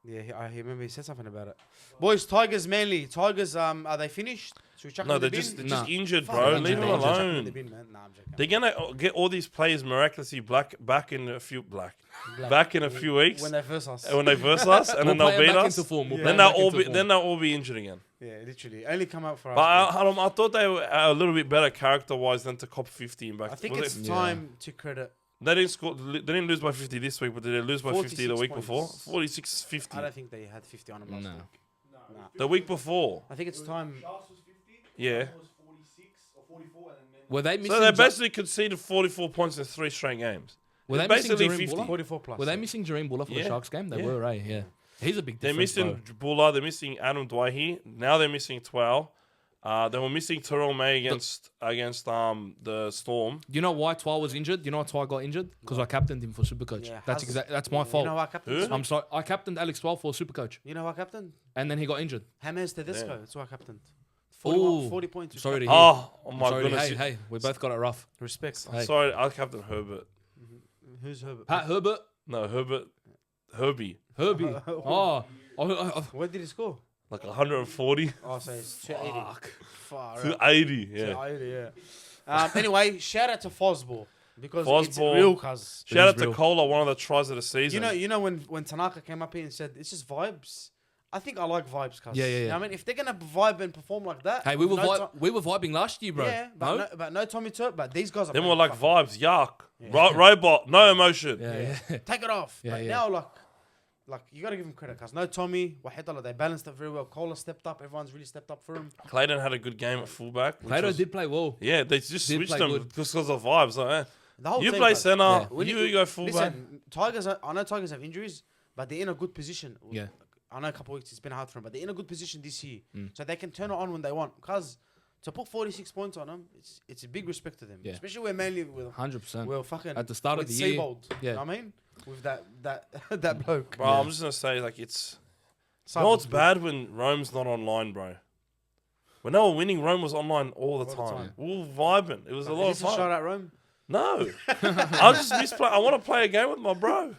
Yeah, I remember he said something about it. Boys, Tigers, Manly. Tigers, are they finished? Should we chuck No, them in they're the just bin? they're just Nah. injured, Fuck, bro. injured, Leave them injured. Chuck them in alone. the bin, man. Nah, I'm joking. They're gonna get all these players miraculously back in a few back in a few weeks When they first us. when they verse us and then We'll they'll play 'em beat back us. into form. We'll play Then 'em they'll back all into be form. then they'll all be injured again. Yeah, literally. Only come out for us. But man. I thought they were a little bit better character wise than to cop 50 and back. I think Was it's it- time to credit. They didn't score. They didn't lose by 50 this week, but did they lose by 50 the 46 week before? points. 46-50. I don't think they had 50 on them last No. week. The week before. I think it's time. Sharks was 50. Yeah. Melbourne was 46 or 44, and then Were they missing? So they basically conceded 44 points in 3 straight games. Were they It's missing basically Jareen 50. Buller? 44 plus. Were they missing Jareen Buller for the Yeah. Sharks game? They Yeah. were, right? Yeah. He's a big They're difference, missing bro. Buller. They're missing Adam Dwight. Now they're missing Twell. They were missing Terrell May against the Storm. Do you know why Twa was injured? Do you know why Twa got injured? Because I captained him for SuperCoach. Yeah, That's how's- exactly that's my You fault. know who I captain? Who? this week? I'm sorry. I captained Alex Twa for SuperCoach, You know who I captain? and then he got injured. James Tedesco. Yeah. That's who I captained. Ooh. 40 points. Sorry to hear. Oh my Sorry to- goodness! Hey, we both got it rough. Respect. Hey. Sorry, I captain Herbert. Who's Herbert? Pat Herbert, No, Herbie. Herbie. Oh, What did he score? Like 140 Oh, so it's 280. fuck. Far out. 280. Yeah. 280, yeah. Anyway, shout out to Fosball because it's Fosball. real, cuz. Shout out real. to Cola, one of the tries of the season. You know when Tanaka came up here and said it's just vibes. I think I like vibes, cuz. Yeah, yeah, You know yeah. what I mean, if they're gonna vibe and perform like that, Hey, we were no we were vibing last year, bro. Yeah, no? but no Tommy Turk. But these guys are Them playing were like fucking- vibes. Yuck. Robot. No emotion. Yeah, yeah. Take it off. Yeah, but yeah. now like you gotta give him credit, cuz no Tommy, Wahidala, they balanced it very well. Cola stepped up. Everyone's really stepped up for him. Clayton had a good game at fullback. which Plato was- did play well. Yeah, they just Did switched play them good. because of vibes. Like, The whole you team, play cuz. center, Yeah. When you go fullback. Listen, Tigers. I know Tigers have injuries, but they're in a good position. Yeah. I know a couple of weeks it's been hard for them, but they're in a good position this year, Mm. so they can turn it on when they want. Because to put 46 points on them, it's a big respect to them. Yeah. Especially when mainly with 100%. well fucking At the start of with the year. Seabold, Yeah. you know what I mean, with that that bloke. Bro, I'm just gonna say like it's. You know Seabold's what's bad when Rome's not online, bro? When they were winning, Rome was online all the All the time. time. We were vibing. It was a lot of Is this a shout fun. out Rome? No, I just miss play. I want to play a game with my bro.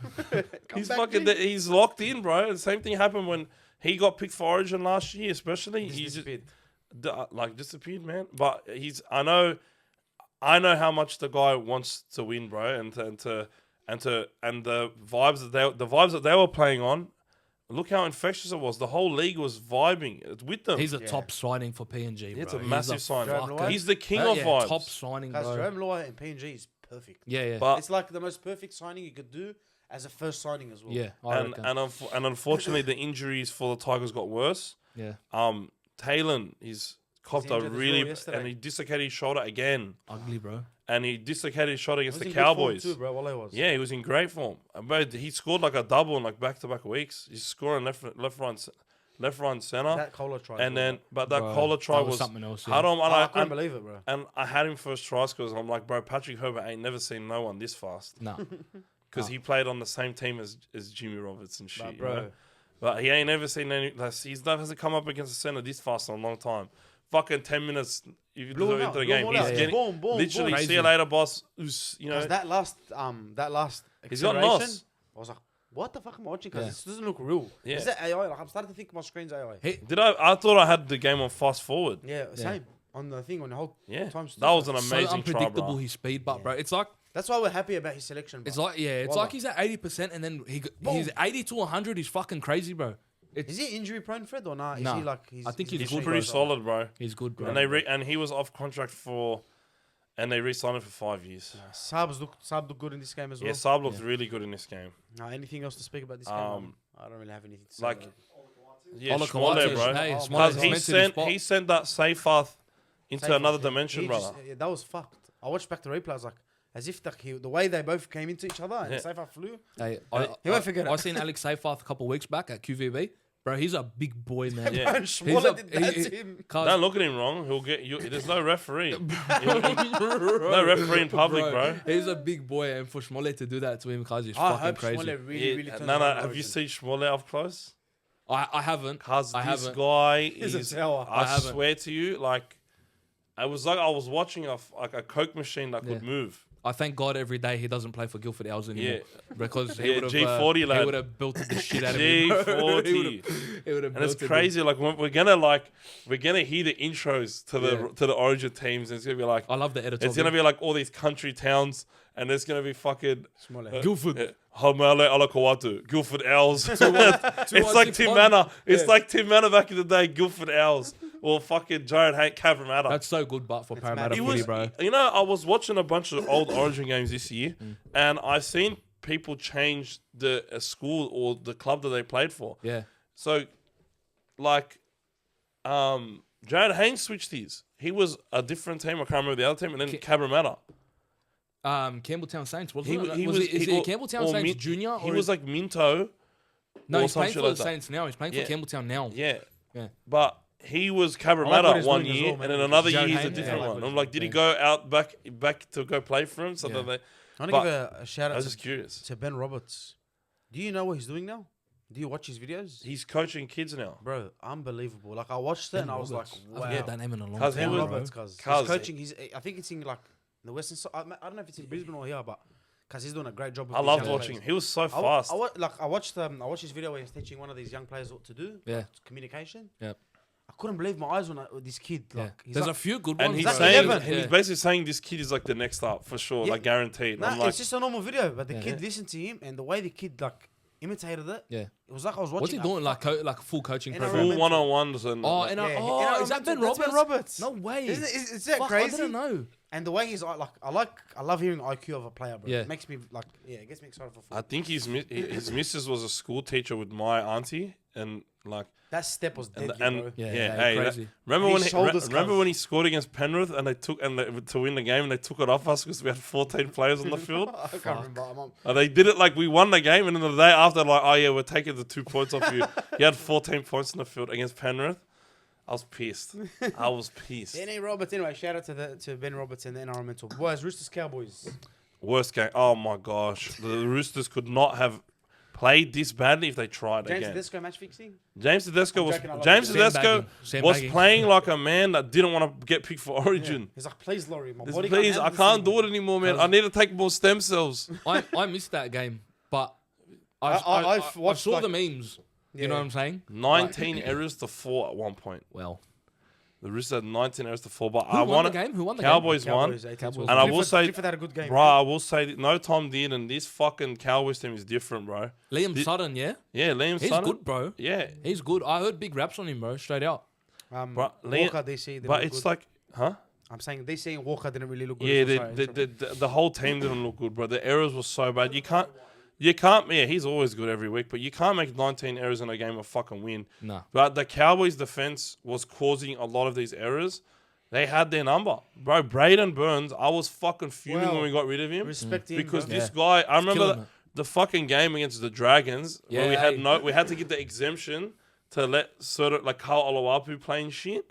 He's back, fucking. G. He's locked in, bro. The same thing happened when he got picked for Origin last year, especially. He's He's disappeared. like disappeared, man. But he's. I know how much the guy wants to win, bro, and the vibes that they were playing on. Look how infectious it was. The whole league was vibing with them. He's a Yeah. top signing for PNG, bro. It's a He's massive sign. fucking- He's the king Oh, of yeah, vibes. top signing, Because bro. Jerome Loa in PNG is perfect. Yeah, yeah. But It's like the most perfect signing you could do as a first signing as well. yeah, I and reckon. and unfortunately, the injuries for the Tigers got worse. Yeah, Talon, he's copped a injured as well really yesterday. and he dislocated his shoulder again, ugly, bro. and he dislocated his shoulder against Was the in good form Cowboys. too, bro. Wale was. Yeah, he was in great form. But he scored like a double in like back-to-back weeks. He's scoring left, right, center, That Cola try. and then but that Bro, Cola try that was something else. I Yeah. don't. I And couldn't believe it, bro. and I had him first tries because I'm like, bro, Patrick Herbert ain't never seen no one this fast Nah. because he played on the same team as Jimmy Roberts and shit. But, you bro, know? But he ain't never seen any. Like, hasn't come up against a center this fast in a long time. Fucking 10 minutes you blew him into out. the Blew game. him all He's out. getting Boom, boom, literally. boom. See Crazy. you later, boss. Oos, you know, Because that last he's got acceleration, nos. I was like, what the fuck am I watching? Because Yeah. this doesn't look real. Yeah. Is that AI? Like I'm starting to think my screen's AI. Did I thought I had the game on fast forward. Yeah, same on the thing on the whole Yeah, time. that was an So amazing try, unpredictable bro. his speed, but bro, it's like That's why we're happy about his selection. it's bro. like yeah, it's Wallah. like he's at 80% and then he's Boom. 80 to 100. He's fucking crazy, bro. Is he injury prone, Fred, or not? Is Nah. he like? He's, I think he's he's He's good, pretty bro. solid, bro. He's good, bro. And he was off contract and they re-signed him for 5 years. Saab looked good in this game as well. Yeah, Saab looked really good in this game. Anything else to speak about this game? I don't really have anything to say. Like, about it. yeah, Ola Schmolle, Kawatu, bro. hey, Oh, Schmolle Because is he meant to be sent spot. he sent that Seyfarth into Safe another off, yeah. dimension, He brother. just- that was fucked. I watched back the replay. I was like, as if the way they both came into each other and Yeah. Safa flew. Hey, He won't forget it. I seen Alex Seyfarth a couple of weeks back at QVB. Bro, he's a big boy, man. Yeah. And Schmoller did that he- to him. Cause- Don't look at him wrong. He'll get you. There's no referee. No referee in public, bro. He's a big boy, and for Schmolle to do that to him, cause he's I fucking hope crazy. Schmoller really Yeah, turns no. around Have you Origin. seen Schmolle up close? I haven't. Cause I this haven't. guy He's a is. tower. I I haven't. swear to you, like, I was watching a Coke machine that could Yeah. move. I thank God every day he doesn't play for Guildford Owls anymore. Yeah. Because he Yeah, would have G40 lad. he would have built the shit out of me. bro. G40. He would have And it's built it, crazy. Like we're gonna hear the intros to the Origin teams, and it's gonna be like I love the editor. it's gonna be like all these country towns, and there's gonna be fucking Schmoller. Guildford. Hamale Alakawatu, Guildford Owls. It's like Tim 2161. Manor. It's Yeah. like Tim Manor back in the day. Guildford Owls or fucking Jared Hank Cabramatta. That's so good, but for Parramatta mad. He footy, was, bro. you know, I was watching a bunch of old Origin games this year, Mm. and I've seen people change the school or the club that they played for. Yeah. So, like, Jared Haynes switched his. He was a different team. I can't remember the other team, and then Cabramatta. Campbelltown Saints, wasn't it? He Was was it Campbelltown or Saints Junior? He was like Minto. No, or he's some playing shit for like the that. Saints now. He's playing Yeah. for Campbelltown now. Yeah. Yeah. But he was I like what Cabramatta he's one doing as year, well, man, and then because another year Jared he's a Haynes, different yeah. one. I'm like, did he Yeah. go out back to go play for him? So Yeah. that they. I want But- to give a shout I out was just curious. to Ben Roberts. Do you know what he's doing now? Do you watch his videos? He's coaching kids now. Bro, unbelievable. Like I watched it and I was like, wow. I've heard that name in a long Cause he time. Ben was- bro. Roberts, cause Cuz- he's coaching. I think it's in like the western side. I don't know if it's in Brisbane or here, but because he's doing a great job. With I these loved young watching him. players. He was so I fast. watched his video where he's teaching one of these young players what to do. Yeah. like, communication. Yep. I couldn't believe my eyes with this kid. Yeah. Like, he's There's like, a few good And ones. he's That's bro. saying, 11. and he's basically saying this kid is like the next up for sure, Yeah. like guaranteed. nah, I'm like, it's just a normal video, but the Yeah. kid listened to him and the way the kid like imitated it. Yeah. It was like I was watching. What's he doing? Like a full coaching And I program? full remember- one-on-ones and Oh, like, and Yeah, is that Ben that's Roberts? Ben Roberts. No way. Isn't it, is that Fuck, crazy? I didn't know. And the way he's like, I love hearing IQ of a player, bro. Yeah. It makes me like, it gets me excited for I football. think his missus was a school teacher with my auntie, and like, That step was and, deadly, and bro. Yeah, yeah, yeah, hey, crazy. remember His when shoulders remember cuz. when he scored against Penrith and to win the game and they took it off us because we had 14 players on the field. I can't remember. And they did it like we won the game, and then the day after, like, oh yeah, we're taking the 2 points off you. He had 14 points in the field against Penrith. I was pissed. I was pissed. Benny Roberts. Anyway, shout out to Ben Roberts and the NRL Boys, Roosters, Cowboys. Worst game. Oh my gosh, the Roosters could not have played this badly if they tried James again. Tedesco match fixing. James Tedesco was joking, I love James it. Tedesco Sandbagging. was playing like a man that didn't want to get picked for Origin. He's like, please, Laurie, my Just body please, I handle this can't thing." do it anymore, man. I need to take more stem cells. I missed that game, but I've I watched, saw like- the memes. Yeah. You know what I'm saying? 19 errors to 4 at one point. Well, The Roosters had 19 errors to 4, but who I won want the game? Who won the Cowboys game? won. Cowboys, 18-12. And I will say- Clifford had a good game. Bro, I will say that no Tom did, and this fucking Cowboys team is different, bro. Liam Sutton, yeah, Yeah, Liam he's Sutton. good, bro. Yeah, He's good. I heard big raps on him, bro. Straight out. Bro, Liam- Walker, DC. didn't but look it's good. like, huh? I'm saying DC and Walker didn't really look good. Yeah, as well. Sorry, the whole team didn't look good, bro. The errors were so bad. You can't. Yeah, he's always good every week, but you can't make 19 errors in a game and fucking win. Nah. But the Cowboys' defense was causing a lot of these errors. They had their number, bro. Braden Burns, I was fucking fuming Well, when we got rid of him Respect him, because bro. this guy. I remember killing the fucking game against the Dragons where we Yeah, had we had to get the exemption to let sort of like Kyle Oluwapu playing shit,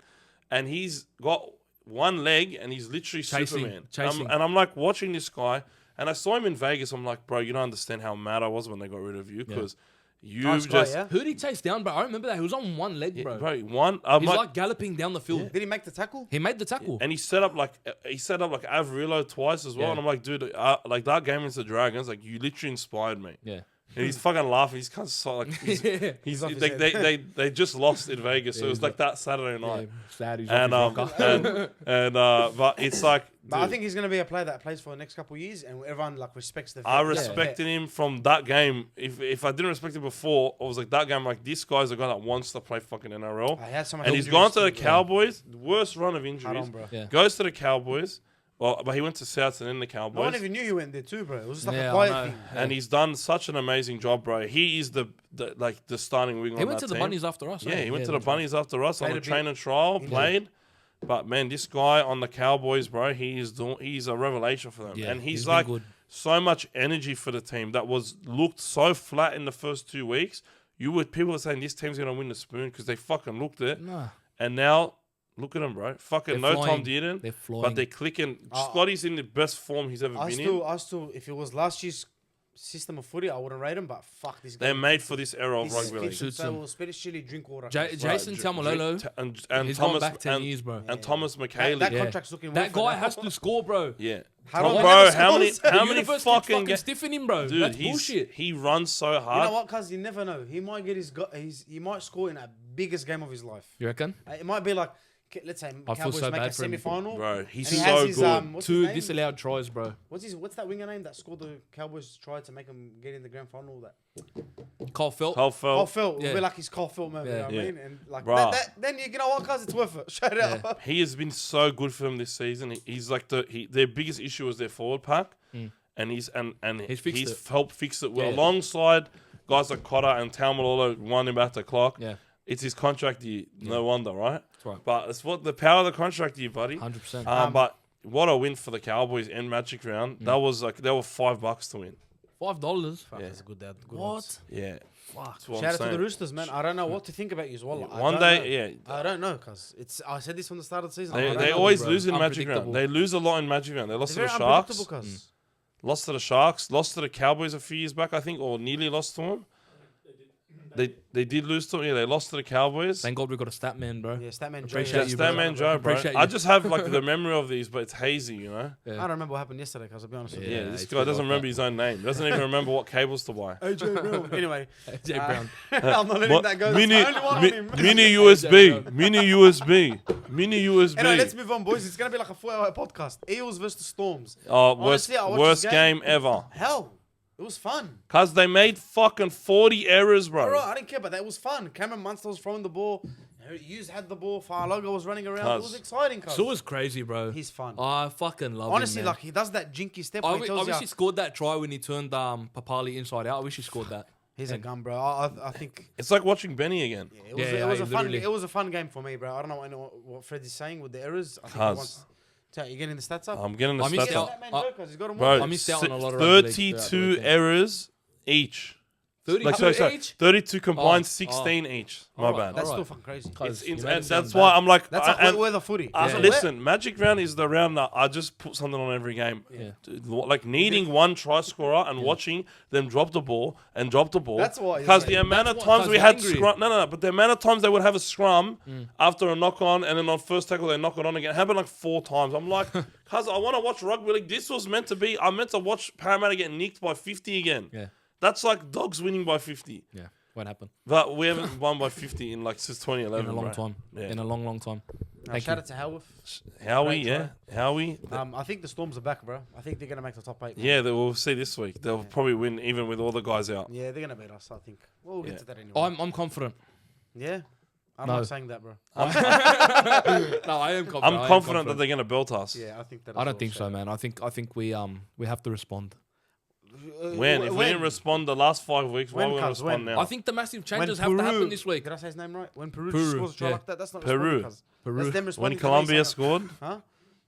and he's got one leg and he's literally Superman. chasing. And I'm like watching this guy, and I saw him in Vegas. I'm like, bro, you don't understand how mad I was when they got rid of you because you Nice guy, just yeah? Who did he chase down, bro? I remember that. He was on one leg, bro. bro, one. I'm He's like, like galloping down the field. Did he make the tackle? He made the tackle. and he set up like Averillo twice as well. Yeah. And I'm like, dude, like that game against the Dragons, like you literally inspired me. Yeah. And he's fucking laughing. He's kind of so, like he's off his like, head. they just lost in Vegas, so it was he's like that Saturday night. Sad. He's And off his rocker. but it's like, But I dude, think he's going to be a player that plays for the next couple of years, and everyone like respects the. I vet. respected him from that game. If I didn't respect him before, I was like that game. Like this guy's a guy that wants to play fucking NRL, I had so much and he's injuries gone to the too, bro. Cowboys. Worst run of Hold injuries. on, bro. Yeah. Goes to the Cowboys. Well, but he went to South and then the No one Cowboys. even knew he went there too, bro. It was just like Yeah, a I quiet know. thing. And he's done such an amazing job, bro. He is the starting wing. He on went that to the team. Bunnies after us. Yeah, eh? he went to the that's right. Bunnies after us on Played the a bit. train and trial. He did. Played, but man, this guy on the Cowboys, bro, he's a revelation for them, Yeah, and he's been like good. so much energy for the team that was looked so flat in the first 2 weeks. People were saying this team's gonna win the spoon because they fucking looked it, Nah. and now look at them, bro. Fucking They're no Tom flying. didn't, They're flying. but they're clicking. Scotty's in the best form he's ever I been in. still, if it was last year's system of footy, I wouldn't rate him. But fuck this guy. They're made for this era of This rugby league. fits him Suits so him. well, especially drink water. Jason Tamalolo, and he's Thomas gone back 10 and, years, bro. and Thomas McKaylee. that Yeah. contract's looking. That well for guy has to score, bro. Yeah. How long Bro, never how many scores? how many Universe keeps fucking stiffing him, bro. dude, That's bullshit. he runs so You hard. know what, cuz you never know. He might get he might score in a biggest game of his life. You reckon? It might be like, let's say I feel Cowboys so make a bad for him. semi-final. Bro, he's and he so has his, good. what's Two his name? disallowed tries, bro. What's that winger name that scored the Cowboys try to make him get in the grand final? That Cole Felt. Cole Cole Felt. Felt. Yeah. It'll be like his Cole Felt moment. You know what Yeah. I mean? And like Bruh. then you know what, cuz it's worth it. Straight up. He has been so good for them this season. He's like their biggest issue was their forward pack, and he's fixed it. helped fix it well Yeah. alongside guys like Cotter and Tamalolo won him back the clock. Yeah. It's his contract year. No wonder, right? That's right. But it's what the power of the contract year, buddy. 100%. But what a win for the Cowboys and Magic Round. That was like, they were $5 to win. $5. Fuck, that's a good dad. Good What? odds. Yeah. Fuck. That's what Shout I'm out to the saying. Roosters, man. I don't know what to think about you as well. One day, I don't know, cause it's. I said this from the start of the season. I They, don't they know, always bro. lose in Magic Round. Unpredictable. They lose a lot in Magic Round. They lost It's to the very Sharks. unpredictable, cause Lost to the Sharks. Lost to the Cowboys a few years back, I think, or nearly lost to them. They did lose to them. Yeah, they lost to the Cowboys. Thank God we got a stat man, bro. yeah, Statman Joe. Appreciate you, Statman bro. Joe, bro. Appreciate I you. just have like the memory of these, but it's hazy, you know. I don't remember what happened yesterday, cause I'll be honest with you. Yeah, Yeah, this it's guy good doesn't like remember that. his own name. Doesn't even remember what cables to buy. AJ Brown. Anyway, Jay Brown. I'm not letting that go. That's Mini, the only one on him. mini USB, mini USB, mini USB. Anyway, let's move on, boys. It's gonna be like a 4-hour podcast. Eels versus Storms. Oh, Honestly, I watched worst this game ever. Hell, it was fun. Cause they made fucking 40 errors, bro. Bro, I didn't care, but that was fun. Cameron Munster was throwing the ball. Hughes had the ball. Farlogo was running around. It was exciting, cuz. So was crazy, bro. He's fun. I fucking love Honestly, him, man. like, he does that jinky step. I Where he tells wish you he scored that try when he turned Papali inside out. I wish he scored that. he's a gun, bro. I think It's like watching Benny again. it was, Yeah, it was a fun. literally. It was a fun game for me, bro. I don't know what Fred is saying with the errors. I think he Cuz. wants. You getting the stats up? I'm getting the I missed stats out. up. That man Joker, he's got 'em Bro, all. I missed out on a lot of rugby leagues throughout the 32 weekend. errors each. 32 each? 32 combined, Oh, 16 each. My Alright, bad. That's alright. still fucking crazy. It's, You it's, made it and sound that's bad. why I'm like, That's I- like and- weather footy. Yeah. listen, Magic Round is the round that I just put something on every game. Yeah. Like needing one try scorer and watching them drop the ball and drop the ball. That's why- Because the amount of That's why- times we because had they're angry. scrum. No, but the amount of times they would have a scrum after a knock on and then on first tackle they knock it on again. It happened like 4 times. I'm like, cuz I want to watch rugby league. This was meant to be. I'm meant to watch Parramatta get nicked by 50 again. Yeah. That's like Dogs winning by 50. Yeah. Won't happen. But we haven't won by 50 in like since 2011. In a long bro. time. Yeah. In a long, long time. Thank Shout you. out to Howarth. Howie, Great yeah. Howie. I think the Storms are back, bro. I think they're gonna make the top 8. man. Yeah, we'll see this week. They'll probably win even with all the guys out. Yeah, they're gonna beat us. I think. Well, we'll get Yeah. to that anyway. I'm confident. Yeah. I'm No. not saying that, bro. No, I am confident. I'm confident that they're going to belt us. Yeah, I think that. I don't think so, man. I think we have to respond. When? If we didn't respond the last 5 weeks, why are we going to When, respond now? I think the massive changes have to happen this week. Did I say his name right? When Peru, Peru, scores a try yeah. like that, that's not Peru. responding, cuz. Peru. That's them when responding to Colombia me saying- scored, Huh?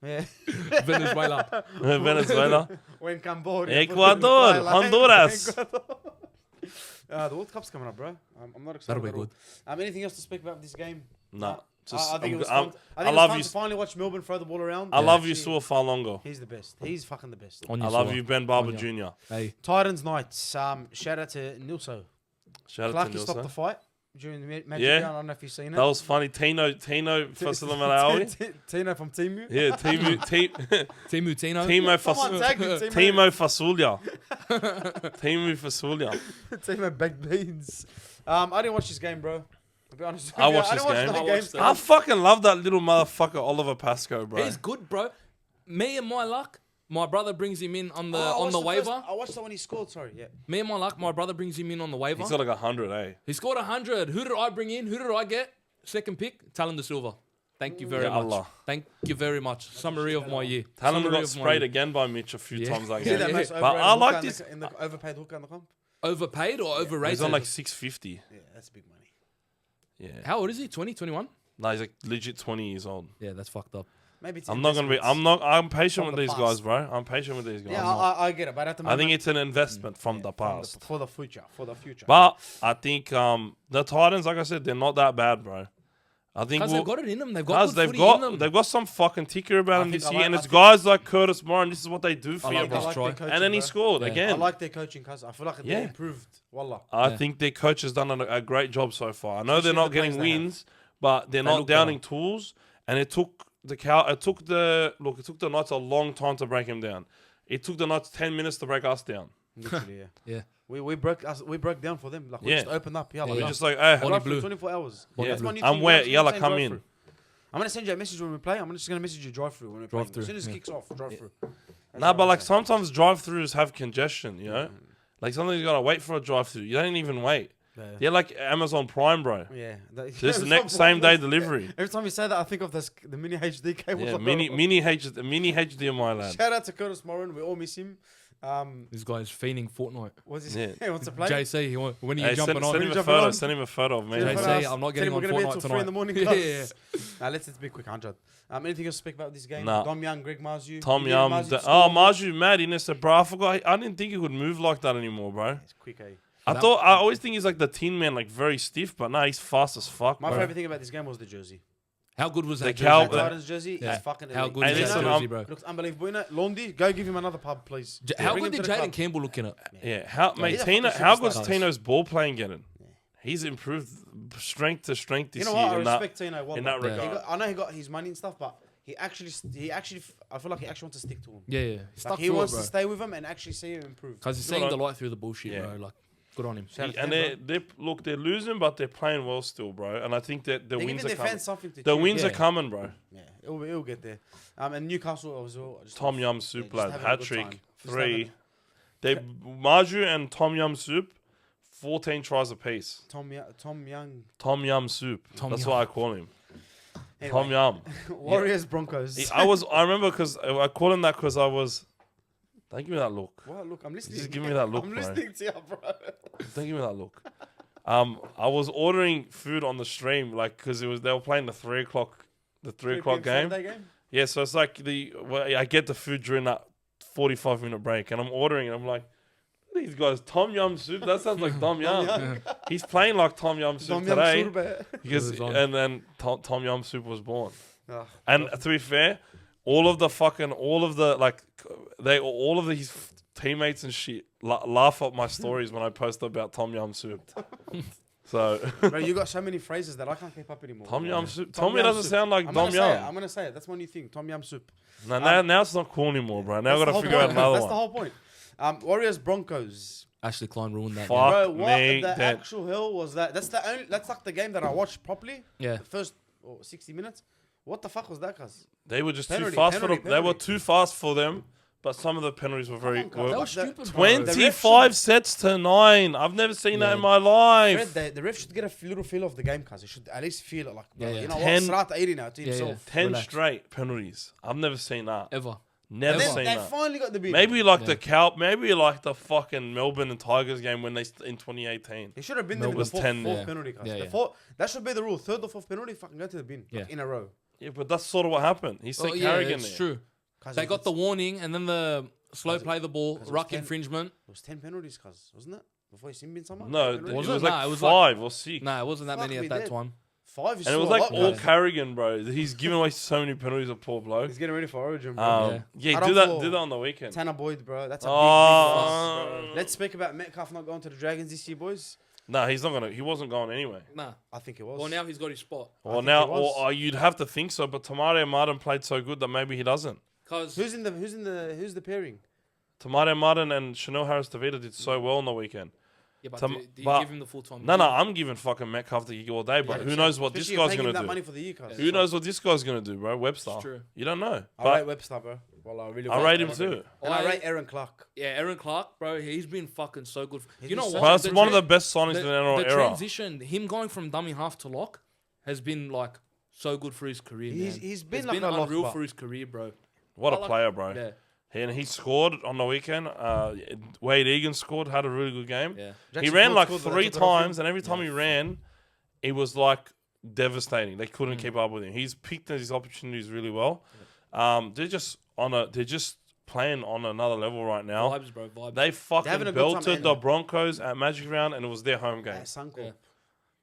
Yeah. Venezuela. Venezuela, When Cambodia. Ecuador, Honduras. The World Cup's coming up, bro. I'm not excited. That'll be at all. good. Anything else to speak about this game? No, I think it was I'm- fun. I I think it was love fun you. to finally watch Melbourne throw the ball around. I love you, Actually, Sua Falongo. He's the best. He's fucking the best. On I your love soil. you, Ben Barber On your- Jr. Hey. Titans Knights. Shout out to Nilso. Shout out to Clarky stopped the Nilsa. fight during the Magic Yeah. Round. I don't know if you've seen it. That was funny. Tino Fasalam Malawi. Tino from Timu. Yeah, Timu Tino. Timo Someone tagged him, Timo Fasulia. Timo Fasulia. Timo baked beans. I didn't watch this game, bro. I'll be honest with I you. watched didn't this watch game. the I games. watched I fucking love that little motherfucker Oliver Pascoe, bro. He's good, bro. Me and my luck, my brother brings him in on the waiver. I watched that when he scored. Sorry, yeah. Me and my luck, my brother brings him in on the waiver. He's got like 100, eh? He scored 100. Who did I bring in? Who did I get? Second pick, Talon De Silva. Thank you very Ya much. Allah. Thank you very much. Summary of my year. Talon Summary got of my sprayed year. again by Mitch a few Yeah. times that See game. that Yeah. most But overrated I like hooker this. in the overpaid hooker in the comp. Overpaid or overrated? He's on like 650. Yeah, that's big money. Yeah. How old is he? 20, 21? No, he's like legit 20 years old. Yeah, that's fucked up. Maybe it's I'm not gonna be. investments. I'm patient From with the these guys, past. bro. I'm patient with these guys. Yeah, I get it, but at the I moment, think it's an investment from the from past. for the future, for the future. But I think the Titans, like I said, they're not that bad, bro. I think Because we'll, they've got it in them. They've got guys, good they've footy in them. got they've got some fucking ticker about them think this I year, like- and I it's think- guys like Curtis Moore, and this is what they do for you, like bro. this try. their coaching, And then he bro. scored Yeah. again. I like their coaching, cuz I feel like Yeah. they improved. Wallah. I Yeah. think their coach has done a great job so far. I know they're Especially not the getting players they have. wins, but they're They not look downing tools, and it took the Knights a long time to break him down. It took the Knights 10 minutes to break us down. Literally, yeah. Yeah. We broke down for them. Like we Yeah. just opened up. Yeah, Yeah, like, We're yeah. just like, hey, Bonnie drive through Blue. 24 hours. Yeah. That's my new I'm thing, where guys. Yalla Saying come drive in. through. I'm gonna send you a message when we play. I'm just gonna message you drive through when we Drive play. through, As soon as it yeah. kicks off, drive through. That's Nah, what but I'm like saying. sometimes drive-throughs have congestion, you know? Like sometimes you gotta wait for a drive-through. You don't even wait. Yeah. They're like Amazon Prime, bro. Yeah. Just the next same day delivery. Every time you say that, I think of the mini HD cable. Yeah, mini HDMI lad. Shout out to Curtis Moran. We all miss him. This guy's fiending Fortnite. What's his? Yeah. What's the play? JC, when are you Hey, jumping on? send him a Jumping photo. on? Send him a photo of me. Send him a JC, photo. I'm not Tell getting him on we're gonna be Fortnite till 3 tonight. in the morning. Yeah, Guys. yeah. Now let's be quick, 100. Anything else to speak about this game? Nah. Dom Young, Greg Marzu. Tom You Yum. gave Marzu to Oh, score? Marju mad. He said, bro, I forgot. I didn't think he could move like that anymore, bro. It's quick, eh? I always think he's like the tin man, like very stiff, but nah, he's fast as fuck. My bro. favorite thing about this game was the jersey. How good was that? The Cow- jersey, That bro? Titans jersey Yeah. is fucking How elite. good Hey, is that listen, jersey, bro? Looks unbelievable. Londi, go give him another pub, please. How Bring good him did to the Jaden club. Campbell looking at? Yeah, how Yeah, he's a Tina? fucking How superstar. good's Tino's ball playing getting? He's improved strength to strength this You know what? I year in that, respect Tino. Well, in that bro. regard. I know he got his money and stuff, but he actually, I feel like he actually wants to stick to him. Yeah, yeah. Like Stuck he to wants it, to bro. stay with him and actually see him improve. Because he's Good seeing on- the light through the bullshit, Yeah. bro. Like, good on him. Shout out to And him, bro. they're losing, but they're playing well still, bro. And I think that the They're wins giving are coming. defense something to The cheer. wins Yeah. are coming, bro. Yeah, it'll get there. And Newcastle as well. just Tom love- Yum yeah, Soup, just lad. having a Hat good trick. time. Just 3. having Marju and Tom Yum Soup, 14 tries apiece. Tom Young. Tom Yum Soup. Tom That's Yum. what I call him. Anyway, Tom Yum. Warriors Broncos. I remember because I called him that because I was. Don't give me that look. What? Look, I'm listening. Just give me that look, I'm bro. listening to you, bro. Don't give me that look. I was ordering food on the stream, like, because they were playing the 3 o'clock game. Saturday game. Yeah, so it's like I get the food during that 45-minute break, and I'm ordering, and I'm like, these guys, Tom Yum Soup. That sounds like Tom Yum. He's playing like Tom Yum Soup Tom Yum today, Sorbet. because It was on. and then Tom Yum Soup was born. Ah, And to be fair, all of his teammates and shit laugh at my stories when I post about Tom Yum Soup. So bro, you got so many phrases that I can't keep up anymore. Tom Yum Soup. Tom Tommy Yum doesn't Soup. sound like I'm Tom gonna say it. Yum. I'm gonna say it. That's my new thing. Tom Yum Soup. Now it's not cool anymore, bro. Now I That's got the to whole figure out point. another That's one. the whole point. Warriors Broncos. Ashley Klein ruined that. Fuck. game. Bro, what me, the that- actual hell was that? That's like the game that I watched properly. Yeah. The first 60 minutes. What the fuck was that, cuz? They were just Penalty, too fast for penalty, them. They were penalty. too fast for them, but some of the penalties were very. on, cuz. were- That was The- stupid, bro. 25 sets to 9. I've never seen that Yeah. in my life. Fred, the ref should get a little feel of the game, cuz. He should at least feel it like, bro, Yeah, yeah. you know 10 what? Start 80 now to Yeah, yeah. himself. 10 Relax. straight penalties. I've never seen that. Ever. Never They seen that. finally got the bid. Maybe like Yeah. maybe like the fucking Melbourne and Tigers game when in 2018. He should have been there with was the 10, fourth yeah. penalty, cuz. Yeah, The yeah. fourth, that should be the rule. Third or fourth penalty, fucking go to the bin. Like, Yeah. in a row. Yeah, but that's sort of what happened. He sent Oh, yeah, Carrigan it's there. true. Cuz They if got the it's- warning and then the slow play the ball, 'cause it was ruck 10. infringement. It was 10 penalties, cuz. Wasn't it? Before he seen bin someone? No, 10 it penalties? was it? like Nah, it was 5 or 6. Nah, it wasn't that Fuck many me at that dead. time. 5 is And it was still a like lot, all guys. Carrigan, bro. He's giving away so many penalties, a poor bloke. He's getting ready for Origin, bro. Yeah, I do don't that. feel- Do that on the weekend. Tanner Boyd, bro. That's a big Oh. loss, bro. Let's speak about Metcalf not going to the Dragons this year, boys. No, he's not gonna. He wasn't going anyway. Nah. I think it was. Well, now he's got his spot. Well, think now, he was. or you'd have to think so. But Tamare Martin played so good that maybe he doesn't. Because Who's the pairing? Tamare Martin and Chanel Harris-Tavita did so well on the weekend. yeah, but Tam- do you but- give him the full time? No, I'm giving fucking Metcalf the gig all day. But Yeah, who sure. knows what this Especially guy's paying him gonna that do? money for the year, cuz. Who knows what this guy's gonna do, bro? Webster. It's true. You don't know. I rate But Webster, bro. Well, I really I rate him too. And I rate Aaron Clark. Yeah, Aaron Clark, bro, he's been fucking so good. He's You know been what? so Well, that's one of the best signings the, in the NRL the era. transition, him going from dummy half to lock, has been like so good for his career. He's- man. he's been It's like been a lock, unreal but- for his career, bro. What I a like- player, bro. Yeah, And he scored on the weekend. Wade Egan scored, had a really good game. yeah. He Jackson ran Ford like scored, but 3 they took it off him. times, and every time he ran, it was like devastating. They couldn't keep up with him. He's picked his opportunities really well. They're just playing on another level right now. Vibes, bro, vibes. They fucking having a good time, belted ain't the they? Broncos at Magic Round, and it was their home game. Yeah, Suncorp. Yeah.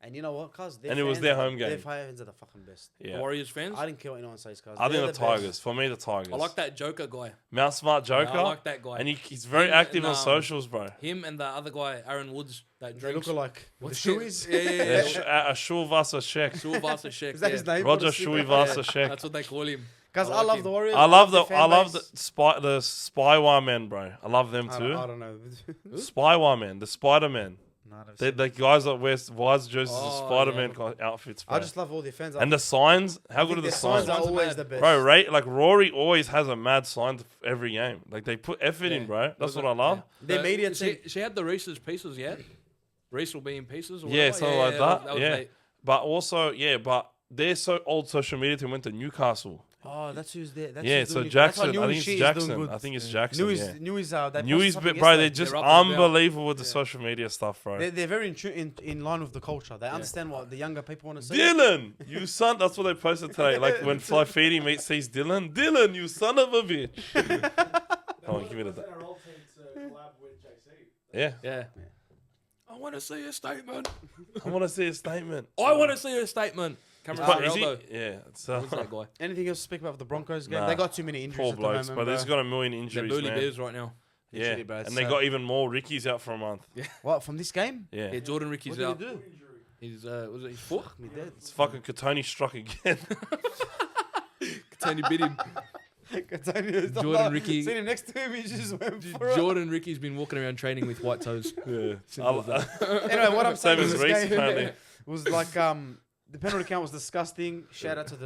And you know what, cuz? And it was their home Their game. fans are the fucking best. Yeah, Warriors fans. I didn't care what anyone says, cuz. I think They're the best. Tigers. For me, the Tigers. I like that Joker guy. Mount Smart Joker. I like that guy. And he's very Him active and, on socials, bro. Him and the other guy, Aaron Woods, that They drinks. look alike. What's the his- shoeies. Yeah, yeah, Yeah, yeah. a Shulvasa Shek. Shulvasa Shek. Is that yeah. his name? Roger What a secret. Shulvasa Yeah, Shek. that's what they call him. Cuz I I like love him. the Warriors. I love their fan base. the Spywire men, bro. I love them I too. don't know. Spywire men, the Spider Men. Nah, I've The seen- the guys that wear WAHS jerseys, Oh, the Spider Man yeah. outfits, bro. I just love all their fans. And the signs, how I good are think the their signs signs? are Signs are always mad. the best. Bro, right? Like Rory always has a mad sign every game. Like they put effort in, Yeah. bro. That's Was what it- I love. Their media team. She had the Reese's Pieces, yeah? Reese will be in pieces or Yeah, whatever? something like that. was Yeah. late. But also, but their old social media team went to Newcastle. Oh, that's who's there. That's Yeah, who's so doing it. That's why Jackson. I Newey think it's shit is doing Jackson. good. I think it's Jackson. Yeah. Newey's they Newey's, posted bro, they're yesterday. just They're up and about. unbelievable with the social media stuff, bro. They're very in line with the culture. They understand what the younger people want to see. Dylan, you son. That's what they posted today. Like when Flyfeedy sees Dylan. Dylan, you son of a bitch. Come on, give me the. Our old team to collab with JC. Yeah. Yeah. I want to see a statement. I want to see a statement. I want to see a statement. Cameron But is Sorrell, he? Yeah. Who's So that guy? Anything else to speak about with the Broncos game? Nah. They got too many injuries poor at the blokes, moment. but they've bro. got a million They're injuries, bully man. bears right now. Yeah, Literally, bro, and it's they sad. got even more Ricky's out for a month. What from this game? Yeah, Yeah, Jordan Ricky's What out. did he do? He's was it his foot? Me dead. it's fucking Katoni struck again. Tony bit him. Jordan Ricky- Seen him next to him. He just went for it. Jordan Ricky's been walking around training with white toes. Yeah, Simple as Anyway, what I'm same saying as is Reese this game apparently. was like the penalty count was disgusting. Shout out to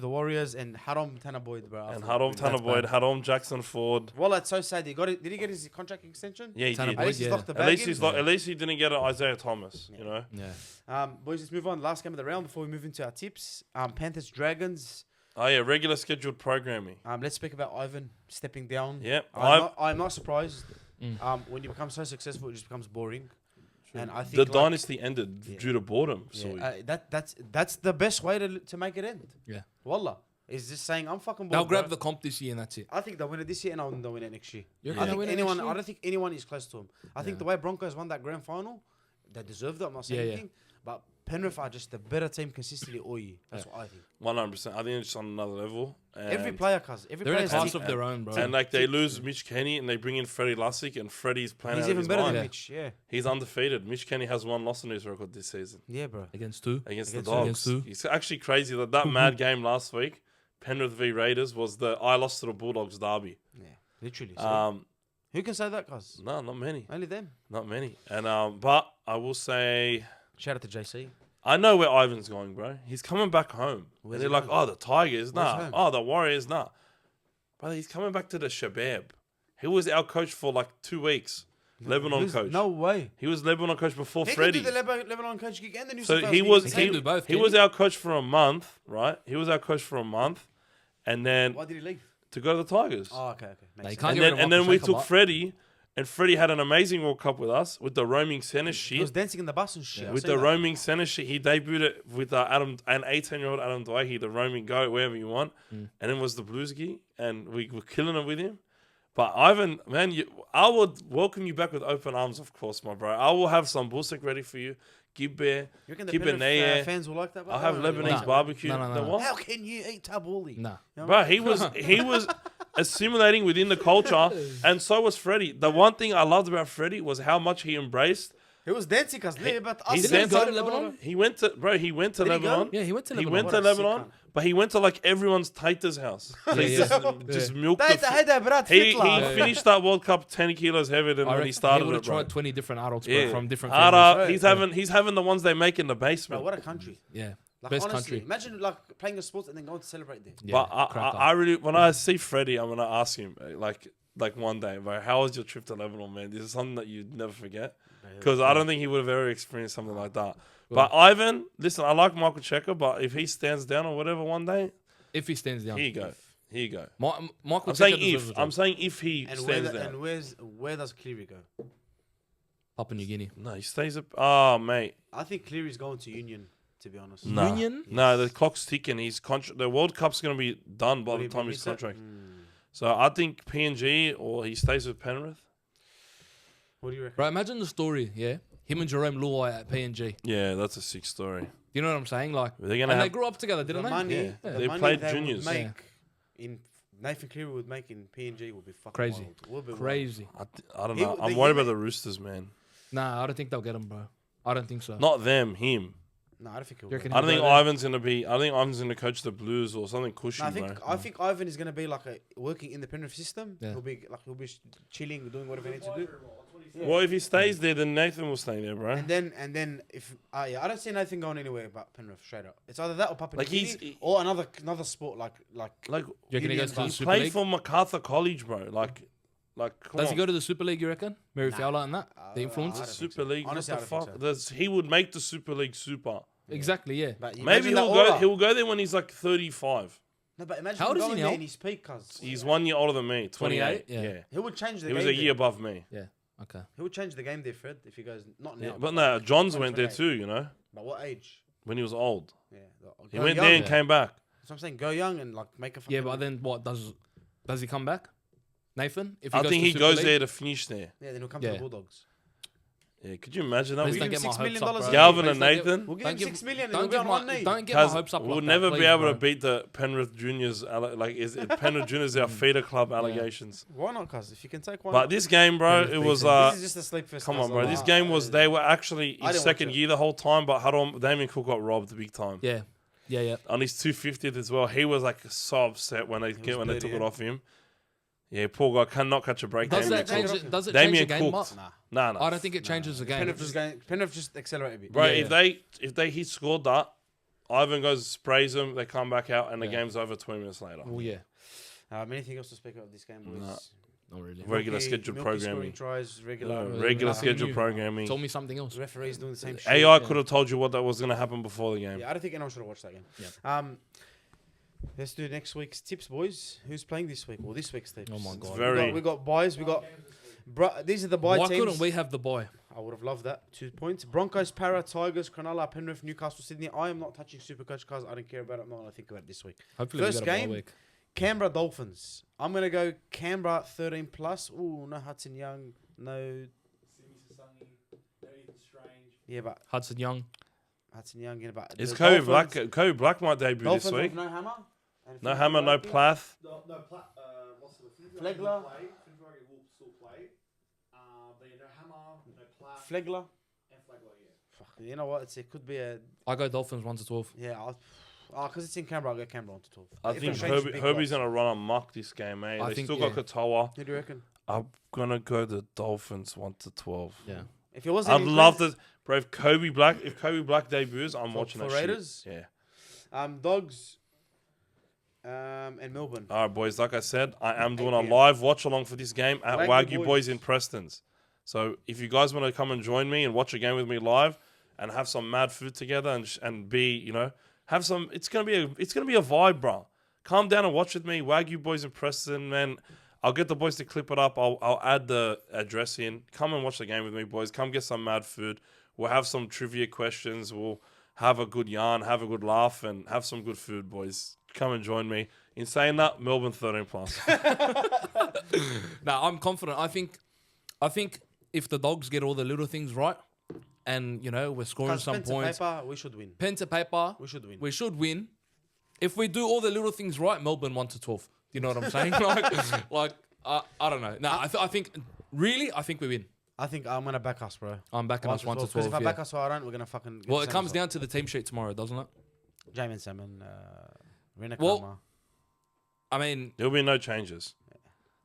the Warriors and Haram Tanner Boyd, bro. And Harom Tanner Boyd, Harom Jackson Ford. Well, that's so sad. He got it. Did he get his contract extension? Yeah, he Tanner did. At least Boyd, he's yeah. locked the At bag least in. he's at least he didn't get an Isaiah Thomas. You know. Yeah. Boys, let's move on. Last game of the round before we move into our tips. Panthers Dragons. Oh yeah, regular scheduled programming. Let's speak about Ivan stepping down. Yep. I'm not surprised. When you become so successful, it just becomes boring. And I think The like, dynasty ended Yeah. due to boredom. yeah, that's the best way to make it end. Yeah. Wallah. Is just saying I'm fucking bored. They'll grab bro. the comp this year and that's it. I think they'll win it this year and I think they'll win it next year. You reckon I they'll think win it next anyone. year? I don't think anyone is close to them. I think Yeah. the way Broncos won that grand final, they deserved it. I'm not saying Yeah, yeah. anything, but Penrith are just the better team consistently all year. That's what I think. 100%. I think it's just on another level. Every And- player, cuz every They're in player. a class of their own, bro. And like they lose Mitch Kenny and they bring in Freddie Lussick and Freddie's playing He's out of even his better mind. than Yeah. Mitch. Yeah. He's undefeated. Mitch Kenny has one loss on his record this season Yeah, bro. Against two. against the Against Dogs. against who? It's actually crazy that mad game last week, Penrith v Raiders, was the I lost to the Bulldogs derby. Yeah. Literally. So who can say that, cuz? No, not many, Only them. not many. And but I will say, Shout out to JC. I know where Ivan's going, bro. He's coming back home. Where's And they're he like, going? oh, the Tigers, Where's nah. home? Oh, the Warriors, nah. Brother, he's coming back to the Shabab. He was our coach for like 2 weeks. Lebanon coach. No way. He was Lebanon coach before He Freddie. could do the Lebanon coach gig and the New So South Wales he gig was at the He same can do both, he can was he? our coach for a month, right? He was our coach for a month, and then Why did he leave? to go to the Tigers. Oh, okay. Nah, Makes you sense. can't and get rid then of and then Michael we Shaker, took but- Freddie, and Freddie had an amazing World Cup with us with the roaming center He was shit. dancing in the bus and shit. I With seen the that. roaming center shit, he debuted it with an 18-year-old Adam Dwight, the roaming goat, wherever you want, and then was the Blues gig, and we were killing it with him. But Ivan, man, I would welcome you back with open arms, of course, my bro. I will have some bullstick ready for you. Gibbe, You reckon the Gibbe Penrith fans will like that? I'll have Lebanese Nah. barbecue. No, no, The no. what? How can you eat tabbouleh? Nah. Bro, he was assimilating within the culture, and so was Freddie. The one thing I loved about Freddie was how much he embraced. He was dancing because but us He's Didn't he go to dancing. Lebanon? He went to Did he go? Lebanon. Yeah, he went to He Lebanon. went to What a sick Lebanon, cunt. but he went to like everyone's Taita's house. So he Yeah, just milked That's the. a header, Brad He Fittler. finished that World Cup 10 kilos heavier than I when reckon he started would it, have bro. tried 20 different adults, bro, Yeah, from different Ara, families. he's having the ones they make in the Bro, basement. what a country. Yeah. Like, Best honestly, country. imagine like playing a sport and then going to celebrate there. Yeah, But cracker. I really, when I see Freddie, I'm gonna ask him like one day, bro, how was your trip to Lebanon, man? This is something that you'd never forget. Because I don't think he would have ever experienced something like that. But Ivan, listen, I like Michael Checker, but if he stands down or whatever one day, If he stands down. here you go. Here you go. Michael I'm saying Checker deserves if. a job. I'm saying if he And stands down. where does Cleary go? Papua New Guinea. No, he stays up. Oh, mate. I think Cleary's going to Union, to be honest. Nah. Union? No, the clock's ticking. His contract. The World Cup's going to be done by Will the he time be his set? contract. So I think PNG or he stays with Penrith. What do you reckon? Bro, imagine the story, yeah? Him and Jerome Luai at PNG. Yeah, that's a sick story. You know what I'm saying? Like, They're gonna and they have. grew up together, didn't The they? money, Yeah. the They money played they juniors. would make Yeah. in Nathan Cleary would make in PNG would be fucking Crazy. wild. Would be wild. Crazy. I don't He- know. I'm the- worried he- about the Roosters, man. Nah, I don't think they'll get him, bro. I don't think so. Not them, him. No, I don't think he'll You reckon go. I don't He'll think go there. Ivan's gonna be. I think Ivan's gonna coach the Blues or something cushy, No, bro. I think Ivan is gonna be like working in the Penrith system. Yeah. He'll be chilling, doing whatever he needs to do. Well, if he stays there, then Nathan will stay there, bro. And then if yeah, I don't see Nathan going anywhere but Penrith straight up. It's either that or Papua Like, New he's- Guinea or another sport like Like Do you reckon he Union goes to the He he Super played League? for MacArthur College, bro. Like, come Does on. he go to the Super League, you reckon? Mary Nah. Fowler and that? The I influence? don't think Super so. League. Honestly, what I the don't think fuck? so. He would make the Super League super. Exactly, yeah. But Maybe imagine he'll that go. aura. He'll go there when he's like 35. No, but imagine How old him is he going now? there in his peak, cuz. He's 1 year older than me. 28. 28? Yeah. He would change the He game. was a year there. above me. Yeah. Okay. He would change the game there, Fred, if he goes not now. Yeah. But no, Johns when went there 28. too, you know, But what age? when he was old. Yeah. He Go went young. there and Yeah. came back. That's what I'm saying. Go young and like make a fucking... Yeah, but then what does he come back? Nathan? If I goes think to he Super goes League? there to finish there. Yeah, then he'll come to Yeah. the Bulldogs. Yeah, could you imagine that? Please We- don't give get him my $6 hopes million up, dollars bro. a Galvin Please and don't get- Nathan. We'll give Don't him give- 6 million Don't and he'll get go on my one knee. don't get my Cuz hopes up we'll like never that, be able please, to bro. beat the Penrith Juniors, Penrith Juniors our feeder club allegations. Why not, cuz? If you can take one... But this game, bro, Penrith it was beat them. this is just a sleep fest. come cuz. on, bro. I'm This like, game was they were actually I in didn't second watch it. year the whole time, but Damien Cook got robbed big time. Yeah. Yeah, yeah. On his 250th as well, he was like so upset when they was took dirty, it yeah. off him. Yeah, poor guy cannot catch a break. Does Damien that Cook. change it? Does it Damien change the game cooked. much? Nah. Nah. I don't think it changes the game. Penrith just accelerate a bit. Bro, Yeah. if he scored that, Ivan goes sprays them, they come back out, and the Yeah. game's over 20 minutes later. Oh yeah. Anything else to speak about this game, boys? Nah. Not really. Regular scheduled Milky programming. scoring tries, regular. Regular Nothing scheduled new. programming. Tell me something else. Referees doing the same shit. AI could have told you what that was going to happen before the game. Yeah, I don't think anyone should have watched that game. Yeah. Let's do next week's tips, boys. Who's playing this week? Or this week's tips? Oh my God. Very. We got buys. We got. These are the buy Why teams. couldn't we have the boy? I would have loved that. 2 points. Broncos, Para, Tigers, Cronulla, Penrith, Newcastle, Sydney. I am not touching SuperCoach cars. I don't care about it. I'm not going to think about it this week. Hopefully First we get a game. bye week. Canberra Dolphins. I'm going to go Canberra 13 plus. Ooh, no Hudson Young. No. Yeah, but Hudson Young. Hudson Young. Yeah, but Is the Kobe Dolphins- Black? Kobe Black might debut Dolphins this week. with no hammer. And No Finch Hammer, no Blakey. Plath. What's the Flegler. Finsbury will still play. But no Hammer, no Platt, Flegler. and Flegler, yeah. Fuck, you know what? It could be a... I go Dolphins 1 to 12. Yeah, because it's in Canberra, I'll go Canberra on to 12. I If think it changes, big Herbie's loss. going to run amok this game, eh? I They think, still got yeah. Katoa. Who do you reckon? I'm going to go the Dolphins 1 to 12. Yeah. If it wasn't I'd in love Queens- to... Bro, if Kobe Black debuts, I'm watching for that Raiders? shit. Yeah. Dogs and Melbourne. All right, boys. Like I said, I am doing 8 a PM. live watch along for this game at Wagyu Wagyu Boys. Boys in Prestons. So if you guys want to come and join me and watch a game with me live and have some mad food together and be, have some, it's gonna be a vibe, bro. Come down and watch with me, Wagyu Boys in Preston, man. I'll get the boys to clip it up. I'll add the address in. Come and watch the game with me, boys. Come get some mad food. We'll have some trivia questions. We'll have a good yarn, have a good laugh, and have some good food, boys. Come and join me. In saying that, Melbourne 13 plus. Now I'm confident. I think if the Dogs get all the little things right, and we're scoring Because some pen to points, paper, we should win. pen to paper, We should win. we should win. If we do all the little things right, Melbourne 1 to 12. You know what I'm saying? I don't know. No, I think we win. I think I'm going to back us, bro. I'm backing us 1 to 12. Because if I yeah. back us or I don't, we're going to fucking... get Well, the it same comes result. down to the team sheet tomorrow, doesn't it? Jamin Salmon, Rena Well- Karma. I mean, There'll be no changes.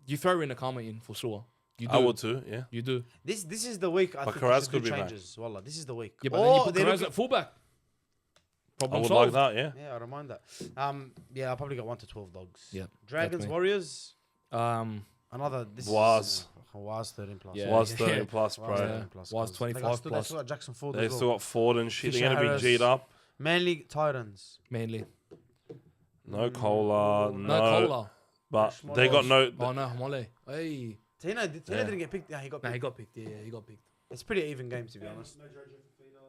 you throw Rinakama in for sure. You do. I would too, yeah. You do. This is the week I But think we Kurrajong should could do be back. changes. Wallah, this is the week. Yeah, but then you put they're Kurrajong looking- at fullback. I Problem would solved. like that, yeah. Yeah, I don't mind that. Yeah, I'll probably go 1 to 12 Dogs. Yeah, Dragons, definitely. Warriors. Um, Another. This WAHS. WAHS 13 plus. Yeah. Was 13 plus, WAHS bro. 13 plus, WAHS cuz 25 they got still- plus. They still got Jackson Ford They as still well. got Ford and shit. Fisher They're going to Harris. be G'd up. Manly Titans. mainly. No cola, No, no. Cola. But Schmoller. they got no. Oh no, Mole. Hey. Tino Yeah. didn't get picked. Yeah, he got Nah, picked. he got picked. Yeah, he got picked. It's pretty even game, to be honest.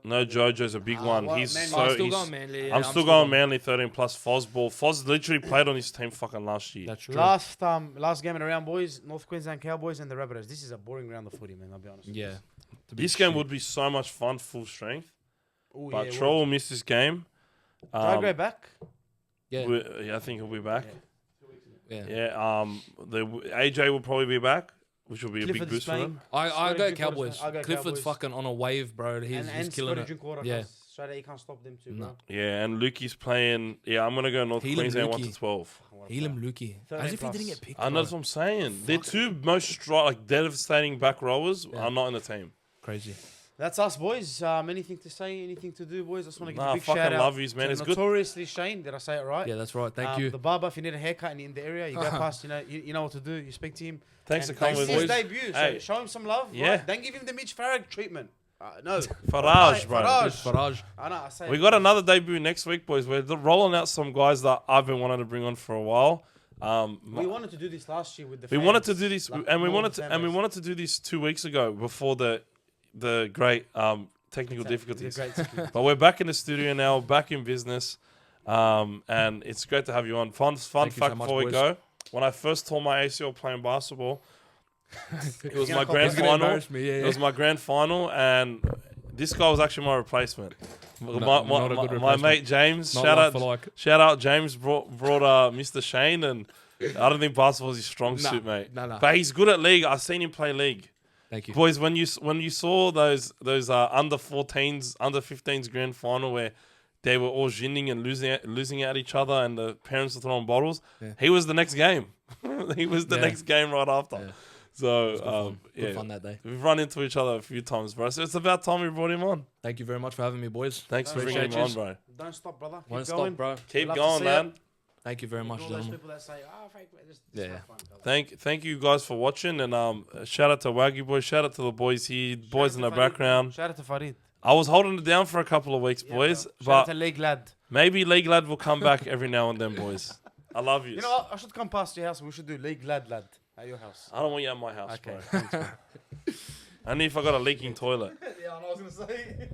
No Jojo's a big one. well, He's Manly- so. I'm still he's- going Manly. Yeah, I'm still going Manly 13 plus Fosball. Foz literally played on his team fucking last year. That's true. Last game in the round, boys. North Queensland Cowboys and the Rabbitohs. This is a boring round of footy, man. I'll be honest. Yeah. This game would be so much fun, full strength. Ooh, But yeah, Troll will miss this game. Go back. Yeah. Yeah, I think he'll be back. Yeah. Yeah. The AJ will probably be back, which will be a big Clifford's boost for playing. them. I Scotty go Drinkwater's Cowboys. playing. I go Clifford's Cowboys. fucking on a wave, bro. He's And killing Scotty it. Drinkwater, Yeah. cuz straight away, you can't stop them too, No. bro. Yeah, and Lukey's playing. Yeah, I'm gonna go North Helam Queensland 1 Lukey. to 12. Elam Lukey. 13 As if he plus. didn't get picked. I know bro. that's what I'm saying. Their two most devastating back rowers Yeah. are not in the team. Crazy. That's us, boys. Anything to say? Anything to do, boys? I just want to give Nah, a big fucking shout out. love yous, man. to It's good. Notoriously Shane. Did I say it right? Yeah, that's right. Thank you. The barber, if you need a haircut and you're in the area, you go past, you know what to do. You speak to him. Thanks And for coming this with is his us. debut, so Hey. show him some love. Yeah. Right? Don't give him the Mitch Farag treatment. No. Faraj, bro. Faraj. I know, I say We got another debut next week, boys. We're rolling out some guys that I've been wanting to bring on for a while. We wanted to do this last year with the We fans, wanted to do this, like, and we more wanted fan to, and we base. wanted to do this 2 weeks ago before the great technical difficulties. The great security. But we're back in the studio now, back in business, and it's great to have you on. Fun Thank you fact so much, before we boys. go: when I first tore my ACL playing basketball, it was my gonna grand He's gonna final. embarrass me, yeah, It was my grand final, and this guy was actually my replacement. not a good My replacement. mate James, Not shout like out, for like. shout out James brought Mr. Shane, and I don't think basketball is his strong Nah, suit, mate. nah. But he's good at league. I've seen him play league. Thank you. Boys, when you saw those under 14s, under 15s grand final where they were all ginning and losing at each other, and the parents were throwing bottles, Yeah. he was the next game. He was the Yeah. next game right after. Yeah. So Good fun that day. we've run into each other a few times, bro. So it's about time we brought him on. Thank you very much for having me, boys. Thanks for bringing Appreciate him on, yous. bro. Don't stop, brother. Keep Won't going. stop, bro. Keep Love to going, see man. it. Thank you very much, All those gentlemen. people that say, fake, just Yeah, have yeah. fun, brother. Thank you guys for watching, and shout out to Wagyu boys, shout out to the boys here, boys in Shout the out to Farid, background. Shout out to Farid. I was holding it down for a couple of weeks, boys, Shout out but to League Lad. maybe League Lad will come back every now and then, boys. I love you. You know what? I should come past your house and we should do League Lad at your house. I don't want you at my house, Okay. bro. Only if I got a leaking toilet. Yeah, I was going to say.